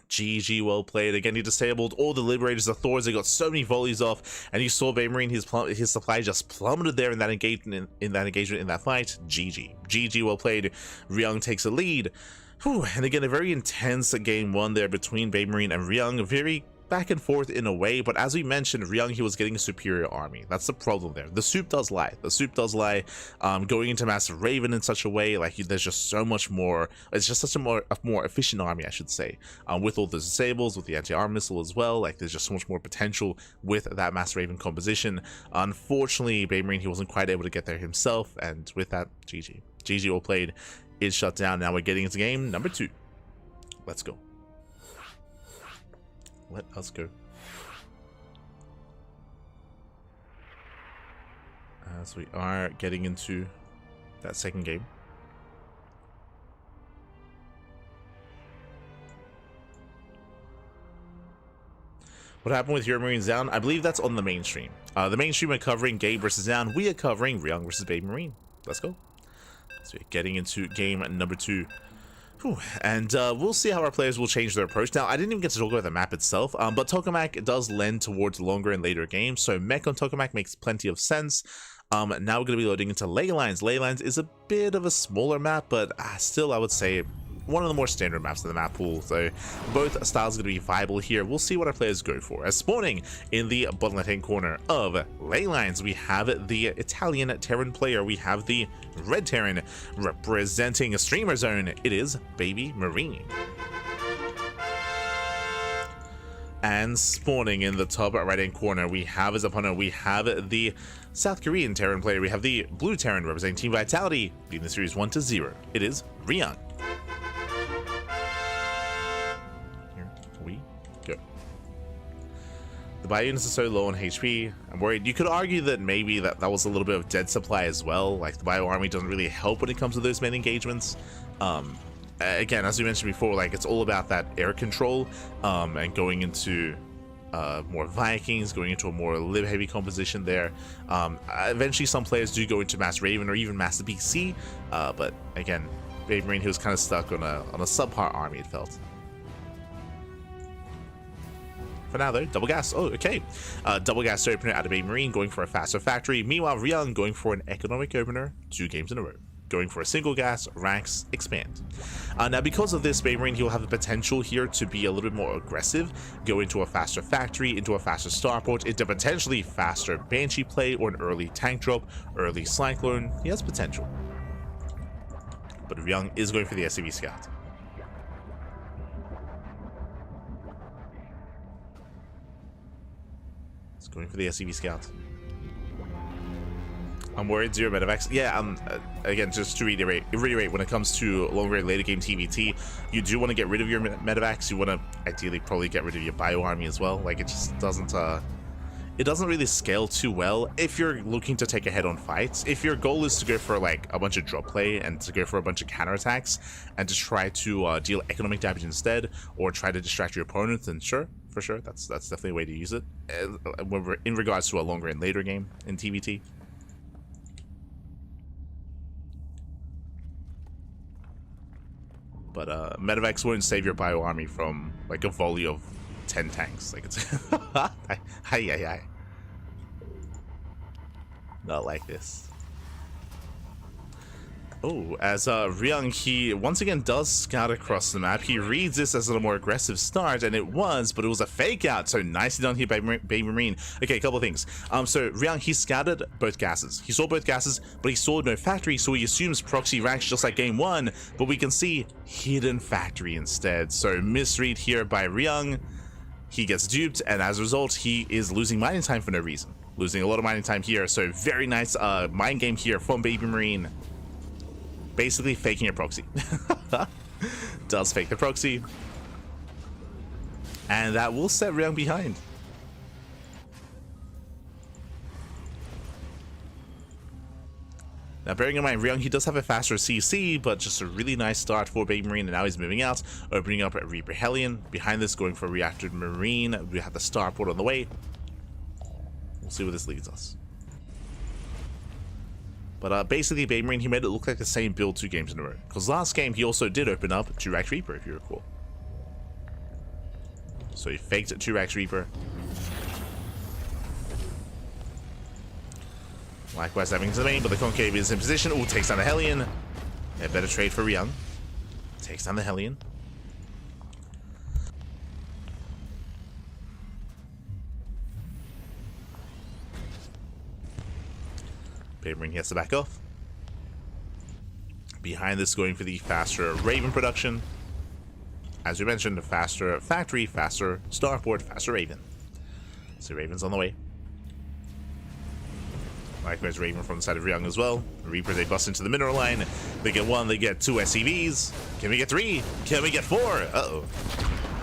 Speaker 4: GG, well played. Again, he disabled all the Liberators, the Thors. They got so many volleys off, and you saw Babe Marine, his supply just plummeted there in that engagement in that fight. GG. GG, well played. Ryung takes a lead. Whew. And again, a very intense game 1 there between Babe Marine and Ryung. Very back and forth in a way, but as we mentioned, Ryung, he was getting a superior army. That's the problem there. The soup does lie. The soup does lie. Going into Massive Raven in such a way, like, there's just so much more. It's just such a more efficient army, I should say. With all the disables, with the anti-armor missile as well, like, there's just so much more potential with that Massive Raven composition. Unfortunately, Babe Marine, he wasn't quite able to get there himself, and with that, GG. GG, well played. Is shut down. Now we're getting into game number 2. Let's go. Let us go. As we are getting into that second game. What happened with your Marine Zoun? I believe that's on the mainstream. The mainstream are covering Gabe versus Zoun. We are covering Ryung versus Babe Marine. Let's go. So we're getting into game number 2. Whew. And we'll see how our players will change their approach. Now, I didn't even get to talk about the map itself, but Tokamak does lend towards longer and later games, so mech on Tokamak makes plenty of sense. Now we're going to be loading into Ley Lines. Ley Lines is a bit of a smaller map, but still, I would say, one of the more standard maps in the map pool, so both styles are going to be viable here. We'll see what our players go for. As spawning in the bottom left-hand corner of Ley Lines, we have the Italian Terran player. We have the Red Terran representing a streamer zone. It is Baby Marine. And spawning in the top right-hand corner, we have his opponent. We have the South Korean Terran player. We have the Blue Terran representing Team Vitality, leading the series 1-0. It is Ryung. The buy units are so low on HP. I'm worried. You could argue that maybe that was a little bit of dead supply as well. Like, the bio army doesn't really help when it comes to those main engagements. Again, as we mentioned before, like, it's all about that air control and going into more Vikings, going into a more lib heavy composition there. Eventually, some players do go into Mass Raven or even Master BC, but again, Babe Marine, he was kind of stuck on a subpar army, it felt. For now, though, double gas. Oh, okay. Double gas opener out of Babe Marine, going for a faster factory. Meanwhile, Ryung going for an economic opener, 2 games in a row. Going for a single gas, ranks, expand. Now, because of this, Babe Marine, he'll have the potential here to be a little bit more aggressive, go into a faster factory, into a faster starport, into potentially faster Banshee play or an early tank drop, early Cyclone. He has potential. But Ryung is going for the SCV Scout. Going for the SCV Scout. I'm worried 0 medevacs. Yeah, again, just to reiterate, when it comes to longer later game TVT, you do want to get rid of your medevacs. You want to ideally probably get rid of your bio army as well. Like, it just doesn't it doesn't really scale too well if you're looking to take a head-on fight. If your goal is to go for like a bunch of drop play and to go for a bunch of counterattacks and to try to deal economic damage instead, or try to distract your opponent, then sure, for sure, that's definitely a way to use it when we're in regards to a longer and later game in TVT. But Medevacs won't save your bio army from like a volley of 10 tanks. Like it's hi. Not like this. Oh, as Ryung, he once again does scout across the map. He reads this as a more aggressive start, and it was, but it was a fake out. So nicely done here by Baby Marine. Okay, a couple of things. So Ryung, he scouted both gases. He saw both gases, but he saw no factory, so he assumes proxy ranks just like game one. But we can see hidden factory instead. So misread here by Ryung. He gets duped, and as a result, he is losing mining time for no reason. Losing a lot of mining time here. So very nice mind game here from Baby Marine. Basically faking a proxy. Does fake the proxy. And that will set Ryung behind. Now bearing in mind, Ryung, he does have a faster CC, but just a really nice start for Baby Marine, and now he's moving out, opening up a Reaper Hellion. Behind this, going for Reactor Marine. We have the Starport on the way. We'll see where this leads us. But basically, Baby Marine, he made it look like the same build 2 games in a row. Because last game, he also did open up 2-Rax Reaper, if you recall. So he faked 2-Rax Reaper. Likewise, having to main, but the Concave is in position. Ooh, takes down the Hellion. A better trade for Ryung. Takes down the Hellion. Baby Marine has to back off. Behind this, going for the faster Raven production. As we mentioned, the faster factory, faster Starport, faster Raven. So Raven's on the way. Likewise, Raven from the side of Ryung as well. Reaper, they bust into the mineral line. They get 1, they get 2 SCVs. Can we get 3? Can we get 4? Uh-oh.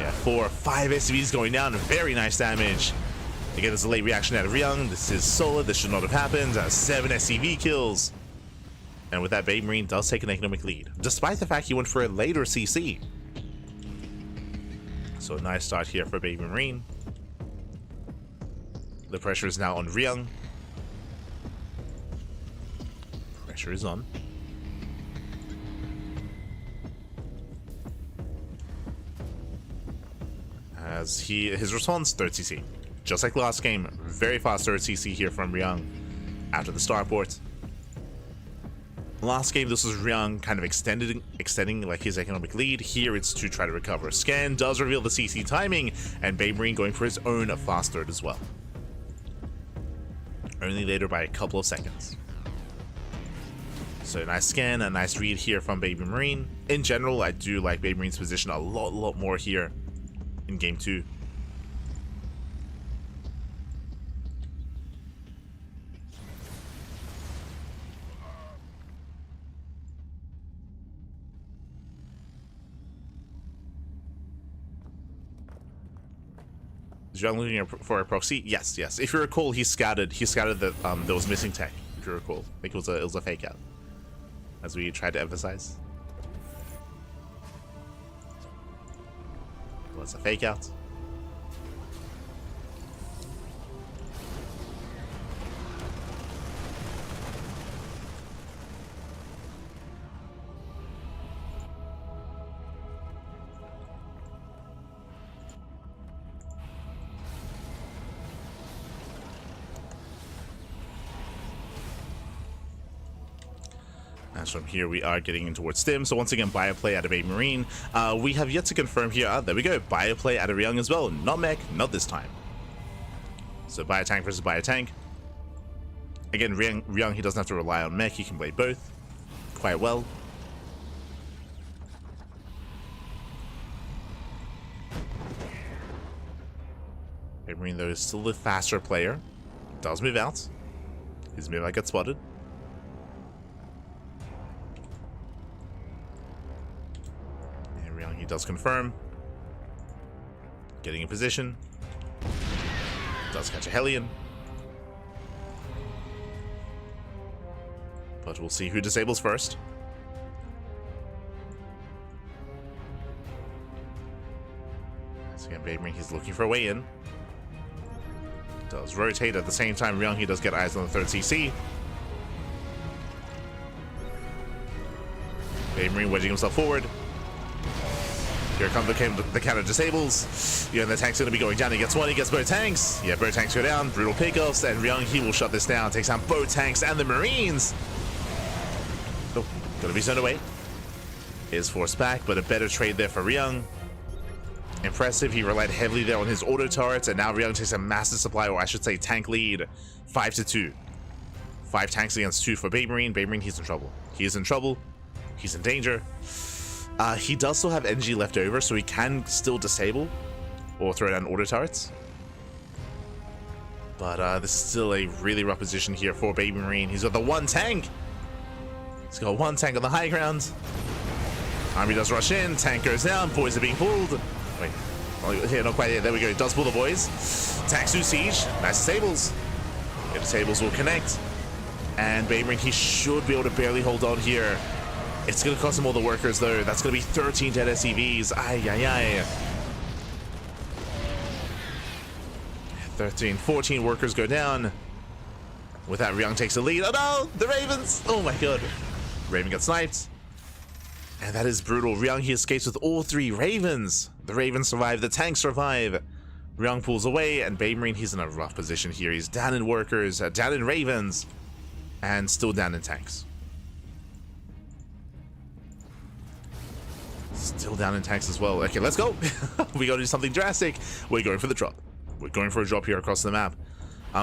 Speaker 4: Yeah, 4, 5 SCVs going down. Very nice damage. Again, there's a late reaction out of Ryung. This is solid. This should not have happened. 7 SCV kills. And with that, Baby Marine does take an economic lead, despite the fact he went for a later CC. So a nice start here for Baby Marine. The pressure is now on Ryung. Pressure is on. As his response, 3rd CC. Just like last game, very fast 3rd CC here from Ryung after the Starport. Last game, this was Ryung kind of extending like his economic lead. Here it's to try to recover. Scan does reveal the CC timing, and Baby Marine going for his own fast 3rd as well. Only later by a couple of seconds. So nice scan, a nice read here from Baby Marine. In general, I do like Baby Marine's position a lot more here in game 2. Is Ryung looking for a proxy? Yes. If you recall, he scouted that there was missing tech. If you recall, I think it was a fake out, as we tried to emphasize. It was a fake out. As from here, we are getting in towards Stim. So once again, bioplay out of Baby Marine. We have yet to confirm here. There we go. Bioplay out of Ryung as well. Not mech, not this time. So biotank versus biotank. Again, Ryung, he doesn't have to rely on mech. He can play both quite well. Baby Marine, though, is still the faster player. Does move out. His move out gets spotted. He does confirm. Getting in position. Does catch a Hellion. But we'll see who disables first. So again, Babe, he's looking for a way in. Does rotate at the same time. Ryung, he does get eyes on the third CC. Babe Marine wedging himself forward. Here comes the counter disables. Yeah, and the tank's going to be going down. He gets one, he gets both tanks. Yeah, both tanks go down. Brutal pickoffs, and Ryung, he will shut this down. Takes down both tanks and the Marines. Oh, going to be zoned away. Is forced back, but a better trade there for Ryung. Impressive. He relied heavily there on his auto turrets, and now Ryung takes a massive supply, or I should say tank lead. 5-2. 5 tanks against 2 for Babe Marine. Babe Marine, he's in trouble. He is in trouble. He's in danger. He does still have energy left over, so he can still disable or throw down auto turrets. But this is still a really rough position here for Baby Marine. He's got the 1 tank. He's got 1 tank on the high ground. Army does rush in. Tank goes down. Boys are being pulled. Wait. Oh, yeah, not quite yet. There we go. Does pull the boys. Tanks do siege. Nice disables. Yeah, disables will connect. And Baby Marine, he should be able to barely hold on here. It's going to cost him all the workers, though. That's going to be 13 dead SCVs. Ay, ay, ay. 14 workers go down. With that, Ryung takes the lead. Oh, no! The Ravens! Oh, my God. Raven got sniped. And that is brutal. Ryung, he escapes with all 3 Ravens. The Ravens survive. The tanks survive. Ryung pulls away, and Babe Marine, he's in a rough position here. He's down in workers, down in Ravens, and still down in tanks. Still down in tanks as well. Okay, let's go. We gotta do something drastic. We're going for the drop. We're going for a drop here across the map.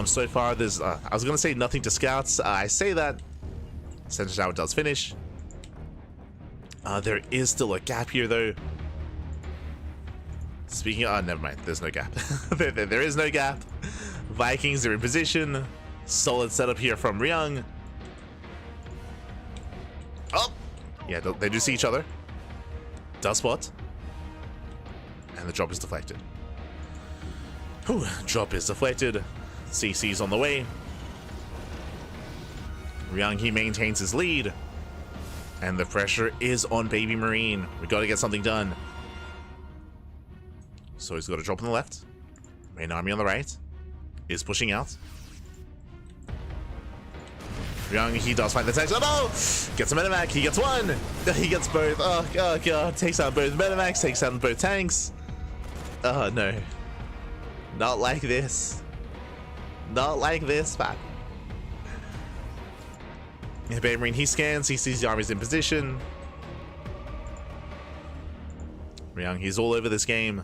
Speaker 4: So far, there's, I was gonna say nothing to scouts. I say that. Center tower does finish. There is still a gap here, though. Speaking of, never mind. There's no gap. there is no gap. Vikings are in position. Solid setup here from Ryung. Oh! Yeah, they do see each other. Does spot. And the drop is deflected. Whew, drop is deflected. CC's on the way. Ryung, he maintains his lead. And the pressure is on Baby Marine. We gotta get something done. So he's got a drop on the left. Main army on the right. Is pushing out. Ryung, he does find the tanks. Oh no! Gets a medivac. He gets 1. He gets both. Oh god. Takes out both medivacs. Takes out both tanks. Oh no. Not like this. Not like this, man. Yeah, Babe Marine, he scans. He sees the armies in position. Ryung, he's all over this game.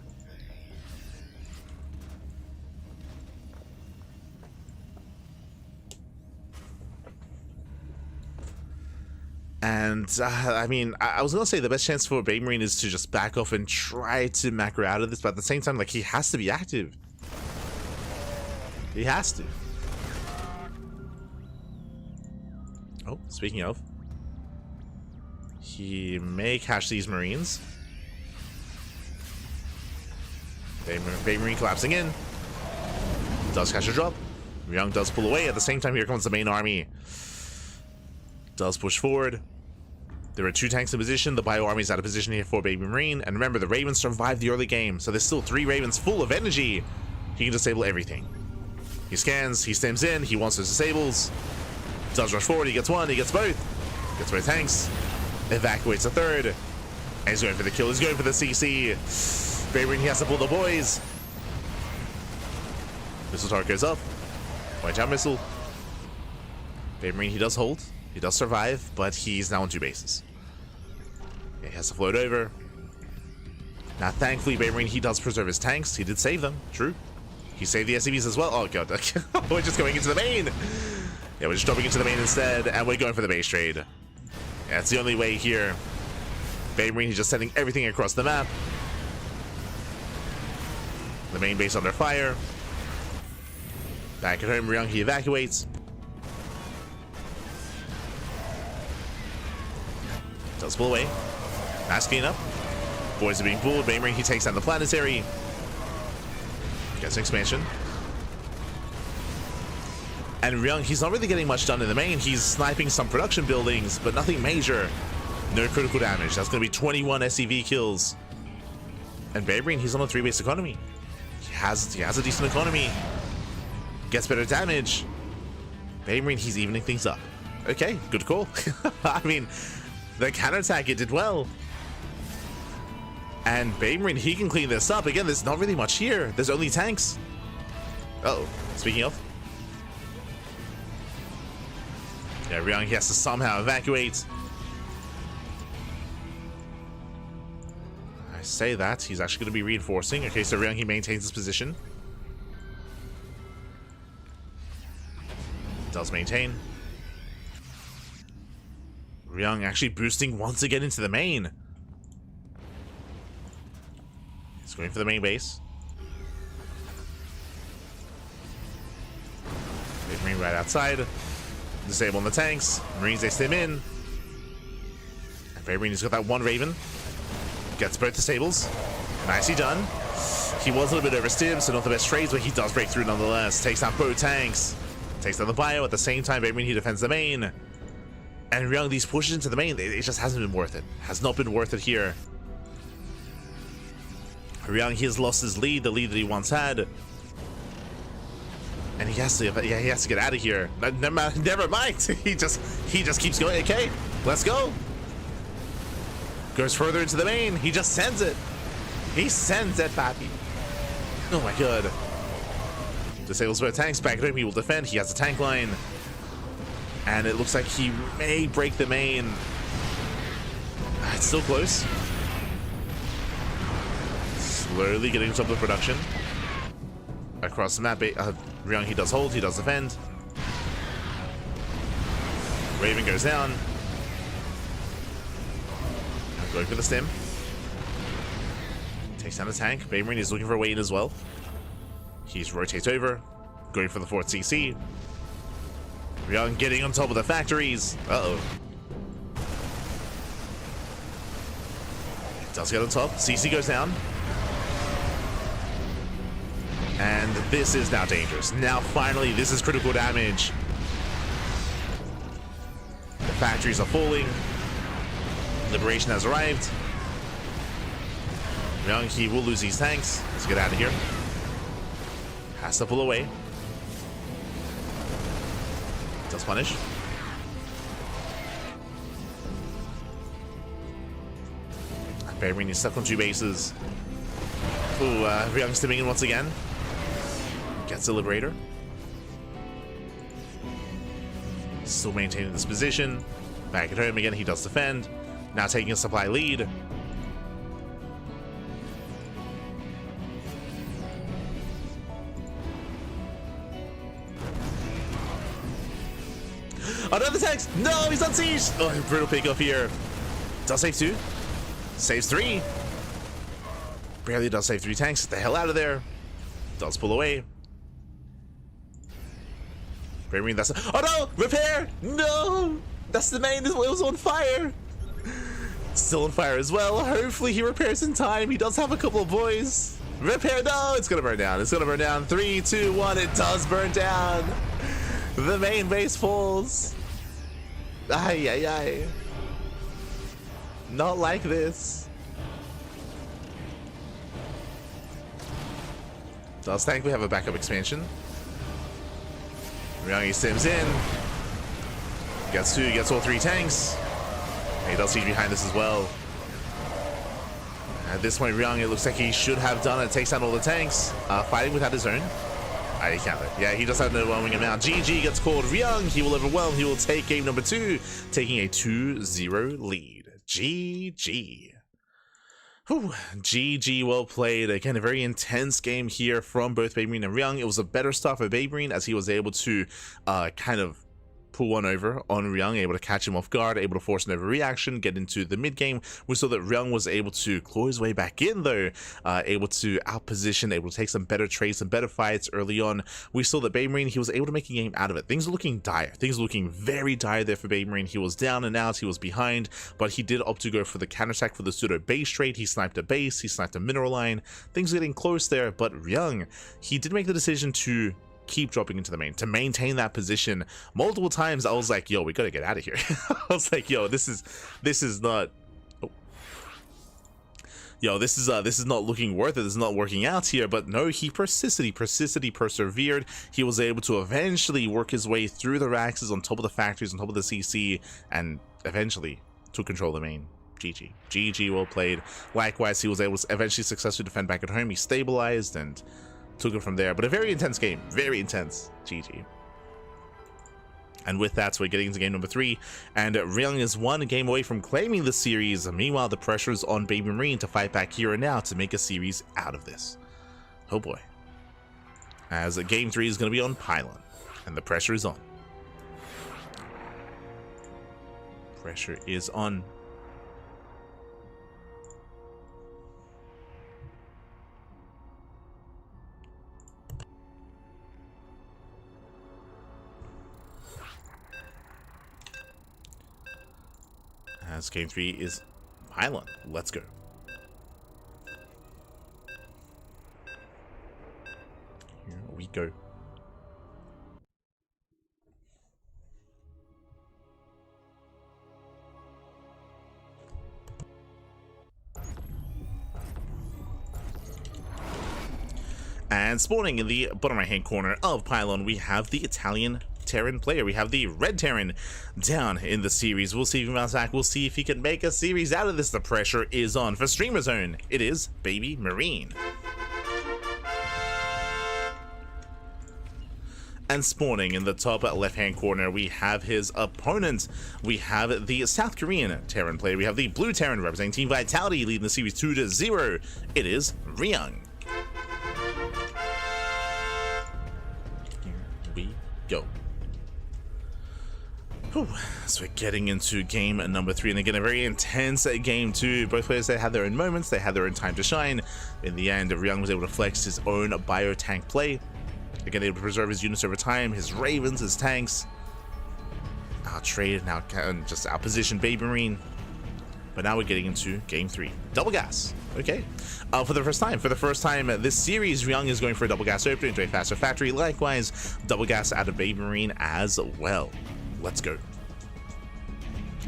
Speaker 4: And, I mean, I was going to say the best chance for Babe Marine is to just back off and try to macro out of this, but at the same time, like, he has to be active. He has to. Oh, speaking of. He may catch these Marines. Babe Marine collapsing in. Does catch a drop. Ryung does pull away. At the same time, here comes the main army. Does push forward. There are 2 tanks in position. The bio army is out of position here for Baby Marine. And remember, the Ravens survived the early game, so there's still 3 Ravens full of energy. He can disable everything. He scans, he stems in, he wants to disables. Does rush forward, he gets 1, he gets both. Gets both tanks. Evacuates a 3rd. And he's going for the kill, he's going for the CC. Baby Marine, he has to pull the boys. Missile target goes up. Point out missile. Baby Marine, he does hold. He does survive, but he's now on 2 bases. Yeah, he has to float over. Now, thankfully, Baby Marine, he does preserve his tanks. He did save them, true. He saved the SCVs as well. Oh, God. We're just going into the main. Yeah, we're just dropping into the main instead, and we're going for the base trade. Yeah, that's the only way here. Baby Marine, he's just sending everything across the map. The main base under fire. Back at home, Ryung, he evacuates. Does pull away. Mass cleanup. Boys are being pulled. Baby Marine, he takes down the planetary. Gets an expansion. And Ryung, he's not really getting much done in the main. He's sniping some production buildings, but nothing major. No critical damage. That's going to be 21 SCV kills. And Baebreen, he's on a 3-base economy. He has a decent economy. Gets better damage. Baebreen, he's evening things up. Okay, good call. I mean, the counterattack, it did well. And Baebreen, he can clean this up. Again, there's not really much here. There's only tanks. Uh-oh. Speaking of. Yeah, Ryung, he has to somehow evacuate. I say that. He's actually going to be reinforcing. Okay, so Ryung, he maintains his position. Does maintain. Ryung actually boosting once again into the main. He's going for the main base. Marine right outside. Disabling the tanks. Marines, they stim in. And Baebreen has got that one Raven. Gets both disables. Nicely done. He was a little bit overstimmed, so not the best trades, but he does break through nonetheless. Takes out both tanks. Takes down the bio. At the same time, Baebreen, he defends the main. And Ryung, these pushes into the main, it just hasn't been worth it. Has not been worth it here. Ryung, he has lost his lead, the lead that he once had. And he has to, yeah, he has to get out of here. Never mind. He just keeps going. Okay, let's go. Goes further into the main. He just sends it. He sends it, Pappy. Oh my god. Disables both tanks. Back at him. He will defend. He has a tank line. And it looks like he may break the main. It's still close. Slowly getting on top of the production. Across the map, Ryung, he does hold, he does defend. Raven goes down. Going for the stim. Takes down the tank. Baebreen is looking for a way in as well. He's rotates over. Going for the 4th CC. Ryung getting on top of the factories. Uh-oh. Does get on top. CC goes down. And this is now dangerous. Now, finally, this is critical damage. The factories are falling. Liberation has arrived. Ryung, he will lose these tanks. Let's get out of here. Has to pull away. Does punish. Baebreen is stuck on 2 bases. Ooh, Ryung stimming in once again. Gets the Liberator. Still maintaining this position. Back at home again, he does defend. Now taking a supply lead. Another tanks! No, he's on siege! Oh, brutal pickup here. Does save 2. Saves 3. Barely does save 3 tanks. Get the hell out of there. Does pull away. Baebreen, that's... Oh no! Repair! No! That's the main. It was on fire. Still on fire as well. Hopefully he repairs in time. He does have a couple of boys. Repair! No! It's gonna burn down. It's gonna burn down. 3, 2, 1. It does burn down. The main base falls. Ay, ay, ay. Not like this. Does thankfully have a backup expansion. Ryung stims in. Gets 2, gets all 3 tanks. He does siege behind this as well. At this point, Ryung, it looks like he should have done it. Takes down all the tanks. Fighting without his own. He can't. Yeah, he does have an overwhelming amount. GG gets called. Ryung, he will overwhelm. He will take game number 2, taking a 2-0 lead. GG. Whew. GG, well played. Again, a very intense game here from both Baebreen and Ryung. It was a better start for Baebreen as he was able to kind of pull one over on Ryung, able to catch him off guard, able to force an overreaction, get into the mid game. We saw that Ryung was able to claw his way back in though, able to outposition, able to take some better trades, some better fights early on. We saw that Baebreen, he was able to make a game out of it. Things are looking dire. Things are looking very dire there for Baebreen. He was down and out, he was behind, but he did opt to go for the counterattack for the pseudo base trade. He sniped a base, he sniped a mineral line. Things are getting close there, but Ryung, he did make the decision to keep dropping into the main, to maintain that position. Multiple times I was like, yo, we gotta get out of here. I was like, yo, this is not, yo, this is not looking worth it. This is not working out here. But no, he persisted, he persevered. He was able to eventually work his way through the racks on top of the factories, on top of the CC, and eventually took control of the main. GG, well played. Likewise, he was able to eventually successfully defend back at home. He stabilized and took it from there. But a very intense game, very intense. GG. And with that, we're getting into game number 3, and Ryung is 1 game away from claiming the series. Meanwhile, the pressure is on Baby Marine to fight back here and now to make a series out of this. Oh boy. As game 3 is going to be on Pylon, and the pressure is on. Pressure is on. As game 3 is Pylon. Let's go. Here we go. And spawning in the bottom right hand corner of Pylon, we have the Italian Terran player. We have the red Terran down in the series. We'll see if he bounces back. We'll see if he can make a series out of this. The pressure is on. For Streamer Zone, it is Baby Marine. And spawning in the top left hand corner, we have his opponent. We have the South Korean Terran player. We have the blue Terran representing Team Vitality, leading the series 2-0. It is Ryung. Here we go. Whew. So we're getting into game number 3, and again a very intense game 2. Both players, they had their own moments, they had their own time to shine. In the end, Ryung was able to flex his own bio tank play, again able to preserve his units over time, his ravens, his tanks. Our trade now can just outposition Baby Marine. But now we're getting into game 3. Double gas. Okay. For the first time this series, Ryung is going for a double gas opener into a faster factory. Likewise, double gas out of Baby Marine as well. Let's go.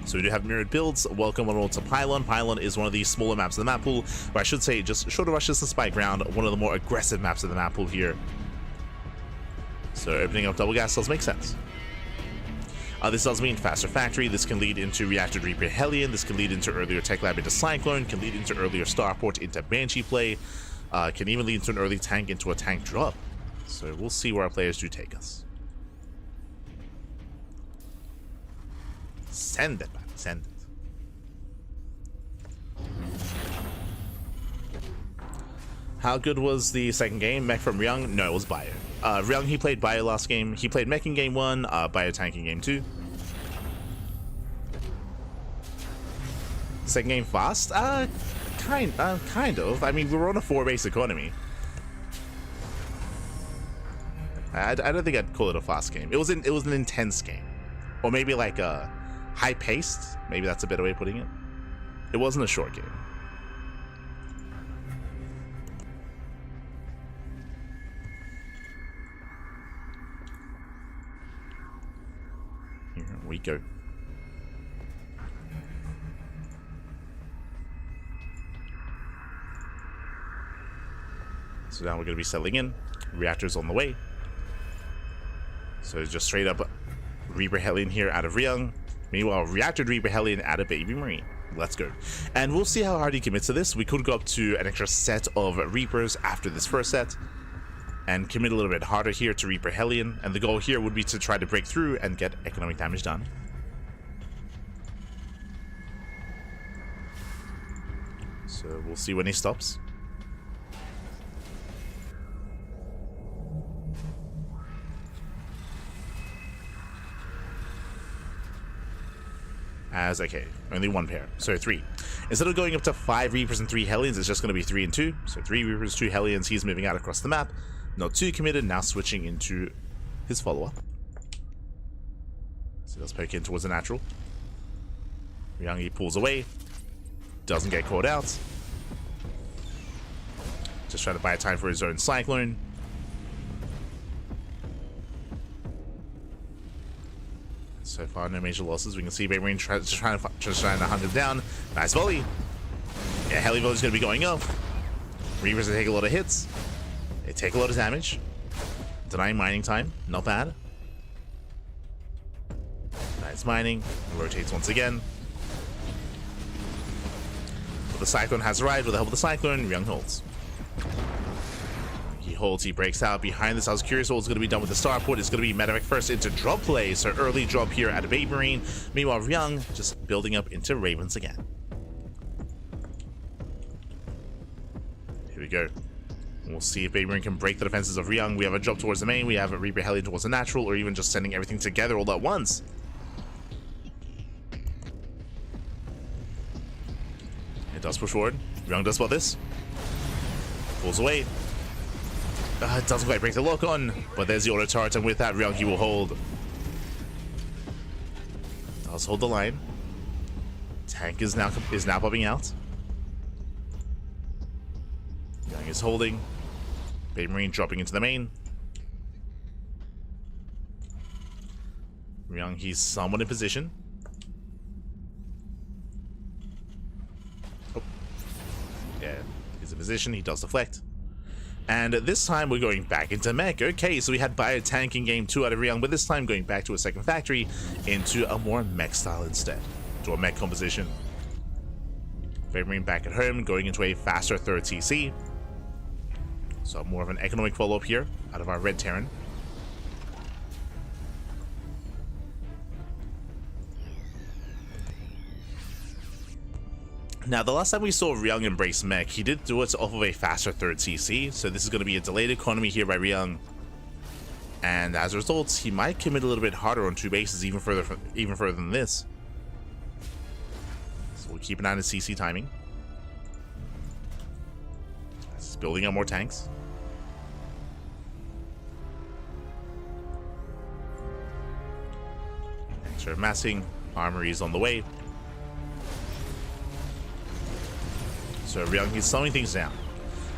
Speaker 4: So we do have mirrored builds. Welcome on all to Pylon. Pylon is one of the smaller maps of the map pool, or I should say just shorter rushes and spike ground, one of the more aggressive maps of the map pool here. So opening up double gas does make sense. This does mean faster factory. This can lead into Reactor Reaper Hellion. This can lead into earlier Tech Lab into Cyclone. Can lead into earlier Starport into Banshee play. Can even lead into an early tank into a tank drop. So we'll see where our players do take us. Send it, man. Send it. How good was the second game? Mech from Ryung? No, it was Bio. Ryung, he played Bio last game. He played Mech in game 1, Bio tank in game 2. Second game fast? Kind of. I mean, we were on a 4-base economy. I don't think I'd call it a fast game. It was an intense game. Or maybe like a high-paced, maybe that's a better way of putting it. It wasn't a short game. Here we go. So now we're going to be settling in. Reactors on the way. So just straight up Reaper Hellion here out of Ryung. Meanwhile, Reactor Reaper Hellion out of Baby Marine. Let's go. And we'll see how hard he commits to this. We could go up to an extra set of Reapers after this first set and commit a little bit harder here to Reaper Hellion. And the goal here would be to try to break through and get economic damage done. So we'll see when he stops. As, okay, only one pair, so 3. Instead of going up to 5 Reapers and 3 Hellions, it's just going to be 3 and 2. So 3 Reapers, 2 Hellions, he's moving out across the map. Not too committed, now switching into his follow-up. So let's poke in towards the natural. Ryung pulls away, doesn't get caught out. Just trying to buy time for his own Cyclone. So far, no major losses. We can see Baby trying to hunt him down. Nice volley. Yeah, heli volley's going to be going up. Reavers take a lot of hits. They take a lot of damage. Denying mining time. Not bad. Nice mining. Rotates once again. But the Cyclone has arrived. With the help of the Cyclone, Ryung holds. He holds, he breaks out. Behind this, I was curious what was going to be done with the starport. It's going to be Medevac first into drop play. So early drop here at a Baby Marine. Meanwhile, Ryung just building up into Ravens again. Here we go. We'll see if Baby Marine can break the defenses of Ryung. We have a drop towards the main. We have a Reaper Heli towards the natural, or even just sending everything together all at once. It does push forward. Ryung does spot this. Pulls away. It doesn't quite break the lock on, but there's the auto turret, and with that, Ryung he will hold. Does hold the line. Tank is now popping out. Ryung is holding. Baby Marine dropping into the main. Ryung, he's somewhat in position. Oh. Yeah, he's in position. He does deflect. And this time we're going back into mech. Okay, so we had bio-tank in game 2 out of Ryung, but this time going back to a second factory into a more mech style instead. To a mech composition. Baby Marine back at home, going into a faster third TC. So more of an economic follow-up here out of our Red Terran. Now, the last time we saw Ryung embrace mech, he did do it off of a faster third CC, so this is going to be a delayed economy here by Ryung. And as a result, he might commit a little bit harder on 2 bases, even further than this. So we'll keep an eye on his CC timing. He's building up more tanks. Tanks are massing. Armory is on the way. So Ryung, he's slowing things down.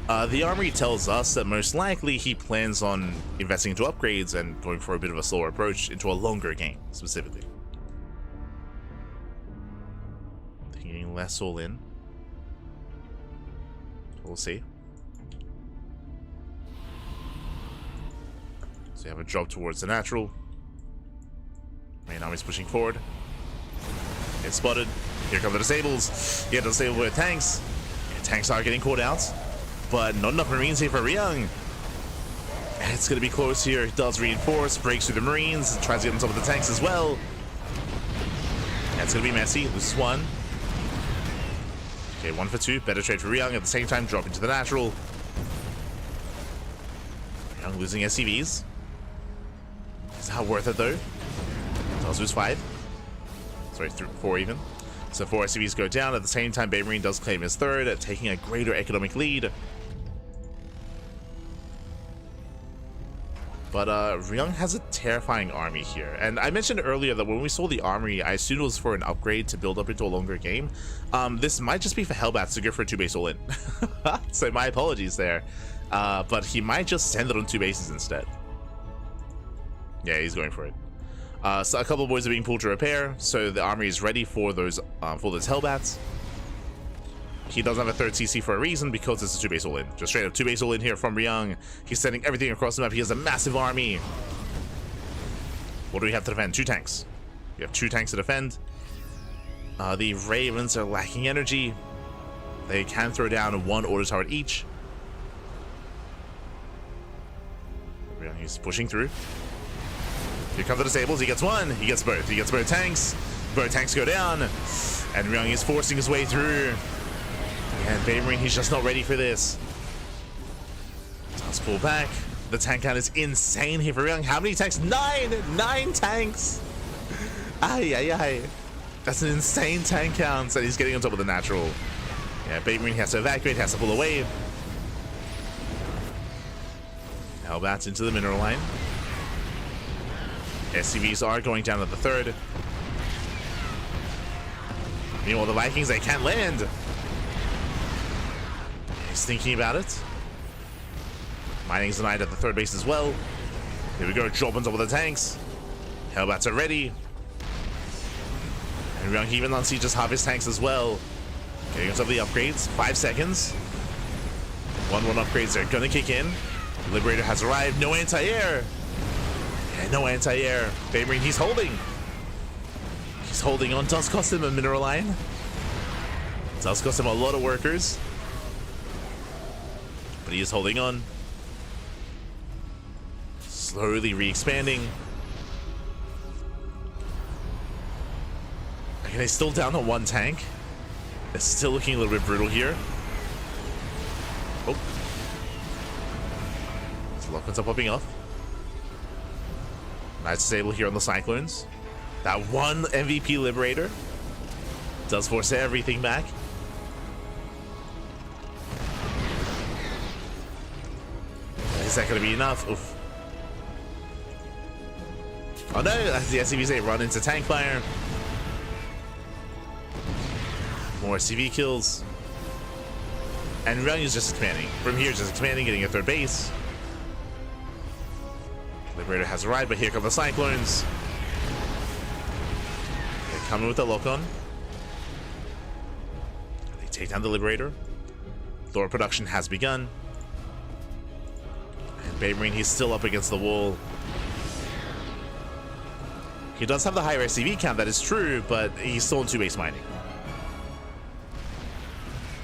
Speaker 4: The armory tells us that most likely he plans on investing into upgrades and going for a bit of a slower approach into a longer game, specifically. Thinking less all in. We'll see. So you have a drop towards the natural. Main army's pushing forward. Gets spotted. Here come the disables. Get the disable with tanks. Tanks are getting caught out, but not enough Marines here for Ryung. It's going to be close here. Does reinforce, breaks through the Marines, tries to get on top of the tanks as well. That's going to be messy. Loses 1. Okay, 1 for 2. Better trade for Ryung. At the same time, drop into the natural. Ryung losing SCVs. Is that worth it though? Does lose 5. Sorry, 4 even. So 4 SCVs go down. At the same time, Baby Marine does claim his third, taking a greater economic lead. But Ryung has a terrifying army here. And I mentioned earlier that when we saw the armory, I assumed it was for an upgrade to build up into a longer game. This might just be for Hellbats to go for a 2-base all-in. So my apologies there. But he might just send it on 2 bases instead. Yeah, he's going for it. So a couple of boys are being pulled to repair, so the army is ready for those Hellbats. He doesn't have a third CC for a reason, because it's a 2-base all-in. Just straight up 2-base all-in here from Ryung. He's sending everything across the map. He has a massive army. What do we have to defend? 2 tanks. We have 2 tanks to defend. The Ravens are lacking energy. They can throw down 1 auto turret each. Ryung, he's pushing through. Here come the disables. He gets 1. He gets both. He gets both tanks. Both tanks go down. And Ryung is forcing his way through. And Baby Marine, he's just not ready for this. Does pull back. The tank count is insane here for Ryung. How many tanks? 9! 9 tanks! Ay, ay, ay. That's an insane tank count. And he's getting on top of the natural. Yeah, Baby Marine has to evacuate, has to pull away. Hellbats into the mineral line. SCVs are going down to the 3rd. Meanwhile, the Vikings, they can't land. He's thinking about it. Mining's denied at the 3rd base as well. Here we go, drop on top of the tanks. Hellbats are ready. Ryung even on siege just half his tanks as well. Getting on top of the upgrades. 5 seconds. 1-1 upgrades are gonna kick in. Liberator has arrived. No anti-air. Yeah, no anti-air. Baymarine, he's holding. He's holding on. Does cost him a mineral line. Does cost him a lot of workers. But he is holding on. Slowly re-expanding. Okay, they're still down to 1 tank. They're still looking a little bit brutal here. Oh. So Lockmans are popping off. Nice stable here on the Cyclones. That one MVP Liberator does force everything back. Is that going to be enough? Oof. Oh no, as the SCVs run into tank fire. More CV kills. And Ryung is just expanding. From here, just expanding, getting a 3rd base. Liberator has arrived, but here come the Cyclones. They come in with the lock-on. They take down the Liberator. Thor production has begun. And Baymarine, he's still up against the wall. He does have the higher SCV count, that is true, but he's still in 2-base mining.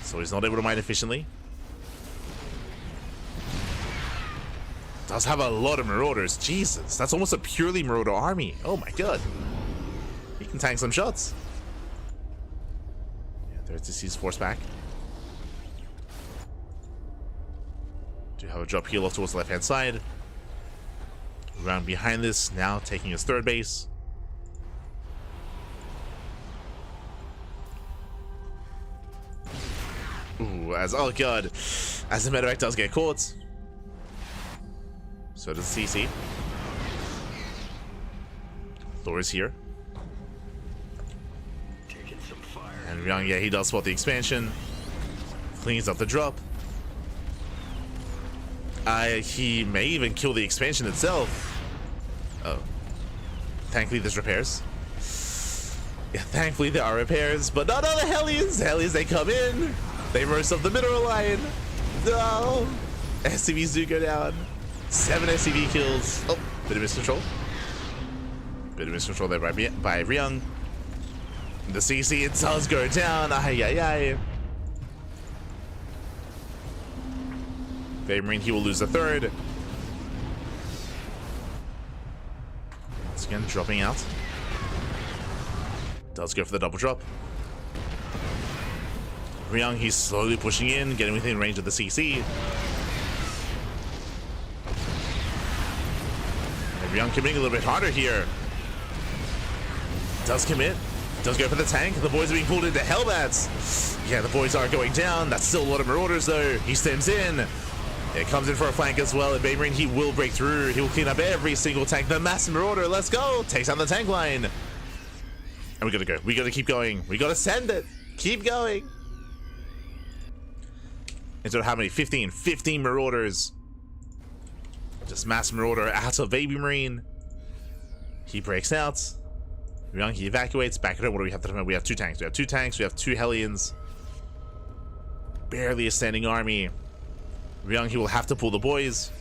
Speaker 4: So he's not able to mine efficiently. Does have a lot of Marauders. Jesus, that's almost a purely Marauder army. Oh my god. He can tank some shots. Yeah, there's to see his force back. Do have a drop heal off towards the left-hand side. Around behind this, now taking his 3rd base. Ooh, oh god. As the medevac does get caught. So does CC. Thor is here. And Ryung, yeah, he does spot the expansion. Cleans up the drop. He may even kill the expansion itself. Oh. Thankfully, there's repairs. Yeah, thankfully there are repairs, but not on the Hellions. The Hellions, they come in. They roast up the mineral line. No. SCVs do go down. 7 SCV kills. Oh, bit of miscontrol. Bit of miscontrol there by Ryung. The CC, it does go down. Ay, ay, ay. Baymarine, he will lose the 3rd. Once again, dropping out. Does go for the double drop. Ryung, he's slowly pushing in, getting within range of the CC. And Ryung committing a little bit harder here. Does commit. Does go for the tank. The boys are being pulled into Hellbats. Yeah, the boys are going down. That's still a lot of Marauders though. He stems in. It comes in for a flank as well. And Baymarine, he will break through. He will clean up every single tank. The massive Marauder, let's go. Takes down the tank line. And we gotta go. We gotta keep going. We gotta send it. Keep going. Into how many? 15 Marauders. Just mass Marauder out of Baby Marine. He breaks out. Ryung, he evacuates. Back it up. What do we have to do? We have 2 tanks. We have 2 tanks. We have 2 Hellions. Barely a standing army. Ryung, he will have to pull the boys.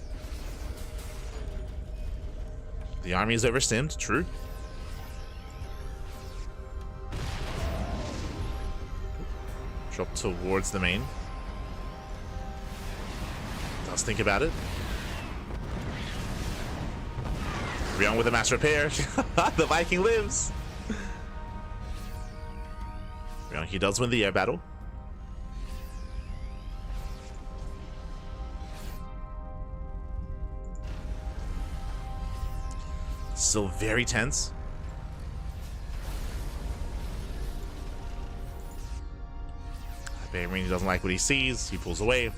Speaker 4: The army is overstimmed. True. Drop towards the main. Let's think about it. Ryung with a mass repair. The Viking lives. Ryung, he does win the air battle. Still very tense. Baymarine doesn't like what he sees. He pulls away.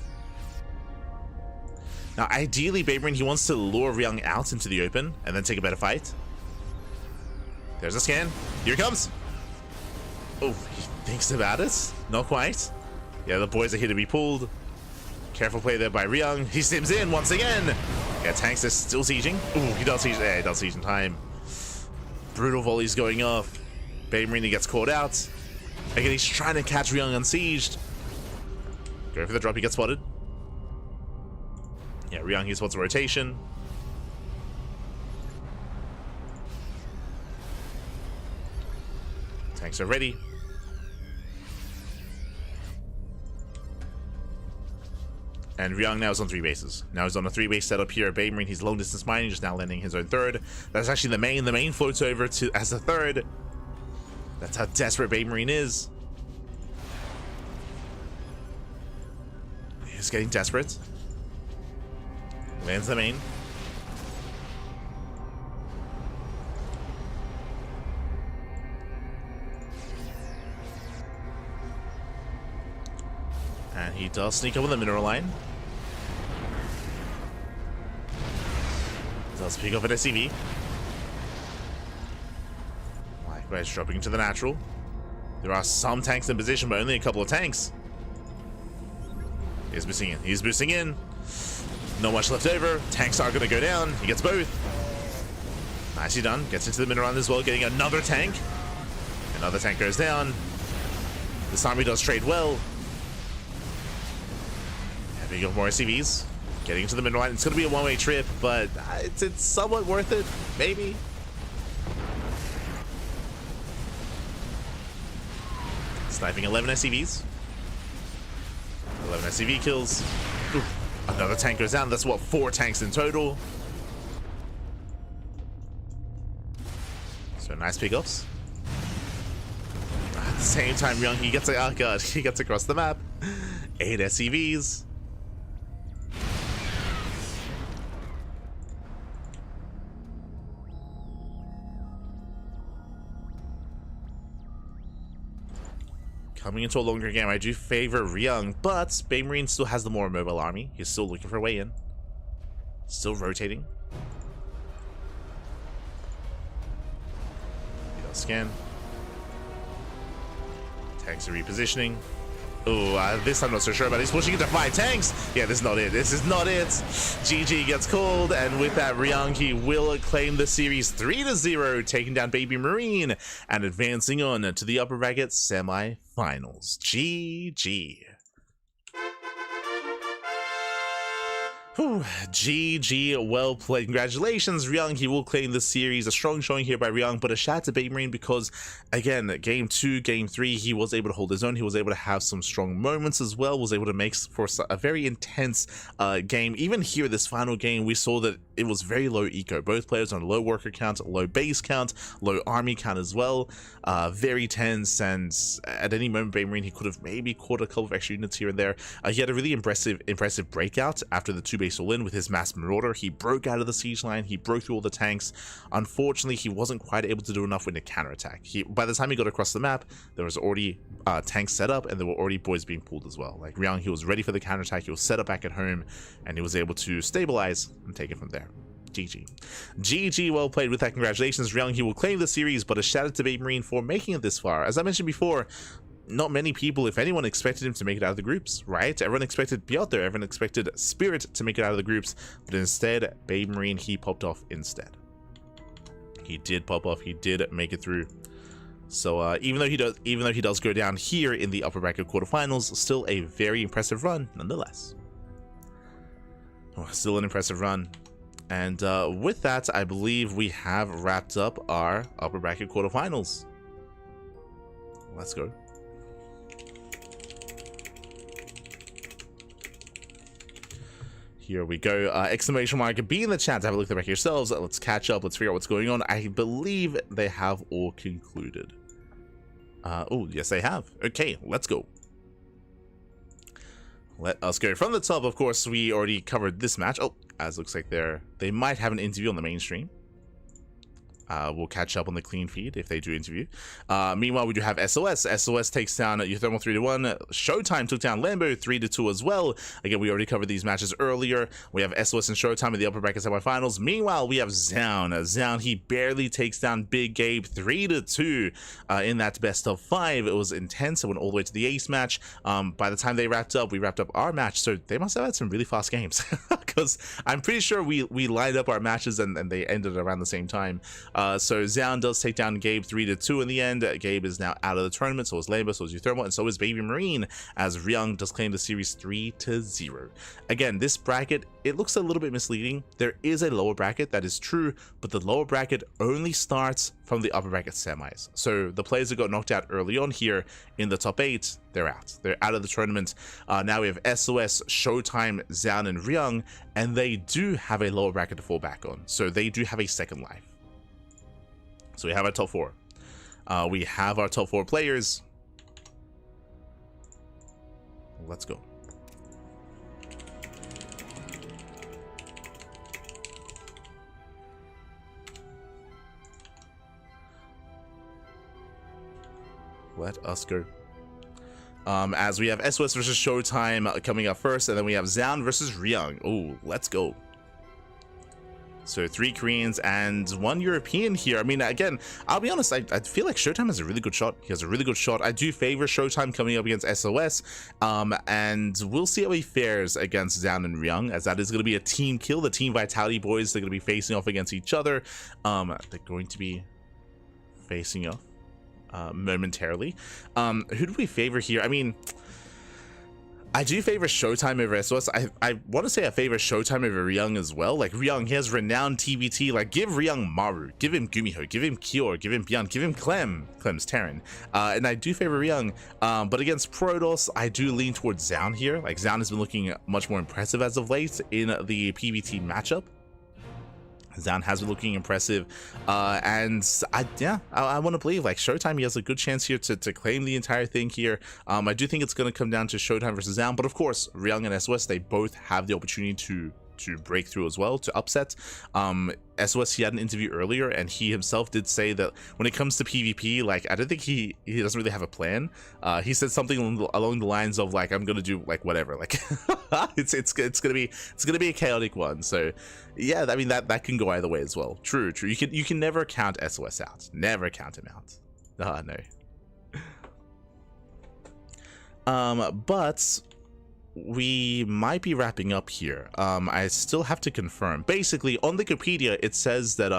Speaker 4: Now, ideally, Baymarine, he wants to lure Ryung out into the open and then take a better fight. There's a scan. Here it comes. Oh, he thinks about it. Not quite. Yeah, the boys are here to be pulled. Careful play there by Ryung. He sims in once again. Yeah, tanks are still sieging. Ooh, he does siege. Yeah, he does siege in time. Brutal volleys going off. Babe Marine gets caught out. Again, he's trying to catch Ryung unsieged. Go for the drop, he gets spotted. Yeah, Ryung, he spots a rotation. Tanks are ready. And Ryung now is on 3 bases. Now he's on a 3-base setup here. Babe Marine, he's long distance mining, just now landing his own third. That's actually the main. The main floats over to as a third. That's how desperate Babe Marine is. He's getting desperate. Lands the main. And he does sneak up on the mineral line. Does pick up an SCV. Likewise, dropping into the natural. There are some tanks in position, but only a couple of tanks. He's boosting in. He's boosting in. Not much left over. Tanks are going to go down. He gets both. Nicely done. Gets into the mineral line as well, getting another tank. Another tank goes down. This army does trade well. Having up more SCVs. Getting into the mineral line. It's going to be a one-way trip, but it's somewhat worth it. Maybe. Sniping 11 SCVs. 11 SCV kills. Ooh, another tank goes down. That's what, 4 tanks in total. So nice pickups. At the same time, Ryung, he gets he gets across the map. 8 SCVs. Coming into a longer game, I do favor Ryung, but Babe Marine still has the more mobile army. He's still looking for a way in. Still rotating. He does scan. Tanks are repositioning. Oh, this I'm not so sure about. He's pushing into 5 tanks. Yeah, this is not it. This is not it. GG gets called, and with that, Ryung, he will claim the series 3-0, taking down Baby Marine and advancing on to the upper bracket semi-finals. GG. Whew, GG, well played. Congratulations, Ryung. He will claim the series. A strong showing here by Ryung, but a shout out to Babe Marine because, again, game 2, game 3, he was able to hold his own. He was able to have some strong moments as well. Was able to make for a very intense game. Even here, this final game, we saw that it was very low eco. Both players on low worker count, low base count, low army count as well. Very tense, and at any moment, Babe Marine, he could have maybe caught a couple of extra units here and there. He had a really impressive breakout after the 2 base all in with his mass marauder. He broke out of the siege line. He broke through all the tanks. Unfortunately, he wasn't quite able to do enough with the counterattack. By the time he got across the map, there was already tanks set up, and there were already boys being pulled as well. Like Ryung, he was ready for the counterattack. He was set up back at home, and he was able to stabilize and take it from there. GG. GG, well played. With that, congratulations, Ryung. He will claim the series, but a shout out to Babe Marine for making it this far. As I mentioned before, not many people, if anyone, expected him to make it out of the groups, right? Everyone expected Piotr, everyone expected Spirit to make it out of the groups, but instead, Babe Marine, he popped off instead. He did pop off. He did make it through. So even though he does go down here in the upper bracket quarterfinals, still a very impressive run nonetheless. Oh, still an impressive run. And with that, I believe we have wrapped up our upper bracket quarterfinals. Let's go. Here we go. Exclamation mark be in the chat to have a look at the back yourselves. Let's catch up. Let's figure out what's going on. I believe they have all concluded. Oh, yes, they have. Okay, let's go. Let us go from the top. Of course, we already covered this match. Oh, as looks like they might have an interview on the main stream. We'll catch up on the clean feed if they do interview. Meanwhile, we do have SOS. SOS takes down Uthermal 3-1. ShoWTimE took down Lambo 3-2 as well. Again, we already covered these matches earlier. We have SOS and ShoWTimE in the upper bracket semifinals. Meanwhile, we have Zoun. Zoun, he barely takes down Big Gabe 3-2 in that best of 5. It was intense. It went all the way to the ace match. By the time they wrapped up, we wrapped up our match. So they must have had some really fast games because I'm pretty sure we lined up our matches and they ended around the same time. So Zoun does take down Gabe 3-2 in the end. Gabe is now out of the tournament, so is Lambo, so is sOs, and so is Baby Marine, as Ryung does claim the series 3-0. Again, this bracket, it looks a little bit misleading. There is a lower bracket, that is true, but the lower bracket only starts from the upper bracket semis. So the players that got knocked out early on here in the top 8, they're out. They're out of the tournament. Now we have SOS, ShoWTimE, Zoun, and Ryung, and they do have a lower bracket to fall back on. So they do have a second life. So we have our top 4. We have our top 4 players. Let's go. Let us go. As we have SOS versus ShoWTimE coming up first, and then we have Zoun versus Ryung. Oh, let's go. So 3 Koreans and 1 European here. I mean, again, I'll be honest, I feel like ShoWTimE has a really good shot. He has a really good shot. I do favor ShoWTimE coming up against SOS, and we'll see how he fares against Zoun and Ryung, as that is going to be a team kill. The Team Vitality boys, they're going to be facing off against each other. They're going to be facing off momentarily. Who do we favor here? I mean, I do favor ShoWTimE over SOS. I want to say I favor ShoWTimE over Ryung as well. Like, Ryung, he has renowned TBT. Like, give Ryung Maru, give him Gumiho, give him Kyor, give him Byeon, give him Clem's Terran. And I do favor Ryung. But against Protoss, I do lean towards Zoun here. Like, Zoun has been looking much more impressive as of late in the PvT matchup. Zoun has been looking impressive, and I want to believe, like, ShoWTimE, he has a good chance here to claim the entire thing here. I do think it's going to come down to ShoWTimE versus Zoun, but of course, Ryung and SOS, they both have the opportunity to break through as well, to upset. SOS, he had an interview earlier, and he himself did say that when it comes to PvP, like, I don't think he doesn't really have a plan. He said something along the lines of, like, I'm gonna do, like, whatever, like, it's gonna be a chaotic one. So yeah, I mean, that can go either way as well. True. You can never count SOS out. Never count him out. No. But we might be wrapping up here. I still have to confirm. Basically, on Wikipedia, it says that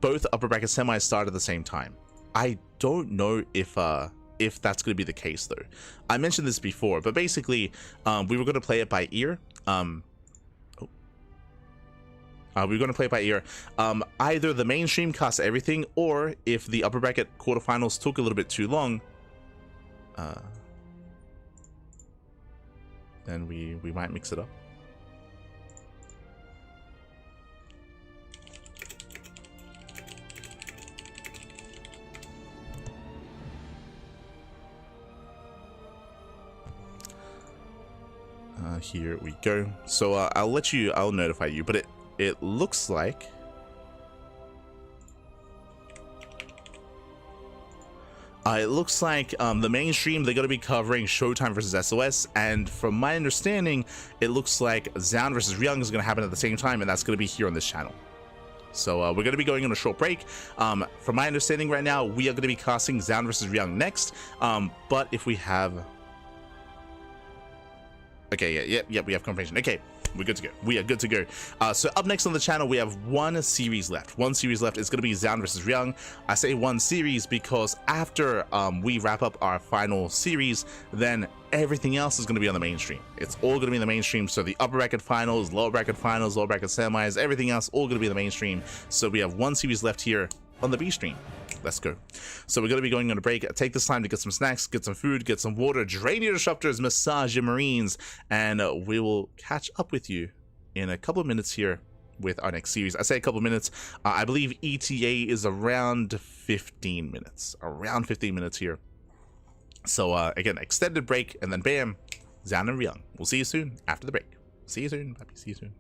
Speaker 4: both upper bracket semis start at the same time. I don't know if that's going to be the case, though. I mentioned this before, but basically, we were going to play it by ear. We're going to play it by ear. Either the mainstream casts everything, or if the upper bracket quarterfinals took a little bit too long, then we might mix it up. Here we go. So I'll notify you, but it looks like the mainstream, they're going to be covering ShoWTimE versus SOS, and from my understanding, it looks like Zoun versus Ryung is going to happen at the same time, and that's going to be here on this channel. So we're going to be going on a short break. From my understanding right now, we are going to be casting Zoun versus Ryung next, but if we have... Okay, yeah, we have confirmation. Okay, we're good to go. We are good to go. So up next on the channel, we have one series left. One series left is going to be Zoun versus Ryung. I say one series because after we wrap up our final series, then everything else is going to be on the mainstream. It's all going to be in the mainstream. So the upper bracket finals, lower bracket semis, everything else, all going to be in the mainstream. So we have one series left here on the B stream. Let's go. So we're going to be going on a break. Take this time to get some snacks, get some food, get some water, drain your disruptors, massage your marines, and we will catch up with you in a couple of minutes here with our next series. I say a couple of minutes. I believe ETA is around 15 minutes. Around 15 minutes here. So again, extended break, and then bam, Zoun and Ryung. We'll see you soon after the break. See you soon. See you soon.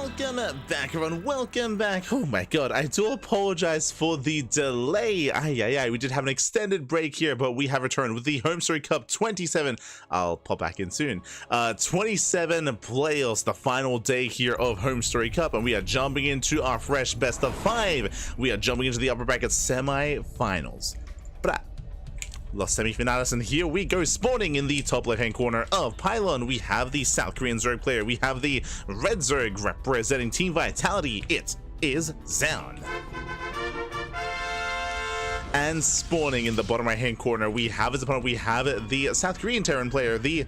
Speaker 4: welcome back, everyone. Welcome back. Oh my god, I do apologize for the delay. We did have an extended break here, but we have returned with the HomeStory Cup 27. I'll pop back in soon. 27 playoffs, the final day here of HomeStory Cup, and we are jumping into our fresh best of 5. We are jumping into the upper bracket semi-finals. Los semifinales, and here we go. Spawning in the top left hand corner of Pylon, we have the South Korean Zerg player. We have the Red Zerg representing Team Vitality. It is Zoun. And spawning in the bottom right hand corner, we have his opponent. We have the South Korean Terran player, the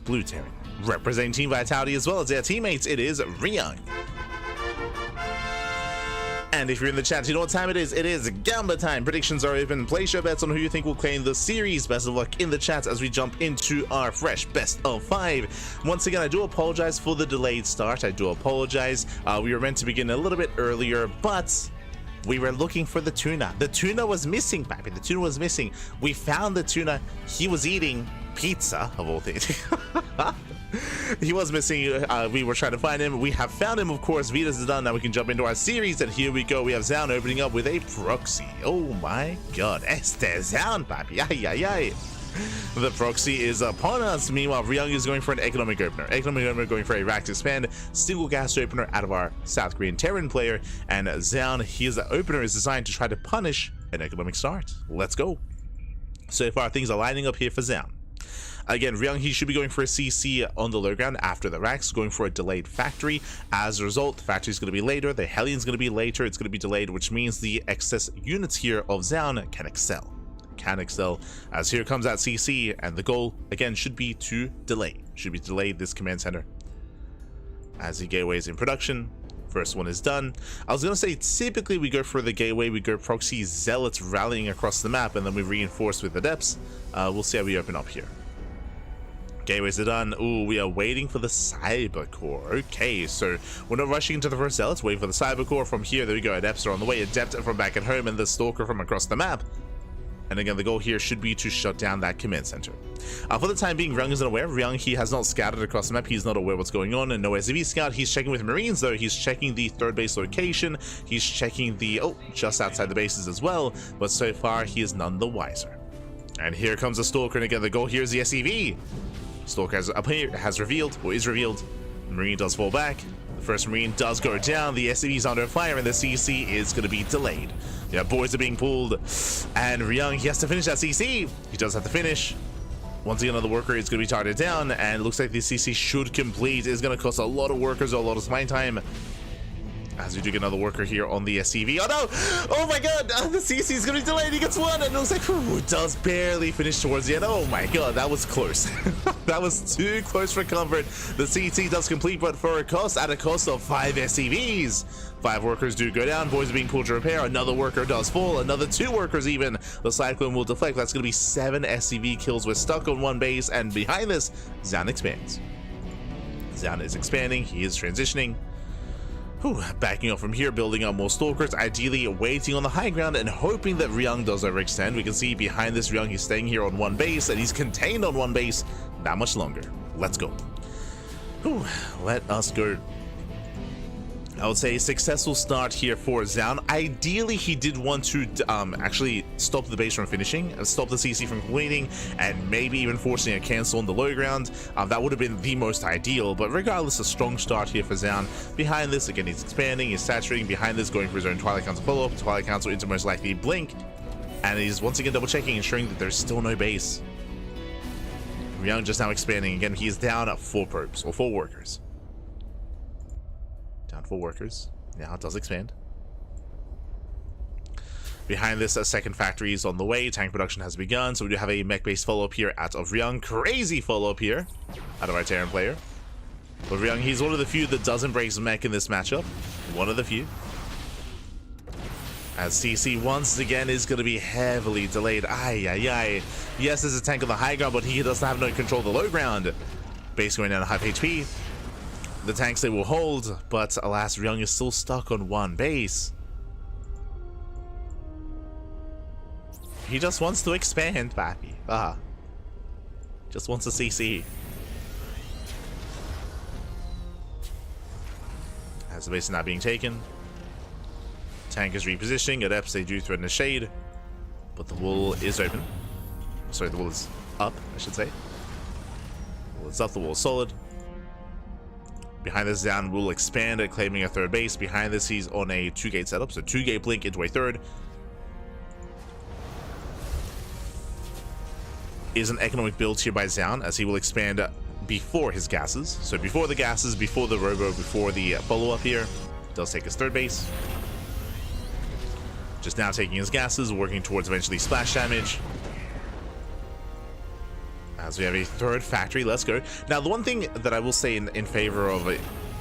Speaker 4: Blue Terran, representing Team Vitality as well as their teammates. It is Ryung. And if you're in the chat, you know what time it is. It is Gamba time. Predictions are open. Place your bets on who you think will claim the series. Best of luck in the chat as we jump into our fresh best of 5. Once again, I do apologize for the delayed start. I do apologize. We were meant to begin a little bit earlier, but we were looking for the tuna. The tuna was missing, Pappy. The tuna was missing. We found the tuna. He was eating pizza, of all things. He was missing. We were trying to find him. We have found him, of course. Vitas is done. Now we can jump into our series, and here we go. We have Zoun opening up with a proxy. Oh my god. Este Zoun, papi. The proxy is upon us. Meanwhile, Ryung is going for an economic opener. Economic opener going for a rack to expand. Single gas opener out of our South Korean Terran player. And Zoun, his opener is designed to try to punish an economic start. Let's go. So far, things are lining up here for Zoun. Again, Ryung, he should be going for a CC on the low ground after the racks, going for a delayed factory. As a result, the factory is going to be later, the Hellion's going to be later, it's going to be delayed, which means the excess units here of Zoun can excel. As here comes that CC, and the goal, again, should be to delay. This command center. As the gateway is in production, first one is done. I was going to say, typically we go for the gateway, we go proxy zealots rallying across the map, and then we reinforce with adepts. We'll see how we open up here. Gateways are done. Ooh, we are waiting for the cyber core. Okay, so we're not rushing into the first zealots, waiting for the cyber core. From here, there we go. Adepts are on the way. Adept from back at home, and the stalker from across the map. And again, the goal here should be to shut down that command center. For the time being, Ryung isn't aware. Ryung, he has not scouted across the map. He's not aware what's going on, and no SCV scout. He's checking with Marines, though. He's checking the third base location. He's checking the, just outside the bases as well. But so far, he is none the wiser. And here comes the stalker, and again, the goal here is the SCV. Stalker has revealed, or is revealed. Marine does fall back. The first Marine does go down. The SCV is under fire, and the CC is going to be delayed. Yeah, boys are being pulled. And Ryung, he has to finish that CC. He does have to finish. Once again, another worker is going to be targeted down, and it looks like the CC should complete. It's going to cost a lot of workers, a lot of spine time. As we do get another worker here on the SCV. Oh no! Oh my god! The CC is going to be delayed. He gets one, and it looks like it does barely finish towards the end. Oh my god, that was close. That was too close for comfort. The CT does complete, but for a cost, at a cost of 5 SCVs. 5 workers do go down. Boys are being pulled to repair. Another worker does fall. Another 2 workers even. The cyclone will deflect. That's going to be 7 SCV kills. We're stuck on one base, and behind this, Zoun expands. Zoun is expanding. He is transitioning. Backing up from here, building up more stalkers, ideally waiting on the high ground and hoping that Ryung does overextend. We can see behind this Ryung, he's staying here on one base, and he's contained on one base that much longer. Let's go. Let us go. I would say a successful start here for Zoun. Ideally, he did want to actually stop the base from finishing, stop the CC from completing, and maybe even forcing a cancel on the low ground. That would have been the most ideal, but regardless, a strong start here for Zoun. Behind this, again, he's expanding, he's saturating. Behind this, going for his own Twilight Council follow-up. Twilight Council into most likely Blink, and he's once again double-checking, ensuring that there's still no base. Ryung just now expanding. Again, he's down at 4 probes, or 4 workers. Down 4 workers. Now it does expand. Behind this, a second factory is on the way. Tank production has begun, so we do have a mech-based follow-up here out of Ryung. Crazy follow-up here out of our Terran player. But Ryung, he's one of the few that doesn't break mech in this matchup. One of the few. As CC once again is going to be heavily delayed. Yes, there's a tank on the high ground, but he doesn't have no control of the low ground. Base going down to half HP. The tanks, they will hold, but alas, Ryung is still stuck on one base. He just wants to expand, Pappy. Just wants a CC. As the base is now being taken. Tank is repositioning. At Eps, they do threaten a shade. But the wall is open. Sorry, the wall is up, I should say. The wall is up, the wall is solid. Behind this, Zoun will expand at claiming a third base. Behind this, he's on a 2-gate setup, so 2-gate blink into a third. Is an economic build here by Zoun, as he will expand before his gases. So before the gases, before the robo, before the follow-up here, does take his third base. Just now taking his gases, working towards eventually splash damage. As we have a third factory, let's go. Now, the one thing that I will say in favor of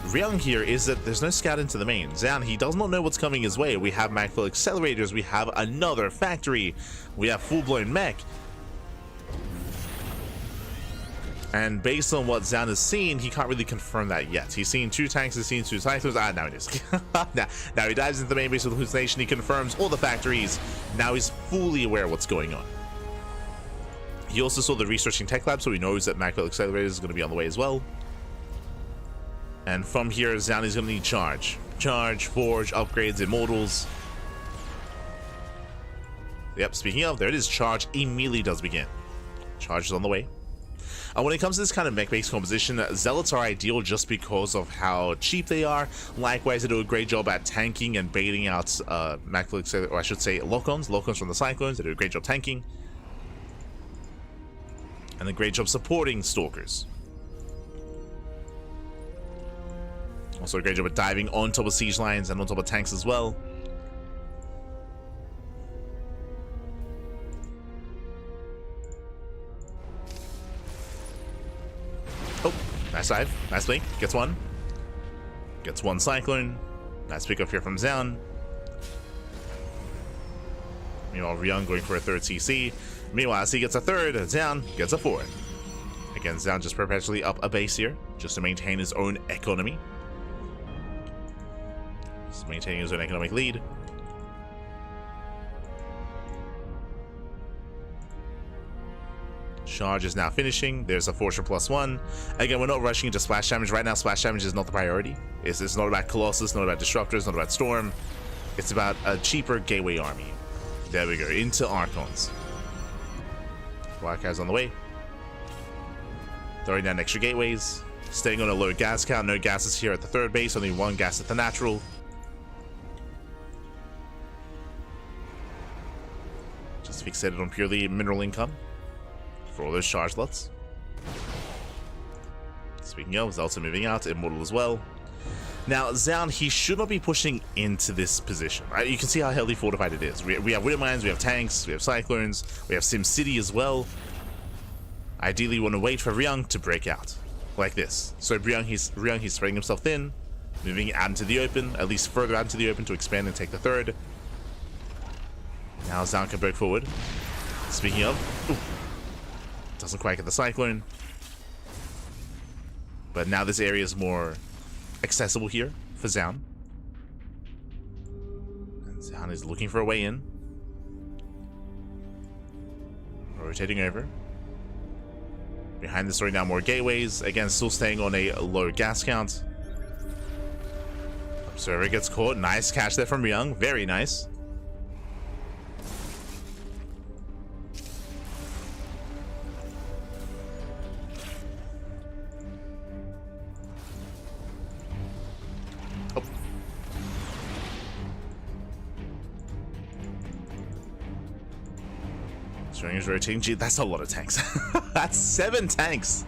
Speaker 4: Ryung here is that there's no scout into the main. Zoun, he does not know what's coming his way. We have Macful accelerators, we have another factory, we have full-blown mech. And based on what Zoun has seen, he can't really confirm that yet. He's seen 2 tanks, he's seen 2 cyclones. Ah, now it is. now he dives into the main base with hallucination. He confirms all the factories. Now he's fully aware of what's going on. He also saw the researching tech lab, so he knows that Macful accelerators is going to be on the way as well. And from here, Zoun is going to need charge. Charge, forge, upgrades, immortals. Yep, speaking of, there it is. Charge immediately does begin. Charge is on the way. When it comes to this kind of mech-based composition, Zealots are ideal just because of how cheap they are. Likewise, they do a great job at tanking and baiting out Macful, or I should say lock-ons from the Cyclones. They do a great job tanking. And a great job supporting Stalkers. Also a great job at diving on top of siege lines and on top of tanks as well. Oh, nice dive. Nice blink. Gets one. Gets one Cyclone. Nice pick up here from Zoun. Meanwhile, Ryung going for a third CC. Meanwhile, as he gets a third, Zoun gets a fourth. Again, Zoun just perpetually up a base here, just to maintain his own economy. Just maintaining his own economic lead. Charge is now finishing. There's a Forger +1. Again, we're not rushing into splash damage. Right now, splash damage is not the priority. It's not about Colossus, not about Disruptors, not about Storm. It's about a cheaper gateway army. There we go, into Archons. Wildcat's on the way. Throwing down extra gateways. Staying on a low gas count. No gases here at the third base. Only 1 gas at the natural. Just fixated on purely mineral income for all those charge lots. Speaking of, Zelda moving out. Immortal as well. Now, Zoun, he should not be pushing into this position. Right? You can see how heavily fortified it is. We have Widow Mines, we have tanks, we have Cyclones, we have Sim City as well. Ideally, you want to wait for Ryung to break out, like this. So Ryung, he's spreading himself thin, moving out into the open, at least further out into the open to expand and take the third. Now Zoun can break forward. Speaking of, ooh, doesn't quite get the Cyclone. But now this area is more accessible here for Zoun. And Zoun is looking for a way in. Rotating over. Behind the story now more gateways. Again, still staying on a low gas count. Observer gets caught. Nice catch there from Ryung. Very nice. Is rotating. Gee, that's a lot of tanks. That's 7 tanks.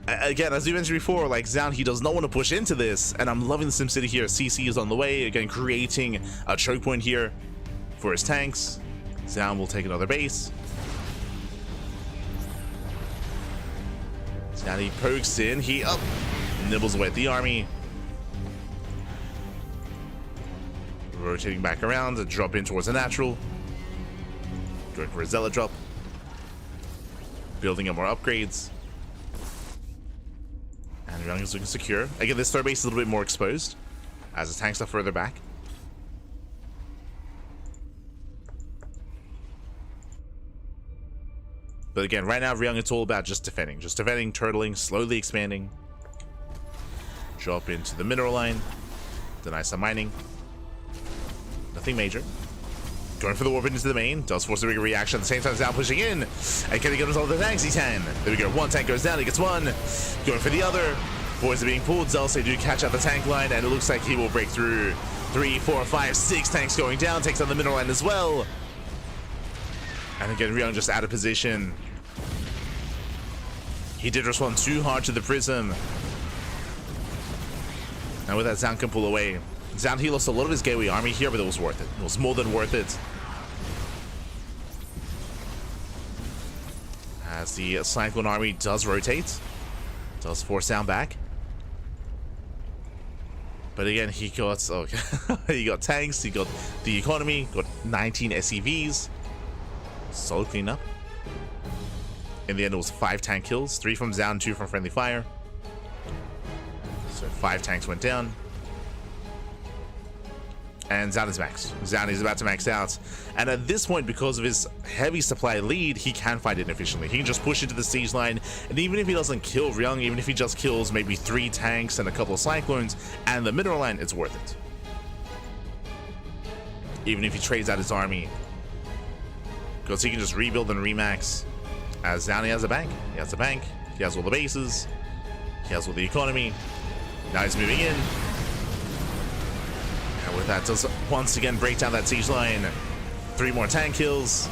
Speaker 4: Again, as we mentioned before, like Zoun, he does not want to push into this, and I'm loving the SimCity here. CC is on the way, again, creating a choke point here for his tanks. Zoun will take another base. So now he pokes in, he up, nibbles away at the army. Rotating back around to drop in towards the natural. Going for a Zealot drop. Building up more upgrades. And Ryung is looking secure. Again, this third base is a little bit more exposed as the tanks are further back. But again, right now, Ryung, it's all about just defending. Just defending, turtling, slowly expanding. Drop into the mineral line. Denies some mining. Nothing major. Going for the warp into the main. Does force a bigger reaction at the same time. Zoun pushing in. And can he get himself the tanks? He can. There we go. One tank goes down. He gets one. Going for the other. Boys are being pulled. Zealous, they do catch out the tank line. And it looks like he will break through. 3, 4, 5, 6 tanks going down. Takes on the middle line as well. And again, Ryung just out of position. He did respond too hard to the prism. And with that, Zoun can pull away. Zoun, he lost a lot of his gateway army here, but it was worth it. It was more than worth it. As the Cyclone army does rotate. Does force Zoun back. But again, he got he got tanks, he got the economy, got 19 SEVs. Solid cleanup. In the end, it was 5 tank kills, 3 from Zoun, 2 from friendly fire. So 5 tanks went down. And Zoun is maxed. Zoun is about to max out. And at this point, because of his heavy supply lead, he can fight it efficiently. He can just push into the siege line. And even if he doesn't kill Ryung, even if he just kills maybe 3 tanks and a couple of cyclones and the mineral line, it's worth it. Even if he trades out his army. Because he can just rebuild and remax. As Zoun, he has a bank. He has a bank. He has all the bases. He has all the economy. Now he's moving in. And with that, does once again break down that siege line. 3 more tank kills.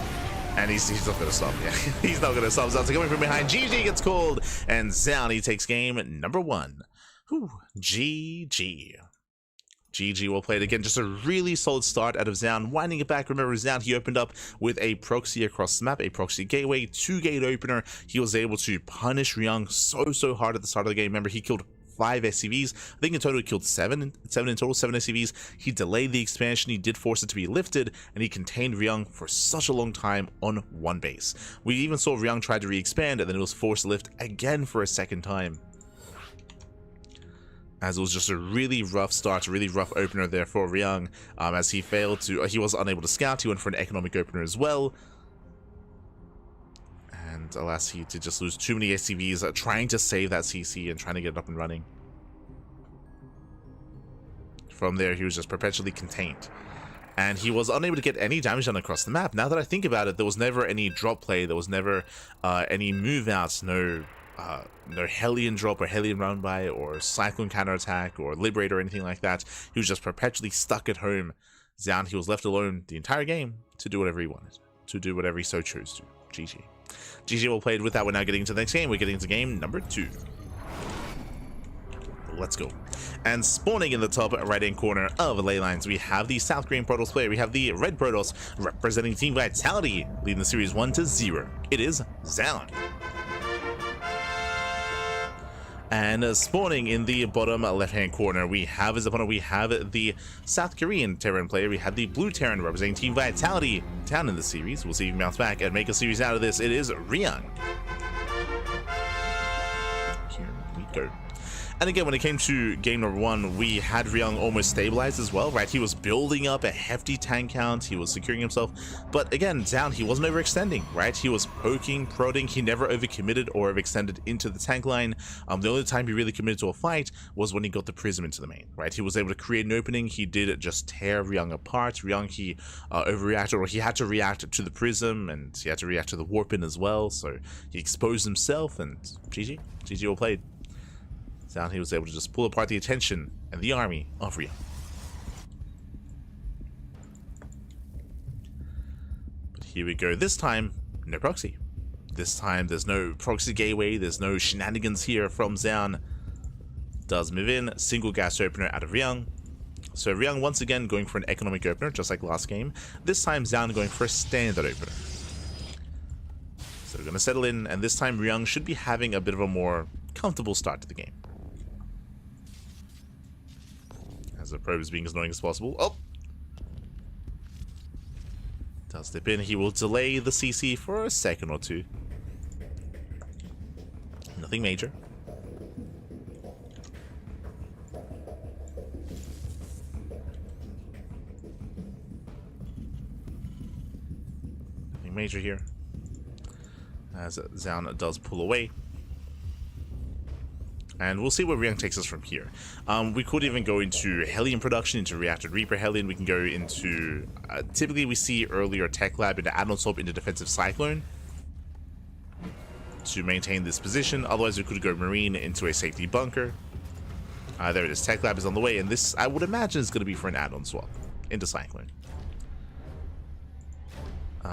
Speaker 4: And he's not going to stop. Yeah, he's not going to stop. Zoun's coming from behind. GG gets called. And Zoun, he takes game number 1. Whew. GG. GG will play it again. Just a really solid start out of Zoun. Winding it back. Remember, Zoun, he opened up with a proxy across the map, a proxy gateway, 2-gate opener. He was able to punish Ryung so hard at the start of the game. Remember, he killed 5 SCVs. I think in total he killed 7 in total, 7 SCVs. He delayed the expansion. He did force it to be lifted, and he contained Ryung for such a long time on 1 base. We even saw Ryung try to re-expand, and then it was forced to lift again for a 2nd time. As it was just a really rough start, a really rough opener there for Ryung, as he failed to, he was unable to scout. He went for an economic opener as well. And alas, he did just lose too many SCVs trying to save that CC and trying to get it up and running. From there, he was just perpetually contained. And he was unable to get any damage done across the map. Now that I think about it, there was never any drop play, there was never any move outs, no Hellion drop or Hellion run by or Cyclone counterattack or Liberate or anything like that. He was just perpetually stuck at home. Zoun, he was left alone the entire game to do whatever he wanted, to do whatever he so chose to. GG. GG well played. With that, we're now getting into the next game. We're getting into game number 2. Let's go. And spawning in the top right-hand corner of the ley lines, we have the South Korean Protoss player. We have the Red Protoss representing Team Vitality, leading the series 1-0. It is Zoun. And spawning in the bottom left-hand corner, we have as opponent, we have the South Korean Terran player. We have the Blue Terran representing Team Vitality down in the series. We'll see if he can bounce back and make a series out of this. It is Ryung. Here we go. And again, when it came to game number 1, we had Ryung almost stabilized as well, right? He was building up a hefty tank count, he was securing himself, but again, Zoun, he wasn't overextending, right? He was poking, prodding, he never overcommitted or overextended into the tank line. The only time he really committed to a fight was when he got the prism into the main, right? He was able to create an opening, he did just tear Ryung apart. Ryung, he overreacted, or he had to react to the prism, and he had to react to the warp in as well, so he exposed himself, and GG well played. Zoun, he was able to just pull apart the attention and the army of Ryung. But here we go. This time, no proxy. This time, there's no proxy gateway. There's no shenanigans here from Zoun. Does move in. Single gas opener out of Ryung. So Ryung once again going for an economic opener, just like last game. This time, Zoun going for a standard opener. So we're going to settle in, and this time Ryung should be having a bit of a more comfortable start to the game. As the probe is being as annoying as possible. Oh! Does dip in. He will delay the CC for a second or 2. Nothing major. Nothing major here. As Zoun does pull away. And we'll see where Ryung takes us from here. We could even go into Hellion production, into Reactor Reaper Hellion. We can go into... typically we see earlier Tech Lab, into Add-on Swap, into Defensive Cyclone to maintain this position. Otherwise we could go Marine into a Safety Bunker. There it is. Tech Lab is on the way, and this, I would imagine, is going to be for an add-on swap into Cyclone.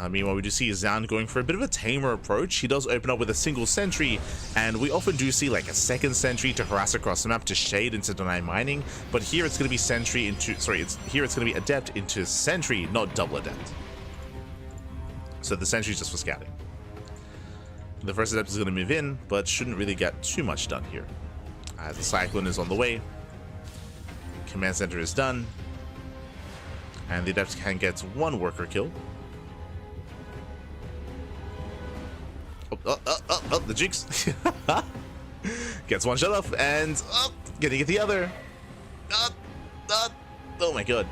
Speaker 4: Meanwhile, we do see Zoun going for a bit of a tamer approach. He does open up with a single sentry, and we often do see like a second sentry to harass across the map to shade into deny mining. But here it's going to be sentry into, here it's going to be adept into sentry, not double adept. So the sentry is just for scouting. The first adept is going to move in, but shouldn't really get too much done here. The Cyclone is on the way. Command center is done. And the adept can get one worker kill. Oh, the Jinx. Gets one shot off, and gonna get the other. Oh my god.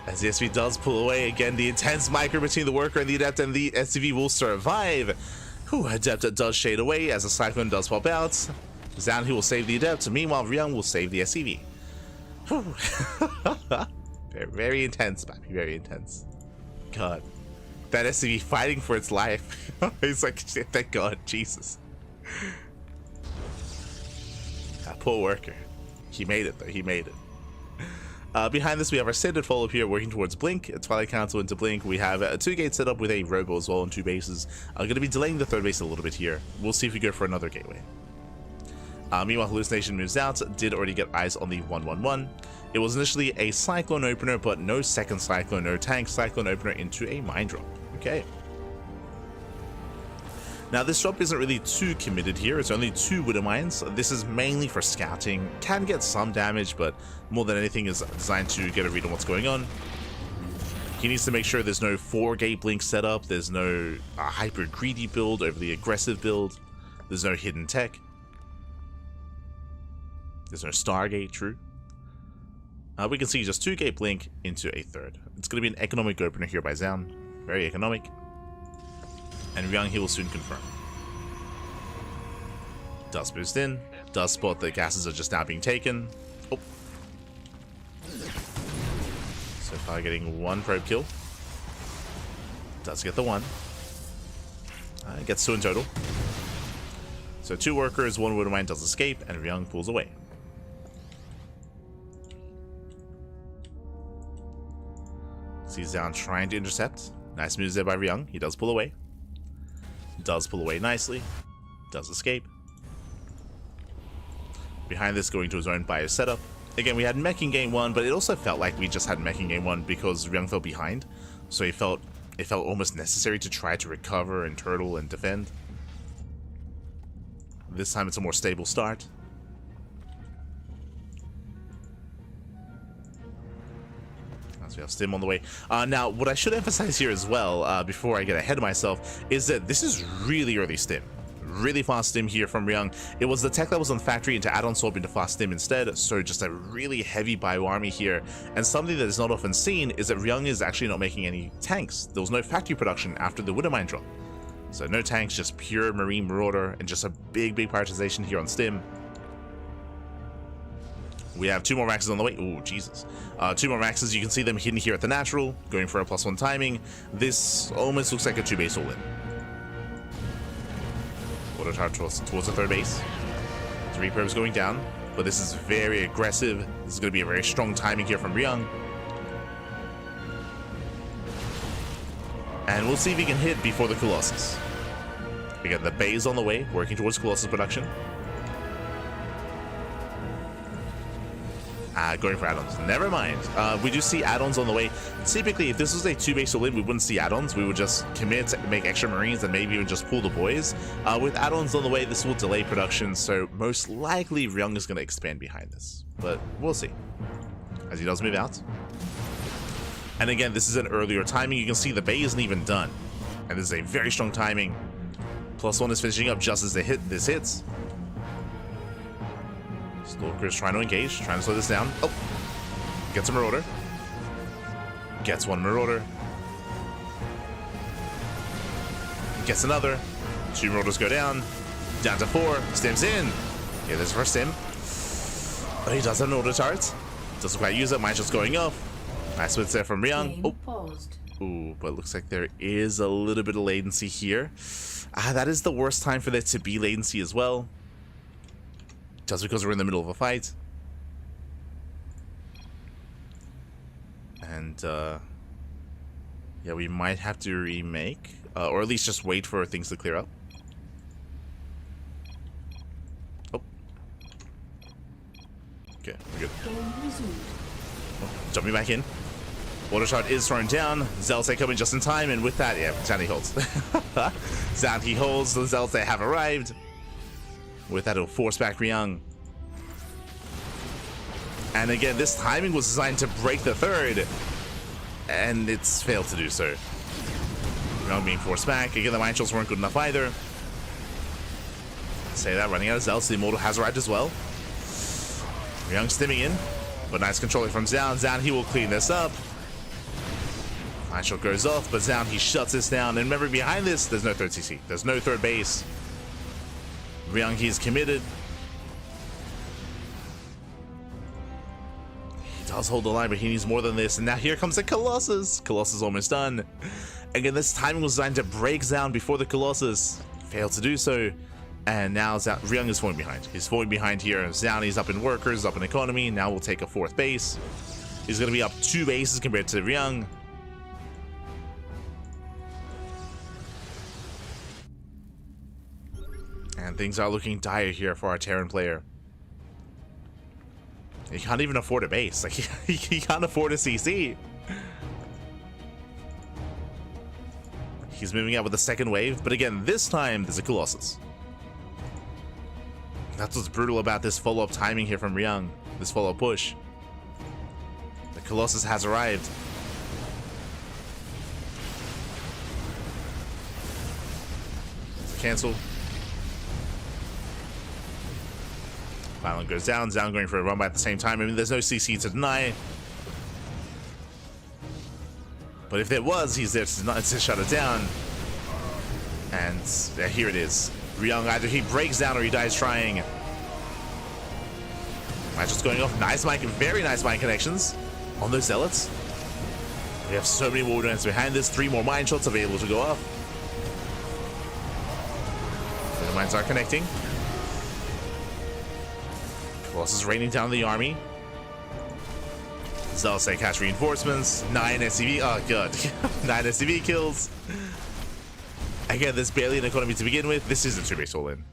Speaker 4: As the SV does pull away, again, the intense micro between the worker and the adept, and the SCV will survive. Whew, adept does shade away as the Cyclone does pop out. Zoun, who will save the adept. Meanwhile, Ryung will save the SCV. very, very intense, Pappy. Very intense. God. That SCV fighting for its life. He's like, thank God, Jesus. That poor worker. He made it, though. He made it. Behind this, we have our standard follow-up here working towards Blink. Twilight Council into Blink. We have a 2-gate setup with a Robo as well on 2 bases. I'm going to be delaying the 3rd base a little bit here. We'll see if we go for another gateway. Meanwhile, Hallucination moves out, did already get eyes on the 1-1-1. It was initially a Cyclone opener, but no second Cyclone, no tank. Cyclone opener into a Mine Drop. Okay. Now, this drop isn't really too committed here. It's only 2 Widow Mines. This is mainly for scouting. Can get some damage, but more than anything is designed to get a read on what's going on. He needs to make sure there's no 4-gate blink setup. There's no hyper greedy build, overly aggressive build. There's no hidden tech. There's no Stargate, true. We can see just 2-gate blink into a 3rd. It's going to be an economic opener here by Zoun. Very economic. And Ryung, he will soon confirm. Does boost in. Does spot the gases are just now being taken. Oh. So far getting 1 probe kill. Does get the 1. Gets 2 in total. So 2 workers, 1 Widow Mine does escape, and Ryung pulls away. See Zoun trying to intercept. Nice moves there by Ryung. He does pull away. Does pull away nicely. Does escape. Behind this, going to his own bio setup. Again, we had mech in game 1, but it also felt like we just had mech in game 1 because Ryung fell behind. So it felt almost necessary to try to recover and turtle and defend. This time it's a more stable start. So we have Stim on the way. Now, what I should emphasize here as well, before I get ahead of myself, is that this is really early Stim. Really fast Stim here from Ryung. It was the tech that was on factory into add-on swap into fast Stim instead, so just a really heavy bio army here. And something that is not often seen is that Ryung is actually not making any tanks. There was no factory production after the Widow Mine drop. So no tanks, just pure Marine Marauder, and just a big prioritization here on Stim. We have 2 more maxes on the way. Oh, Jesus. 2 more maxes. You can see them hidden here at the natural, going for a +1 timing. This almost looks like a 2-base all-in. Auto charge towards the 3rd base. 3 probes going down, but this is very aggressive. This is going to be a very strong timing here from Ryung. And we'll see if he can hit before the Colossus. We got the Bays on the way, working towards Colossus production. Going for add-ons. Never mind. We do see add-ons on the way. Typically, if this was a 2-base all-in, we wouldn't see add-ons. We would just commit, make extra Marines, and maybe even just pull the boys. With add-ons on the way, this will delay production, so most likely Ryung is going to expand behind this. But we'll see. As he does move out. And again, this is an earlier timing. You can see the Bay isn't even done. And this is a very strong timing. +1 is finishing up just as this hits. Stalker's trying to engage, trying to slow this down. Oh! Gets a Marauder. Gets 1 Marauder. Gets another. 2 Marauders go down. Down to 4. Stims in. Yeah, there's first him. Oh, he does have an auto turret. Doesn't quite use it. Mine's just going off. Nice switch there from Ryung. Oh. Ooh, but it looks like there is a little bit of latency here. That is the worst time for there to be latency as well. Just because we're in the middle of a fight. And, yeah, we might have to remake. Or at least just wait for things to clear up. Oh. Okay, we're good. Oh, jumping back in. Water shot is thrown down. Zeltse coming just in time, and with that, yeah, Zoun holds. Zoun he holds, the Zeltse have arrived. With that, it'll force back Ryung. And again, this timing was designed to break the third, and it's failed to do so. Ryung being forced back. Again, the mine shots weren't good enough either. Say that, running out of Zeltse, the Immortal has arrived as well. Ryung stimming in, but nice controlling from Zoun. Zoun, he will clean this up. Mine shot goes off, but Zoun, he shuts this down. And remember, behind this, there's no third CC. There's no third base. Ryung, he's committed. He does hold the line, but he needs more than this. And now here comes the Colossus. Colossus almost done. Again, this timing was designed to break Zoun before the Colossus. Failed to do so. And now Ryung is falling behind. He's falling behind here. Zoun, he's up in workers, up in economy. Now we'll take a fourth base. He's going to be up 2 bases compared to Ryung. And things are looking dire here for our Terran player. He can't even afford a base. Like, he can't afford a CC. He's moving out with the second wave, but again, this time there's a Colossus. That's what's brutal about this follow-up timing here from Ryung. This follow-up push. The Colossus has arrived. Cancel. Violent goes down. Zoun going for a run by at the same time. I mean, there's no CC to deny. But if there was, he's there to shut it down. And here it is. Ryung, either he breaks down or he dies trying. Match just going off. Nice mic, very nice mic connections on those Zealots. We have so many war drones behind this. 3 more mine shots available to go off. The mines are connecting. Colossus raining down the army. Zeltse catch reinforcements. 9 SCV. Oh, good. 9 SCV kills. Again, there's barely an economy to begin with. This is a 2-base all-in.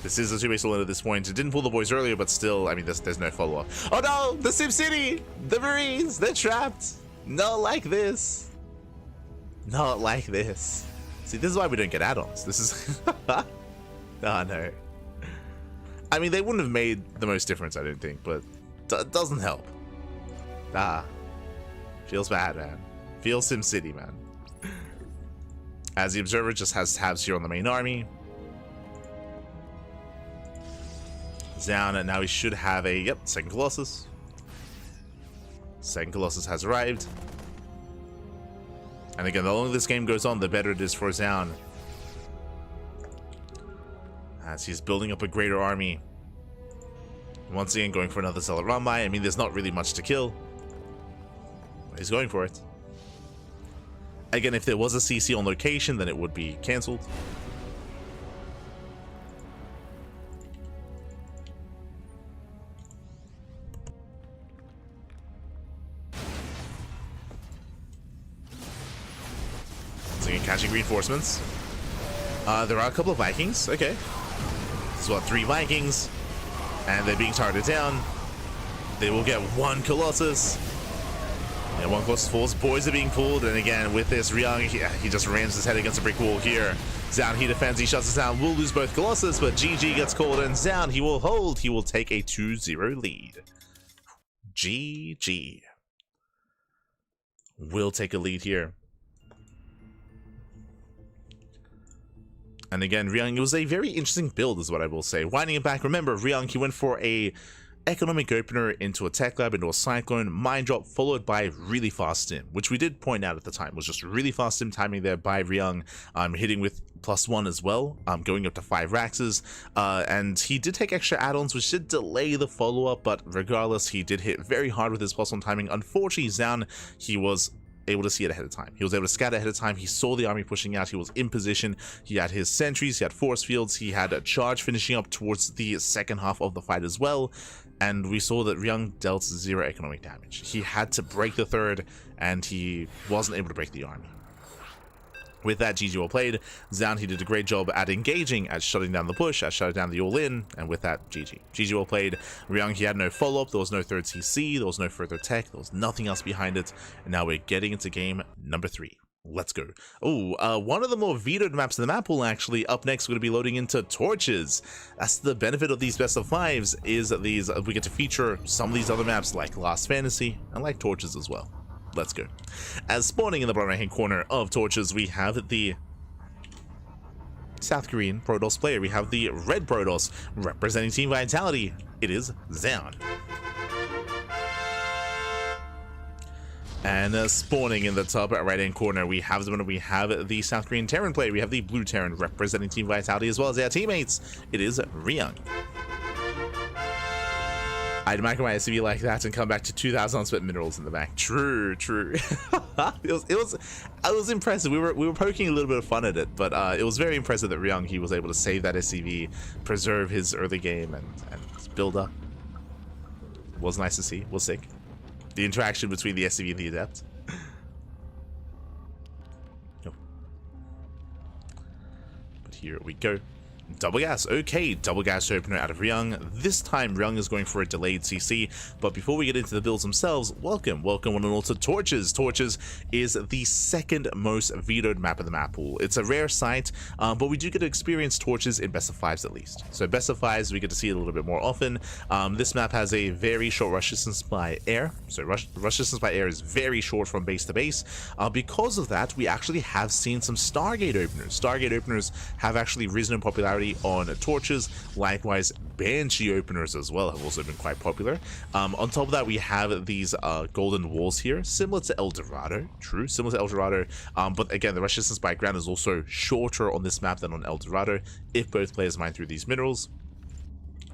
Speaker 4: This is a 2-base all-in at this point. It didn't pull the boys earlier, but still, I mean, there's no follow-up. Oh no! The Sim City! The Marines! They're trapped! Not like this. Not like this. See, this is why we don't get add-ons. This is... Oh no. I mean, they wouldn't have made the most difference, I don't think, but it doesn't help. Feels bad, man. Feels Sim City, man. As the Observer just has tabs here on the main army. Zoun, and now he should have a, yep, second Colossus. Second Colossus has arrived. And again, the longer this game goes on, the better it is for Zoun. As he's building up a greater army. Once again, going for another Zealot run by. I mean, there's not really much to kill. But he's going for it. Again, if there was a CC on location, then it would be cancelled. Once again, catching reinforcements. There are a couple of Vikings. Okay. This is what, 3 Vikings. And they're being targeted down. They will get 1 Colossus. Yeah, 1 Colossus falls. Boys are being pulled. And again, with this, Ryung, he just rams his head against a brick wall here. Zoun, he defends. He shuts us down. We'll lose both Colossus, but GG gets called. And Zoun, he will hold. He will take a 2-0 lead. GG. Will take a lead here. And again, Ryung, it was a very interesting build is what I will say. Winding it back, remember, Ryung, he went for a economic opener into a tech lab, into a cyclone, mine drop, followed by really fast stim, which we did point out at the time was just really fast stim timing there by Ryung, hitting with +1 as well, going up to 5 Raxes, and he did take extra add-ons which did delay the follow-up, but regardless he did hit very hard with his +1 timing. Unfortunately, Zoun, he was able to see it ahead of time. He was able to scatter ahead of time. He saw the army pushing out. He was in position. He had his sentries, he had force fields, he had a charge finishing up towards the second half of the fight as well, and we saw that Ryung dealt 0 economic damage. He had to break the third, and he wasn't able to break the army. With that, GG well played. Zoun, he did a great job at engaging, at shutting down the push, at shutting down the all-in, and with that, GG. GG well played. Ryung, he had no follow-up, there was no third CC, there was no further tech, there was nothing else behind it, and now we're getting into game number 3. Let's go. Oh, one of the more vetoed maps in the map pool, actually. Up next, we're going to be loading into Torches. That's the benefit of these best of 5s, is that we get to feature some of these other maps like Last Fantasy, and like Torches as well. Let's go. As spawning in the bottom right hand corner of Torches, we have the South Korean Protoss player. We have the red Protoss representing Team Vitality. It is Zoun. And spawning in the top right hand corner, we have the South Korean Terran player. We have the blue Terran representing Team Vitality as well as their teammates. It is Ryung. I'd macro my SCV like that and come back to 2,000 unspent minerals in the back. True. I was impressive. We were poking a little bit of fun at it, but it was very impressive that Ryung, he was able to save that SCV, preserve his early game, and build up. It was nice to see. It was sick. The interaction between the SCV and the Adept. But here we go. Double gas. Okay, double gas opener out of Ryung. This time Ryung is going for a delayed CC, but before we get into the builds themselves, welcome one and all to Torches. Torches is the second most vetoed map in the map pool. It's a rare sight, but we do get to experience Torches in best of 5s at least. So best of 5s, we get to see it a little bit more often. This map has a very short rush distance by air. So rush distance by air is very short from base to base. Because of that, we actually have seen some Stargate openers. Stargate openers have actually risen in popularity on Torches. Likewise, Banshee openers as well have also been quite popular. On top of that, we have these golden walls here, similar to El Dorado. True, similar to El Dorado, but again, the rush distance by ground is also shorter on this map than on El Dorado if both players mine through these minerals.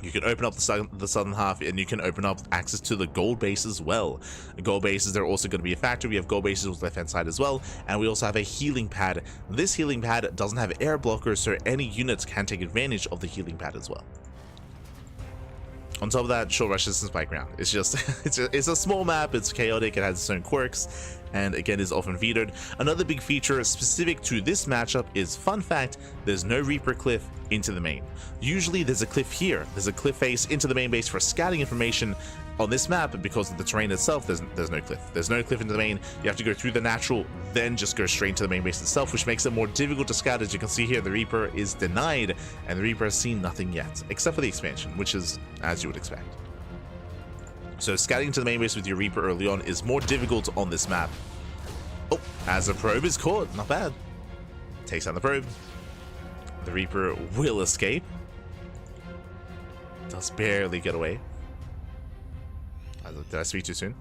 Speaker 4: You can open up the southern half, and you can open up access to the gold base as well. Gold bases are also going to be a factor. We have gold bases on the left hand side as well, and we also have a healing pad. This healing pad doesn't have air blockers, so any units can take advantage of the healing pad as well. On top of that, short rush distance by ground. It's just it's a small map, it's chaotic, it has its own quirks, and again is often vetoed. Another big feature specific to this matchup is, fun fact, there's no Reaper cliff into the main. Usually there's a cliff here, there's a cliff face into the main base for scouting information. On this map, because of the terrain itself, there's no cliff. There's no cliff into the main. You have to go through the natural, then just go straight into the main base itself, which makes it more difficult to scout. As you can see here, the Reaper is denied, and the Reaper has seen nothing yet, except for the expansion, which is as you would expect. So scouting to the main base with your Reaper early on is more difficult on this map. Oh, as a probe is caught, not bad. Takes out the probe. The Reaper will escape. Does barely get away. Did I speak too soon?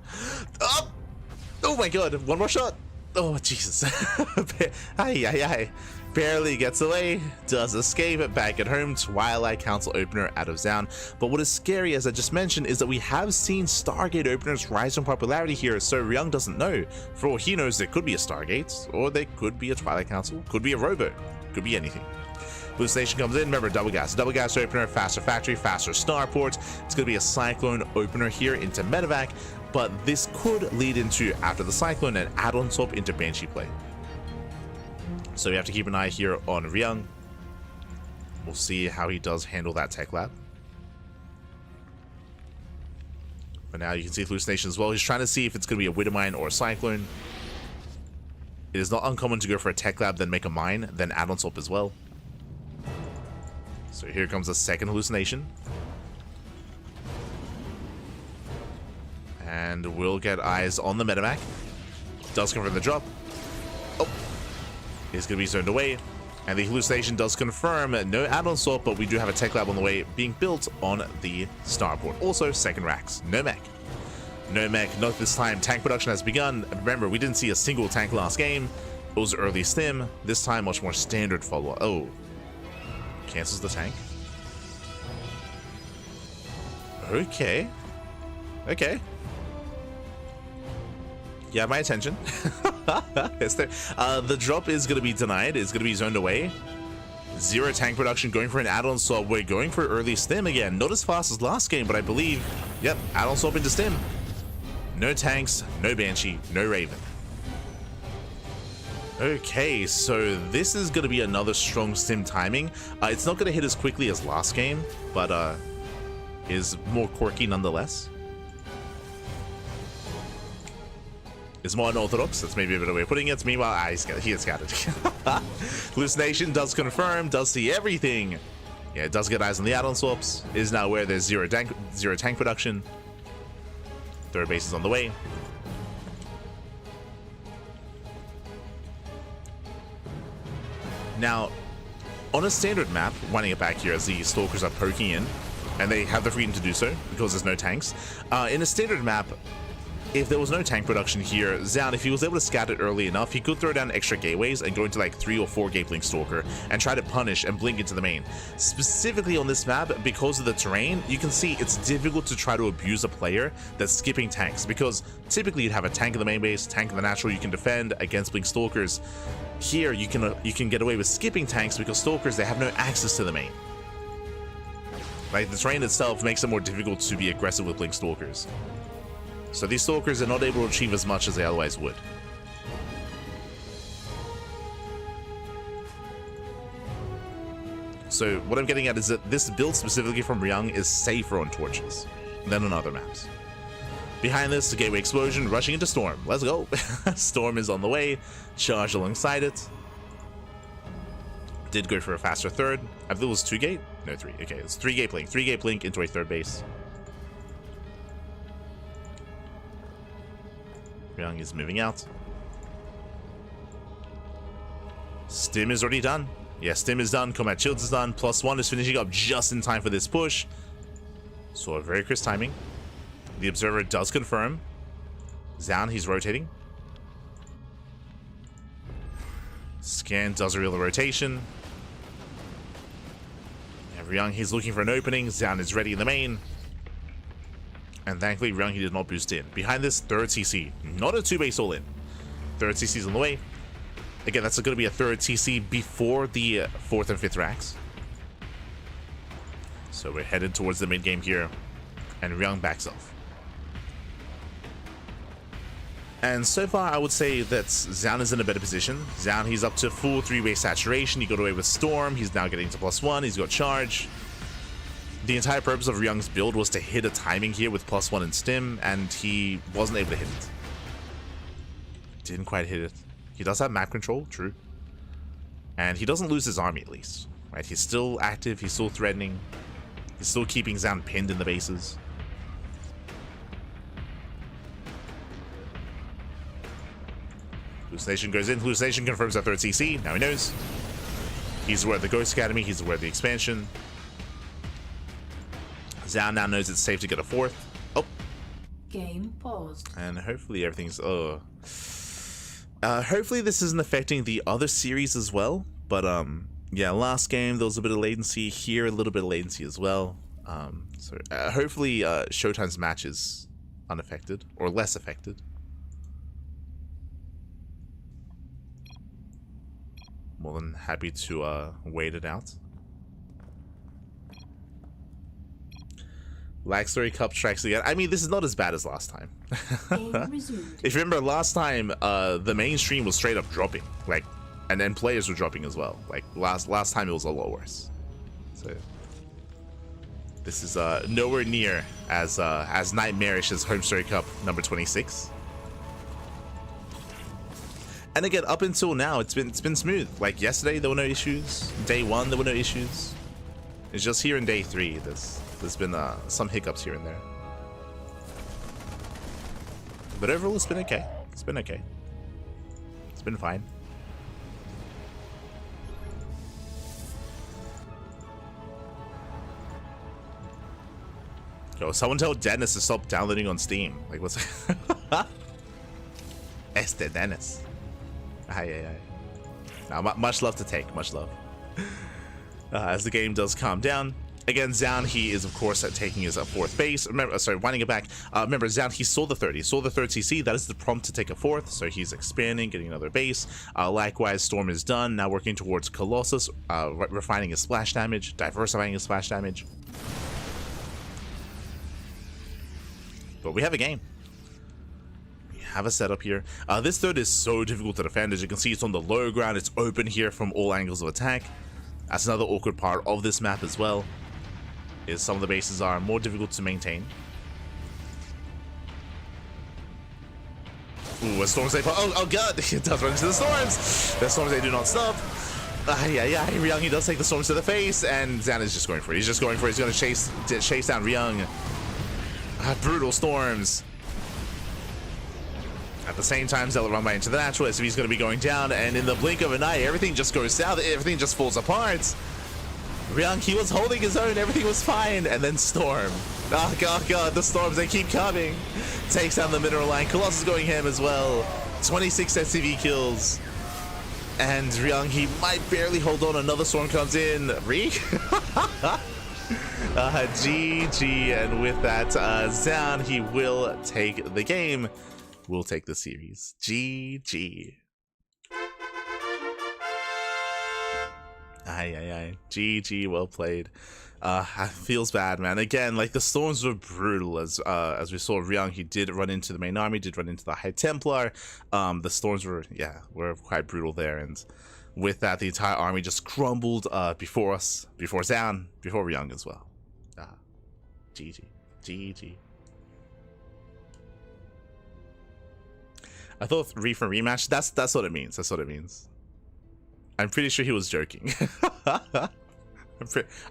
Speaker 4: Oh my god, one more shot. Oh, Jesus. Barely gets away, does escape back at home. Twilight Council opener out of Zoun. But what is scary, as I just mentioned, is that we have seen Stargate openers rise in popularity here, so Ryung doesn't know. For all he knows, there could be a Stargate, or there could be a Twilight Council, could be a Robo, could be anything. Hallucination comes in. Remember, double gas opener, faster factory, faster starport. It's going to be a Cyclone opener here into Medevac, but this could lead into, after the Cyclone, an add-on top into Banshee play. So we have to keep an eye here on Ryung. We'll see how he does handle that tech lab. But now you can see Hallucination as well. He's trying to see if it's going to be a Widowmine or a Cyclone. It is not uncommon to go for a tech lab, then make a mine, then add on top as well. So here comes a second Hallucination. And we'll get eyes on the Medevac. Does confirm the drop. Oh, he's going to be zoned away. And the Hallucination does confirm no add-on swap, but we do have a tech lab on the way being built on the starport. Also, second racks. No mech. No mech, not this time. Tank production has begun. Remember, we didn't see a single tank last game. It was early stim. This time, much more standard follow-up. Oh. Cancels the tank. Okay. Okay. You have my attention. The drop is going to be denied. It's going to be zoned away. 0 tank production, going for an add-on swap. We're going for early stim again. Not as fast as last game, but I believe, yep, add-on swap into stim. No tanks, no Banshee, no Raven. Okay, so this is going to be another strong stim timing. It's not going to hit as quickly as last game, but is more quirky nonetheless. It's more unorthodox. That's maybe a better way of putting it. Meanwhile, he gets scattered. Hallucination does confirm, does see everything. Yeah, it does get eyes on the add-on swaps. Is now where there's zero tank production. Third base is on the way. Now, on a standard map, winding it back here as the Stalkers are poking in, and they have the freedom to do so because there's no tanks. In a standard map, if there was no tank production here, Zoun, if he was able to scatter it early enough, he could throw down extra gateways and go into like 3 or 4 gate blink Stalker and try to punish and blink into the main. Specifically on this map, because of the terrain, you can see it's difficult to try to abuse a player that's skipping tanks, because typically you'd have a tank in the main base, tank in the natural you can defend against blink Stalkers. Here you can get away with skipping tanks because Stalkers, they have no access to the main. Like, the terrain itself makes it more difficult to be aggressive with blink Stalkers. So these Stalkers are not able to achieve as much as they otherwise would. So what I'm getting at is that this build specifically from Ryung is safer on torches than on other maps. Behind this, the gateway explosion, rushing into Storm. Let's go. Storm is on the way, charge alongside it. Did go for a faster third. I believe it was 2 gate? No, 3. Okay, it's 3 gate blink. 3 gate blink into a third base. Ryung is moving out. Stim is already done. Yeah, Stim is done. Combat Shields is done. +1 is finishing up just in time for this push. So a very crisp timing. The Observer does confirm. Zoun, he's rotating. Scan does reveal the rotation. And Ryung, he's looking for an opening. Zoun is ready in the main. And thankfully, Ryung, he did not boost in. Behind this, third CC. Not a 2-base all-in. Third CC is on the way. Again, that's going to be a third CC before the 4th and 5th racks. So we're headed towards the mid-game here. And Ryung backs off. And so far, I would say that Zoun is in a better position. Zoun, he's up to full 3-base saturation. He got away with Storm. He's now getting to +1. He's got Charge. The entire purpose of Ryung's build was to hit a timing here with +1 and Stim, and he wasn't able to hit it. Didn't quite hit it. He does have map control, true. And he doesn't lose his army, at least. Right? He's still active, he's still threatening. He's still keeping Zoun pinned in the bases. Hallucination goes in. Hallucination confirms that third CC. Now he knows. He's aware of the Ghost Academy, he's aware of the expansion. Zoun now knows it's safe to get a 4th. Oh.
Speaker 10: Game paused.
Speaker 4: And hopefully everything's... hopefully this isn't affecting the other series as well. But, yeah, last game there was a bit of latency. Here, a little bit of latency as well. So hopefully ShoWTimE's match is unaffected. Or less affected. More than happy to wait it out. HomeStory Cup tracks again. I mean, this is not as bad as last time. If you remember last time, the mainstream was straight up dropping, like, and then players were dropping as well. Like last time, it was a lot worse. So this is nowhere near as nightmarish as HomeStory Cup number 26. And again, up until now, it's been smooth. Like yesterday, there were no issues. Day 1, there were no issues. It's just here in day 3, there's been some hiccups here and there. But overall, it's been okay. It's been okay. It's been fine. Yo, someone tell Dennis to stop downloading on Steam. Like, what's... Este Dennis. Aye. Now, much love to take, much love. As the game does calm down. Again, Zoun, he is, of course, taking his fourth base. Remember, sorry, winding it back. Remember, Zoun, he saw the 30. He saw the third CC. That is the prompt to take a fourth. So he's expanding, getting another base. Likewise, Storm is done. Now working towards Colossus, refining his splash damage, diversifying his splash damage. But we have a game. We have a setup here. This third is so difficult to defend. As you can see, it's on the low ground. It's open here from all angles of attack. That's another awkward part of this map as well. Is some of the bases are more difficult to maintain. Ooh, a storm safe. Oh god, it does run into the storms. The storms, they do not stop. Ryung, he does take the storms to the face, and Zoun is just going for it. He's just going for it. He's going to chase down Ryung. Brutal storms. At the same time, Zella run by into the naturalist. If he's going to be going down, and in the blink of an eye, everything just goes south. Everything just falls apart. Ryung, he was holding his own, everything was fine, and then Storm. Oh god, the storms, they keep coming. Takes down the mineral line. Colossus going ham as well. 26 SCV kills. And Ryung, he might barely hold on. Another storm comes in. GG, and with that, Zoun, he will take the game. Will take the series. GG. GG, well played. Feels bad, man. Again, like, the storms were brutal. As we saw, Ryung, he did run into the main army, did run into the High Templar. The storms were quite brutal there, and with that, the entire army just crumbled before us, before Zoun, before Ryung as well. GG. I thought for rematch. That's what it means. That's what it means. I'm pretty sure he was joking.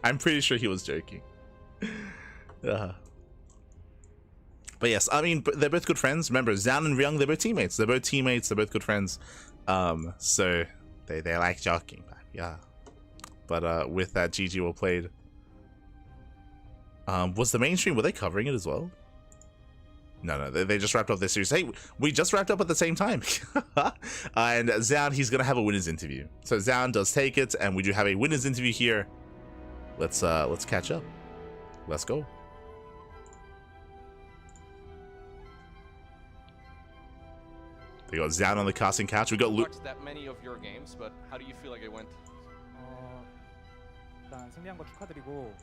Speaker 4: I'm pretty sure he was joking. But yes, I mean, they're both good friends. Remember, Zoun and Ryung, they're both teammates. They're both good friends. So they like joking back, yeah. But with that, GG, well played. Was the mainstream, were they covering it as well? No, they just wrapped up this series. Hey, we just wrapped up at the same time. And Zoun, he's gonna have a winners interview. So Zoun does take it, and we do have a winners interview here. Let's catch up. Let's go. They got Zoun on the casting couch. We got Luke.
Speaker 8: Watched that many of your games, but how do you feel like it went?
Speaker 7: 일단 승리한 거 축하드리고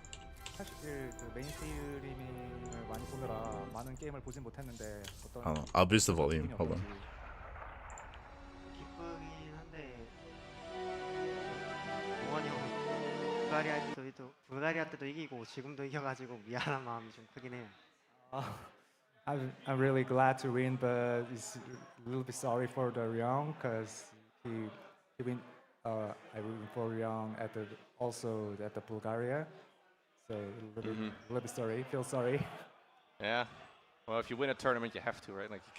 Speaker 7: 사실 그 메인스트리밍을 많이 보느라 많은 게임을 보진 못했는데 어떤
Speaker 4: I'll boost the volume. Hold on.
Speaker 9: 기쁘긴 한데 동원이 형 불가리아 때도 이기고 지금도 이겨가지고 미안한 마음이 좀 크긴 해요.
Speaker 7: I'm really glad to win, but it's a little bit sorry for the Ryung because he win. I win for Ryung also at the Bulgaria, so a little bit sorry. Feel sorry.
Speaker 8: Yeah. Well, if you win a tournament, you have to, right? Like, you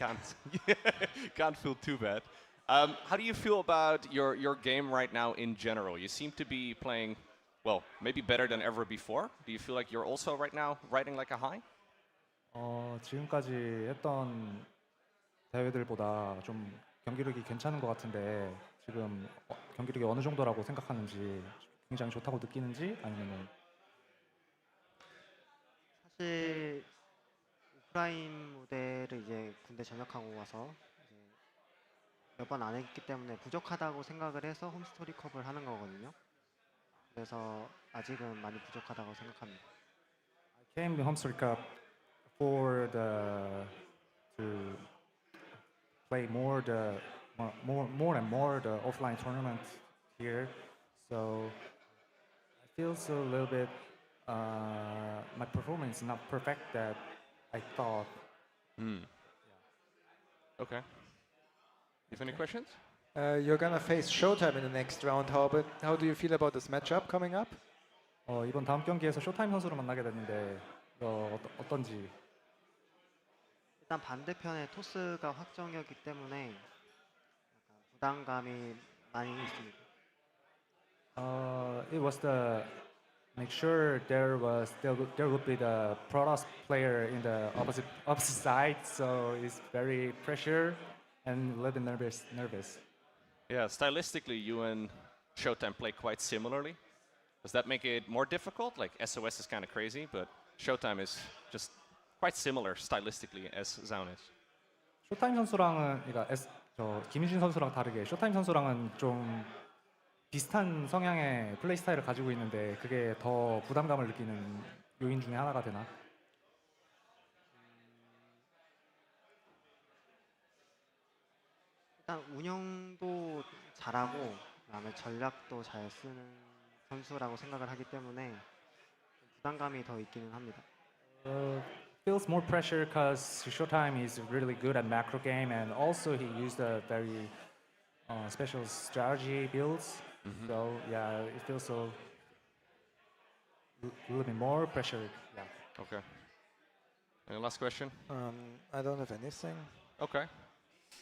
Speaker 8: can't feel too bad. How do you feel about your game right now in general? You seem to be playing, well, maybe better than ever before. Do you feel like you're also right now riding like a high?
Speaker 7: 지금까지 했던 대회들보다 좀 경기력이 괜찮은 것 같은데 지금 경기력이 어느 정도라고 생각하는지 굉장히 좋다고 느끼는지 아니면은
Speaker 9: 사실 오프라인 무대를 이제 군대 전역하고 와서 몇 번 안 했기 때문에 부족하다고 생각을 해서 홈스토리컵을 하는 거거든요. 그래서 아직은 많이 부족하다고 생각합니다.
Speaker 7: I came to HomeStory Cup for to play more and more the offline tournament here, so I feel so a little bit my performance is not perfect that I thought.
Speaker 8: Okay. You have any questions?
Speaker 11: You're gonna face ShoWTimE in the next round. How do you feel about this matchup coming up?
Speaker 7: 이번 다음 경기에서 쇼타임 선수를 만나게 됐는데 어떤지.
Speaker 9: 일단 반대편에 토스가 확정이었기 때문에 약간 부담감이 많이 있습니다.
Speaker 7: It was the make sure there would be the Protoss player in the opposite side, so it's very pressure and a little bit nervous.
Speaker 8: Yeah, stylistically, you and ShoWTimE play quite similarly. Does that make it more difficult? Like SOS is kind of crazy, but ShoWTimE is just quite similar stylistically as Zoun is.
Speaker 12: 쇼타임 선수랑은 그러니까 김유진 선수랑 다르게 쇼타임 선수랑은 좀 비슷한 성향의 플레이 스타일을 가지고 있는데 그게 더 부담감을 느끼는 요인 중에 하나가 되나?
Speaker 9: 일단 운영도 잘하고 그다음에 전략도 잘 쓰는 선수라고 생각을 하기 때문에 부담감이 더 있기는 합니다.
Speaker 12: Feels more pressure because ShoWTimE is really good at macro game and also he used a very special strategy builds. So yeah, it feels so a little bit more pressure. Yeah.
Speaker 8: Okay. Any last question?
Speaker 11: I don't have anything.
Speaker 8: Okay.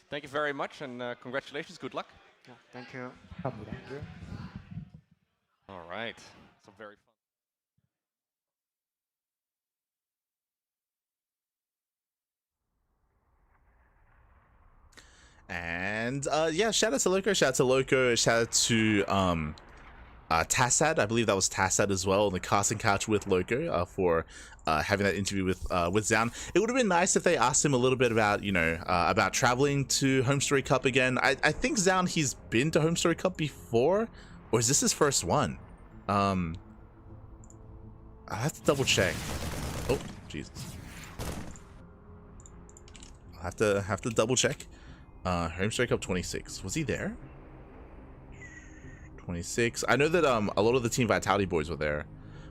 Speaker 8: Thank you very much and congratulations. Good luck.
Speaker 9: Yeah, thank you.
Speaker 12: 감사합니다.
Speaker 8: All right. So very fun.
Speaker 4: And yeah, shout out to Loco, shout out to Tassad. I believe that was Tassad as well on the casting couch with Loco for having that interview with Zoun. It would have been nice if they asked him a little bit about, you know, about traveling to HomeStory Cup again. I think Zoun, he's been to HomeStory Cup before, or is this his first one? I have to double check. Oh, Jesus. I'll have to double check. HomeStory Cup 26. Was he there? 26. I know that a lot of the Team Vitality boys were there,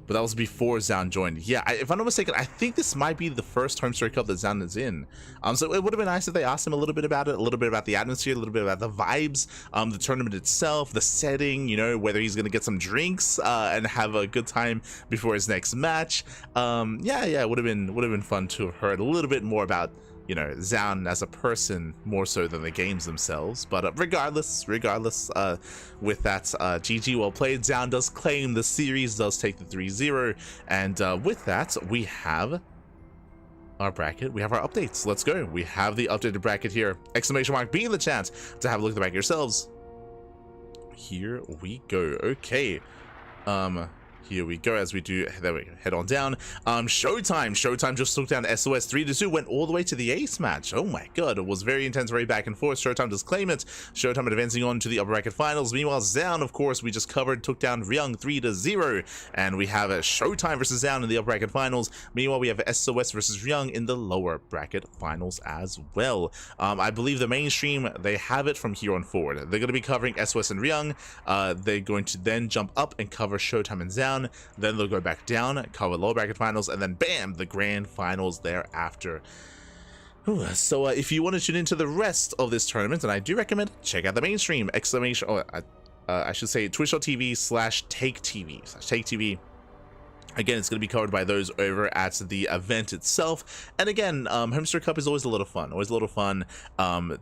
Speaker 4: but that was before Zoun joined. Yeah, if I'm not mistaken, I think this might be the first HomeStory Cup that Zoun is in. So it would have been nice if they asked him a little bit about it, a little bit about the atmosphere, a little bit about the vibes, the tournament itself, the setting, you know, whether he's gonna get some drinks and have a good time before his next match. Yeah, it would have been fun to have heard a little bit more about, you know, Zoun as a person more so than the games themselves. But regardless, with that, GG, well played. Zoun does claim the series, does take the 3-0, and with that, we have our bracket. We have our updates. Let's go. We have the updated bracket here. Exclamation mark being the chance to have a look at the bracket yourselves. Here we go. Okay. Here we go as we do, there we go, head on down. ShoWTimE just took down SOS 3-2, went all the way to the ace match. Oh my god, it was very intense, very back and forth. ShoWTimE does claim it. ShoWTimE advancing on to the upper bracket finals. Meanwhile, Zoun, of course, we just covered, took down Ryung 3-0. And we have a ShoWTimE versus Zoun in the upper bracket finals. Meanwhile, we have SOS versus Ryung in the lower bracket finals as well. I believe the mainstream, they have it from here on forward. They're going to be covering SOS and Ryung. They're going to then jump up and cover ShoWTimE and Zoun. Then they'll go back down, cover lower bracket finals, and then bam, the grand finals thereafter. Ooh, so if you want to tune into the rest of this tournament, and I do recommend, check out the mainstream, exclamation, I should say twitch.tv/TakeTV. Again, it's going to be covered by those over at the event itself. And again, HomeStory Cup is always a lot of fun.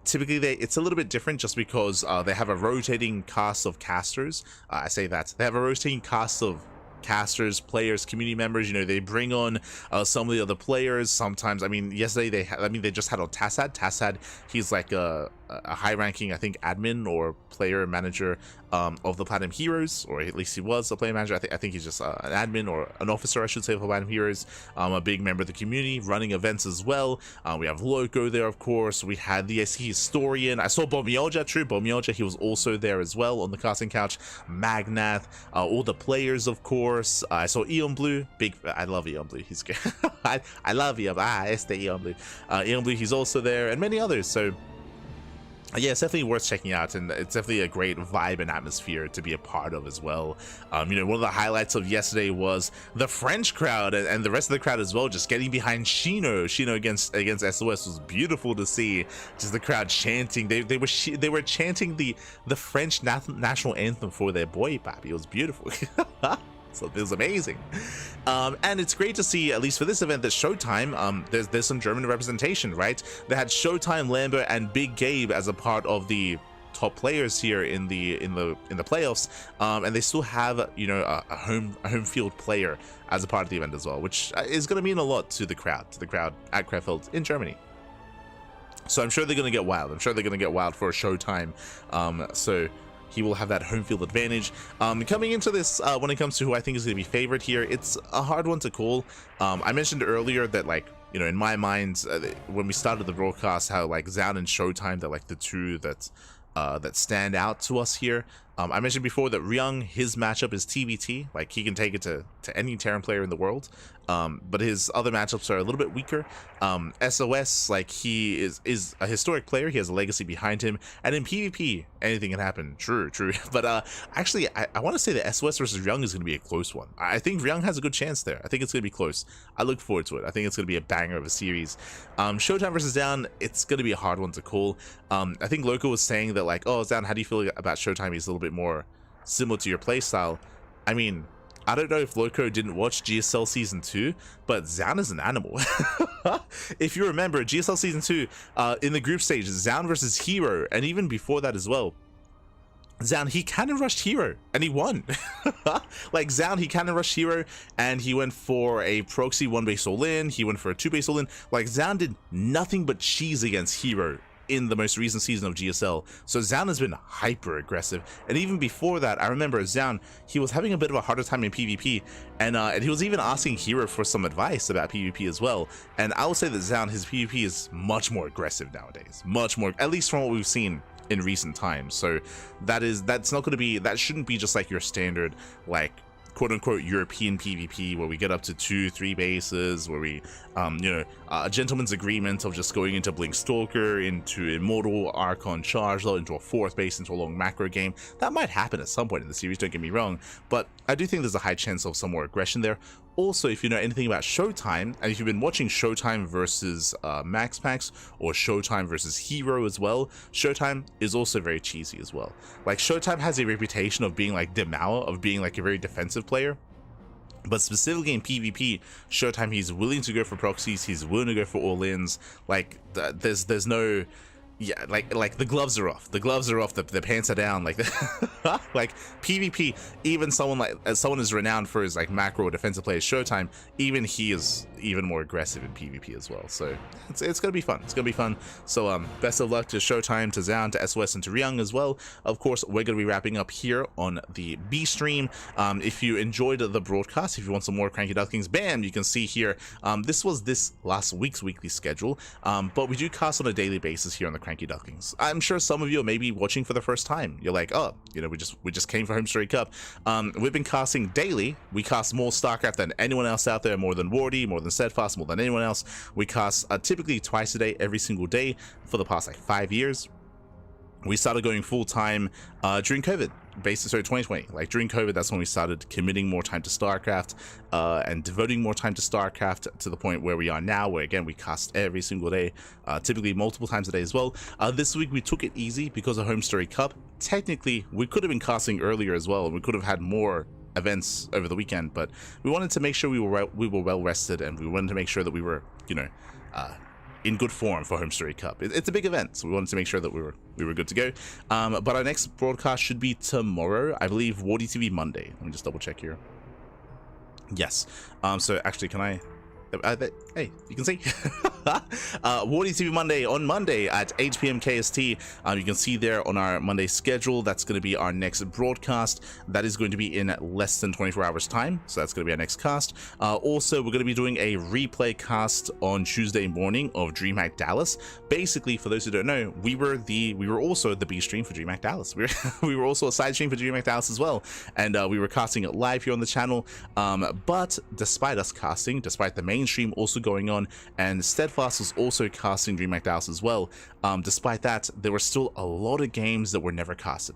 Speaker 4: Typically, it's a little bit different just because they have a rotating cast of casters. I say that. They have a rotating cast of casters, players, community members. You know, they bring on some of the other players. Sometimes, I mean, yesterday they just had on Tassad. He's like a high-ranking, I think, admin or player manager of the Platinum Heroes, or at least he was a player manager. I think he's just an admin or an officer, I should say, for Platinum Heroes. A big member of the community, running events as well. We have Loco there, of course. We had the SC Historian. I saw Bomioja, he was also there as well on the casting couch. Magnath, all the players, of course. I saw Eon Blue. I love Eon Blue. He's good. I love Eon. It's the Eon Blue. Eon Blue, he's also there, and many others. So yeah, it's definitely worth checking out, and it's definitely a great vibe and atmosphere to be a part of as well. You know, one of the highlights of yesterday was the French crowd and the rest of the crowd as well, just getting behind Shino against SOS was beautiful to see. Just the crowd chanting. They were chanting the French national anthem for their boy Papi. It was beautiful. So it was amazing. And it's great to see, at least for this event, that ShoWTimE, there's some German representation, right? They had ShoWTimE, Lambo, and Big Gabe as a part of the top players here in the playoffs, and they still have, you know, a home field player as a part of the event as well, which is going to mean a lot to the crowd at Krefeld in Germany. So I'm sure they're going to get wild. I'm sure they're going to get wild for a ShoWTimE. So he will have that home field advantage. Coming into this, when it comes to who I think is going to be favored here, it's a hard one to call. I mentioned earlier that, like, you know, in my mind, when we started the broadcast, how like Zoun and ShoWTimE, they're like the two that stand out to us here. I mentioned before that Ryung, his matchup is TBT, like he can take it to any Terran player in the world, but his other matchups are a little bit weaker. SOS, like he is a historic player, he has a legacy behind him, and in PvP, anything can happen, true. But actually, I want to say that SOS versus Ryung is going to be a close one. I think Ryung has a good chance there. I think it's going to be close. I look forward to it. I think it's going to be a banger of a series. ShoWTimE versus Zoun, it's going to be a hard one to call. I think Loco was saying that, like, oh, Zoun, how do you feel about ShoWTimE? He's a little bit more similar to your playstyle. I mean, I don't know if Loco didn't watch GSL Season 2, but Zoun is an animal. If you remember, GSL Season 2, in the group stage, Zoun versus Hero, and even before that as well, Zoun, he cannon rushed Hero, and he won. Like, Zoun, he cannon rushed Hero, and he went for a proxy 1-base all-in, he went for a 2-base all-in. Like, Zoun did nothing but cheese against Hero in the most recent season of GSL. So Zoun has been hyper aggressive, and even before that, I remember Zoun, he was having a bit of a harder time in PvP, and he was even asking Hero for some advice about PvP as well. And I will say that Zoun, his PvP is much more aggressive nowadays, much more, at least from what we've seen in recent times. So that's not going to be, that shouldn't be just like your standard, like, quote-unquote European PvP where we get up to 2-3 bases, where we you know, a gentleman's agreement of just going into Blink Stalker, into Immortal, Archon Charge, into a 4th base, into a long macro game. That might happen at some point in the series, don't get me wrong, but I do think there's a high chance of some more aggression there. Also, if you know anything about ShoWTimE, and if you've been watching ShoWTimE versus MaxPax, or ShoWTimE versus Hero as well, ShoWTimE is also very cheesy as well. Like, ShoWTimE has a reputation of being like Demao, of being like a very defensive player. But specifically in PvP, ShoWTimE, he's willing to go for proxies, he's willing to go for all-ins. Like, there's no... Yeah, like the gloves are off. The gloves are off. The pants are down. Like, like PvP. Even someone is renowned for his like macro or defensive play as ShoWTimE. Even he is even more aggressive in PvP as well. So it's gonna be fun. It's gonna be fun. So best of luck to ShoWTimE, to Zoun, to SOS, and to Ryung as well. Of course, we're gonna be wrapping up here on the B stream. If you enjoyed the broadcast, if you want some more CranKy Ducklings, bam, you can see here. This was this last week's weekly schedule, but we do cast on a daily basis here on the CranKy Ducklings. I'm sure some of you are maybe watching for the first time. You're like, oh, you know, we just came for HomeStory Cup. We've been casting daily. We cast more StarCraft than anyone else out there, more than Wardy, more than Steadfast, more than anyone else. We cast typically twice a day, every single day for the past like 5 years. We started going full-time during COVID, basically, so 2020. Like, during COVID, that's when we started committing more time to StarCraft and devoting more time to StarCraft, to the point where we are now, where, again, we cast every single day, typically multiple times a day as well. This week, we took it easy because of HomeStory Cup. Technically, we could have been casting earlier as well, and we could have had more events over the weekend, but we wanted to make sure we were well rested, and we wanted to make sure that we were, you know, in good form for HomeStory Cup. It's a big event, so we wanted to make sure that we were good to go. But our next broadcast should be tomorrow, I believe. Wardy TV Monday. Let me just double check here. Yes. So actually, can I? Hey, you can see. Wardy TV Monday on Monday at 8 p.m. KST. You can see there on our Monday schedule, that's going to be our next broadcast. That is going to be in less than 24 hours time, so that's going to be our next cast. Also, we're going to be doing a replay cast on Tuesday morning of DreamHack Dallas. Basically, for those who don't know, we were also the B stream for DreamHack Dallas. We were also a side stream for DreamHack Dallas as well, and we were casting it live here on the channel. But despite us casting, despite the main stream also going on, and Steadfast was also casting DreamHack Dallas as well, despite that, there were still a lot of games that were never casted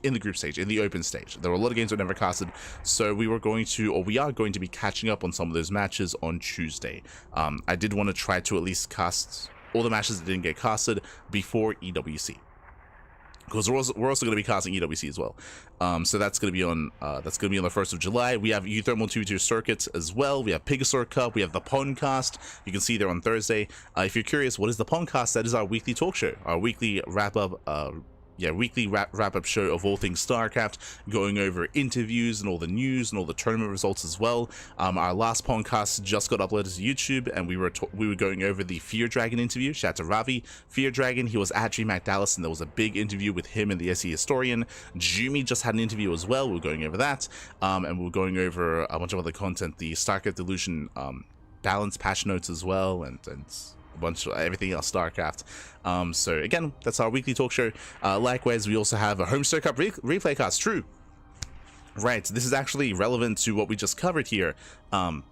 Speaker 4: in the group stage, in the open stage. There were a lot of games that were never casted, so we are going to be catching up on some of those matches on Tuesday. I did want to try to at least cast all the matches that didn't get casted before EWC, because we're also going to be casting EWC as well. So that's going to be on the 1st of July. We have Uthermal 2-2 circuits as well. We have Pegasaur Cup. We have the Pondcast. You can see there on Thursday. If you're curious, what is the Pondcast? That is our weekly talk show, our weekly wrap up weekly wrap-up show of all things StarCraft, going over interviews and all the news and all the tournament results as well. Our last podcast just got uploaded to YouTube, and we were going over the Fear Dragon interview. Shout out to Ravi. Fear Dragon, he was at DreamHack Dallas, and there was a big interview with him and the SE Historian. Jumi just had an interview as well. We were going over that, and we were going over a bunch of other content, the StarCraft Delusion balance patch notes as well, and a bunch of everything else StarCraft. So again, that's our weekly talk show. Likewise, we also have a HomeStory Cup replay cast. True. Right, this is actually relevant to what we just covered here. Bam.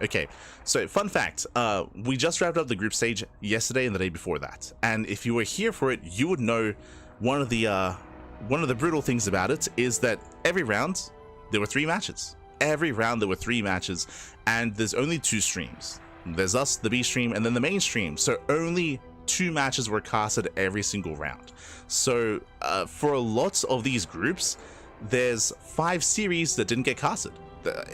Speaker 4: Okay, so fun fact, we just wrapped up the group stage yesterday and the day before that. And if you were here for it, you would know one of the brutal things about it is that every round, there were 3 matches. Every round, there were 3 matches, and there's only 2 streams. There's us, the B stream, and then the main stream. So only 2 matches were casted every single round. So for lots of these groups, there's 5 series that didn't get casted.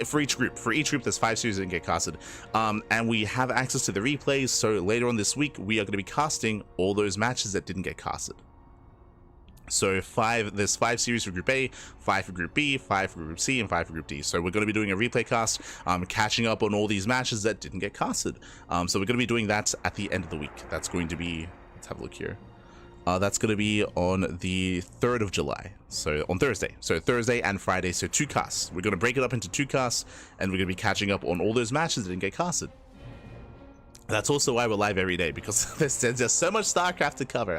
Speaker 4: For each group, there's 5 series that didn't get casted. And we have access to the replays. So later on this week, we are going to be casting all those matches that didn't get casted. So there's 5 series for Group A, 5 for Group B, 5 for Group C, and 5 for Group D. So we're going to be doing a replay cast, catching up on all these matches that didn't get casted. So we're going to be doing that at the end of the week. That's going to be, let's have a look here. That's going to be on the 3rd of July, so on Thursday. So Thursday and Friday, so 2 casts. We're going to break it up into 2 casts, and we're going to be catching up on all those matches that didn't get casted. That's also why we're live every day, because there's just so much StarCraft to cover.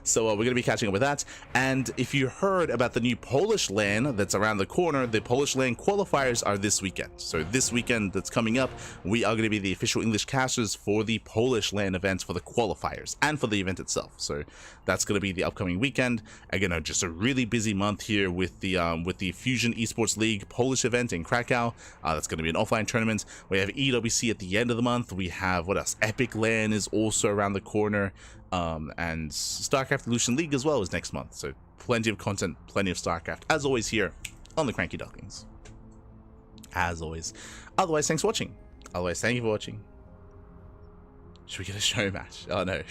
Speaker 4: So we're going to be catching up with that. And if you heard about the new Polish LAN that's around the corner, the Polish LAN qualifiers are this weekend. So this weekend that's coming up, we are going to be the official English casters for the Polish LAN event for the qualifiers and for the event itself. So that's going to be the upcoming weekend. Again, just a really busy month here with the Fusion Esports League Polish event in Krakow. That's going to be an offline tournament. We have EWC at the end of the month. We have, what else? Epic LAN is also around the corner. And StarCraft Delusion League as well is next month. So plenty of content, plenty of StarCraft, as always here on the CranKy Ducklings. As always. Otherwise, thanks for watching. Otherwise, thank you for watching. Should we get a show match? Oh no.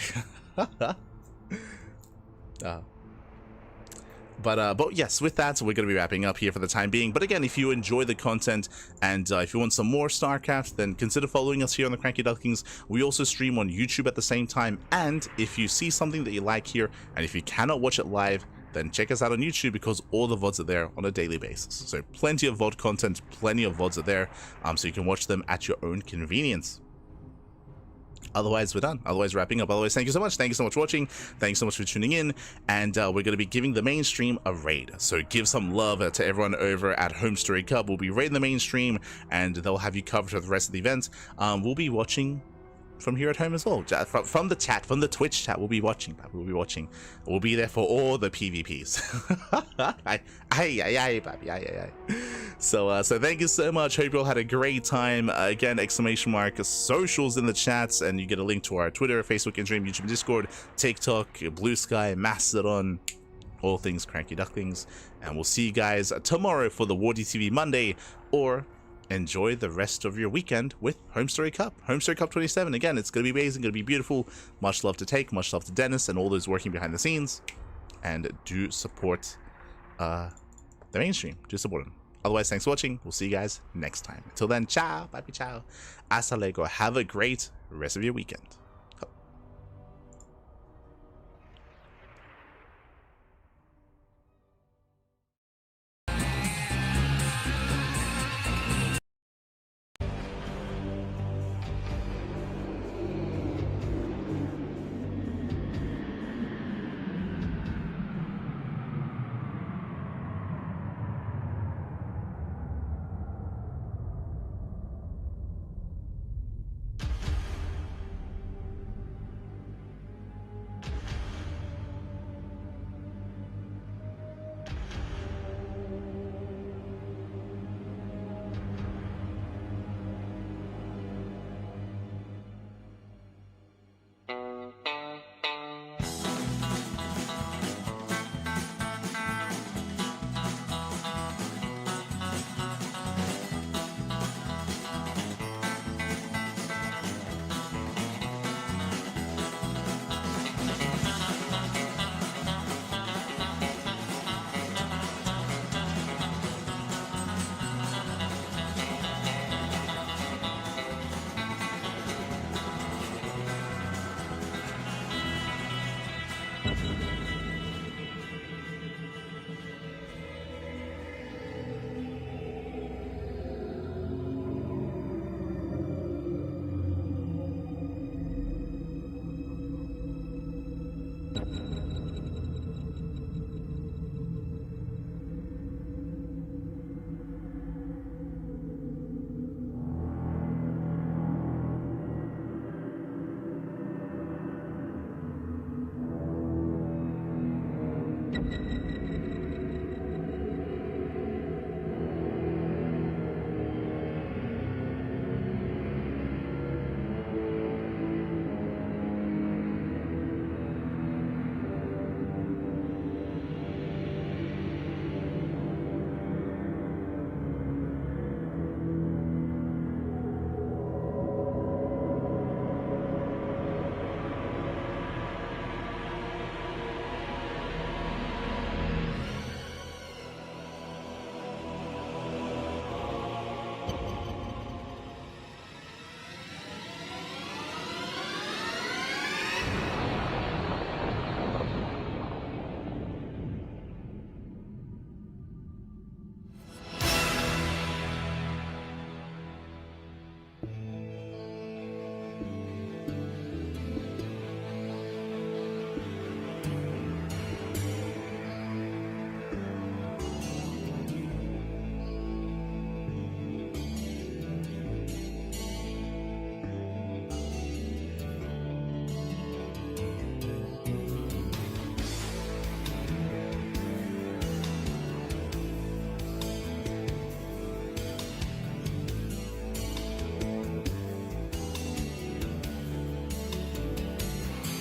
Speaker 4: But yes, with that, we're going to be wrapping up here for the time being. But again, if you enjoy the content and if you want some more StarCraft, then consider following us here on the CranKy Ducklings. We also stream on YouTube at the same time. And if you see something that you like here, and if you cannot watch it live, then check us out on YouTube, because all the VODs are there on a daily basis. So plenty of VOD content, plenty of VODs are there, so you can watch them at your own convenience. Otherwise, we're done. Otherwise, wrapping up. Otherwise, thank you so much. Thank you so much for watching. Thank you so much for tuning in. And we're going to be giving the mainstream a raid. So give some love to everyone over at HomeStory Cup. We'll be raiding the mainstream, and they'll have you covered for the rest of the event. We'll be watching from here at home as well. From the chat, from the Twitch chat, we'll be watching. We'll be watching. We'll be there for all the PvPs. So thank you so much. Hope you all had a great time. Again, exclamation mark socials in the chats, and you get a link to our Twitter, Facebook, Instagram, YouTube, Discord, TikTok, Blue Sky, Mastodon, all things CranKy Ducklings. And we'll see you guys tomorrow for the Wardy TV Monday, or enjoy the rest of your weekend with HomeStory Cup. HomeStory Cup 27. Again, it's going to be amazing, going to be beautiful. Much love to Take, much love to Dennis and all those working behind the scenes. And do support the mainstream. Do support them. Otherwise, thanks for watching. We'll see you guys next time. Until then, ciao, bye, ciao. Hasta luego. Have a great rest of your weekend.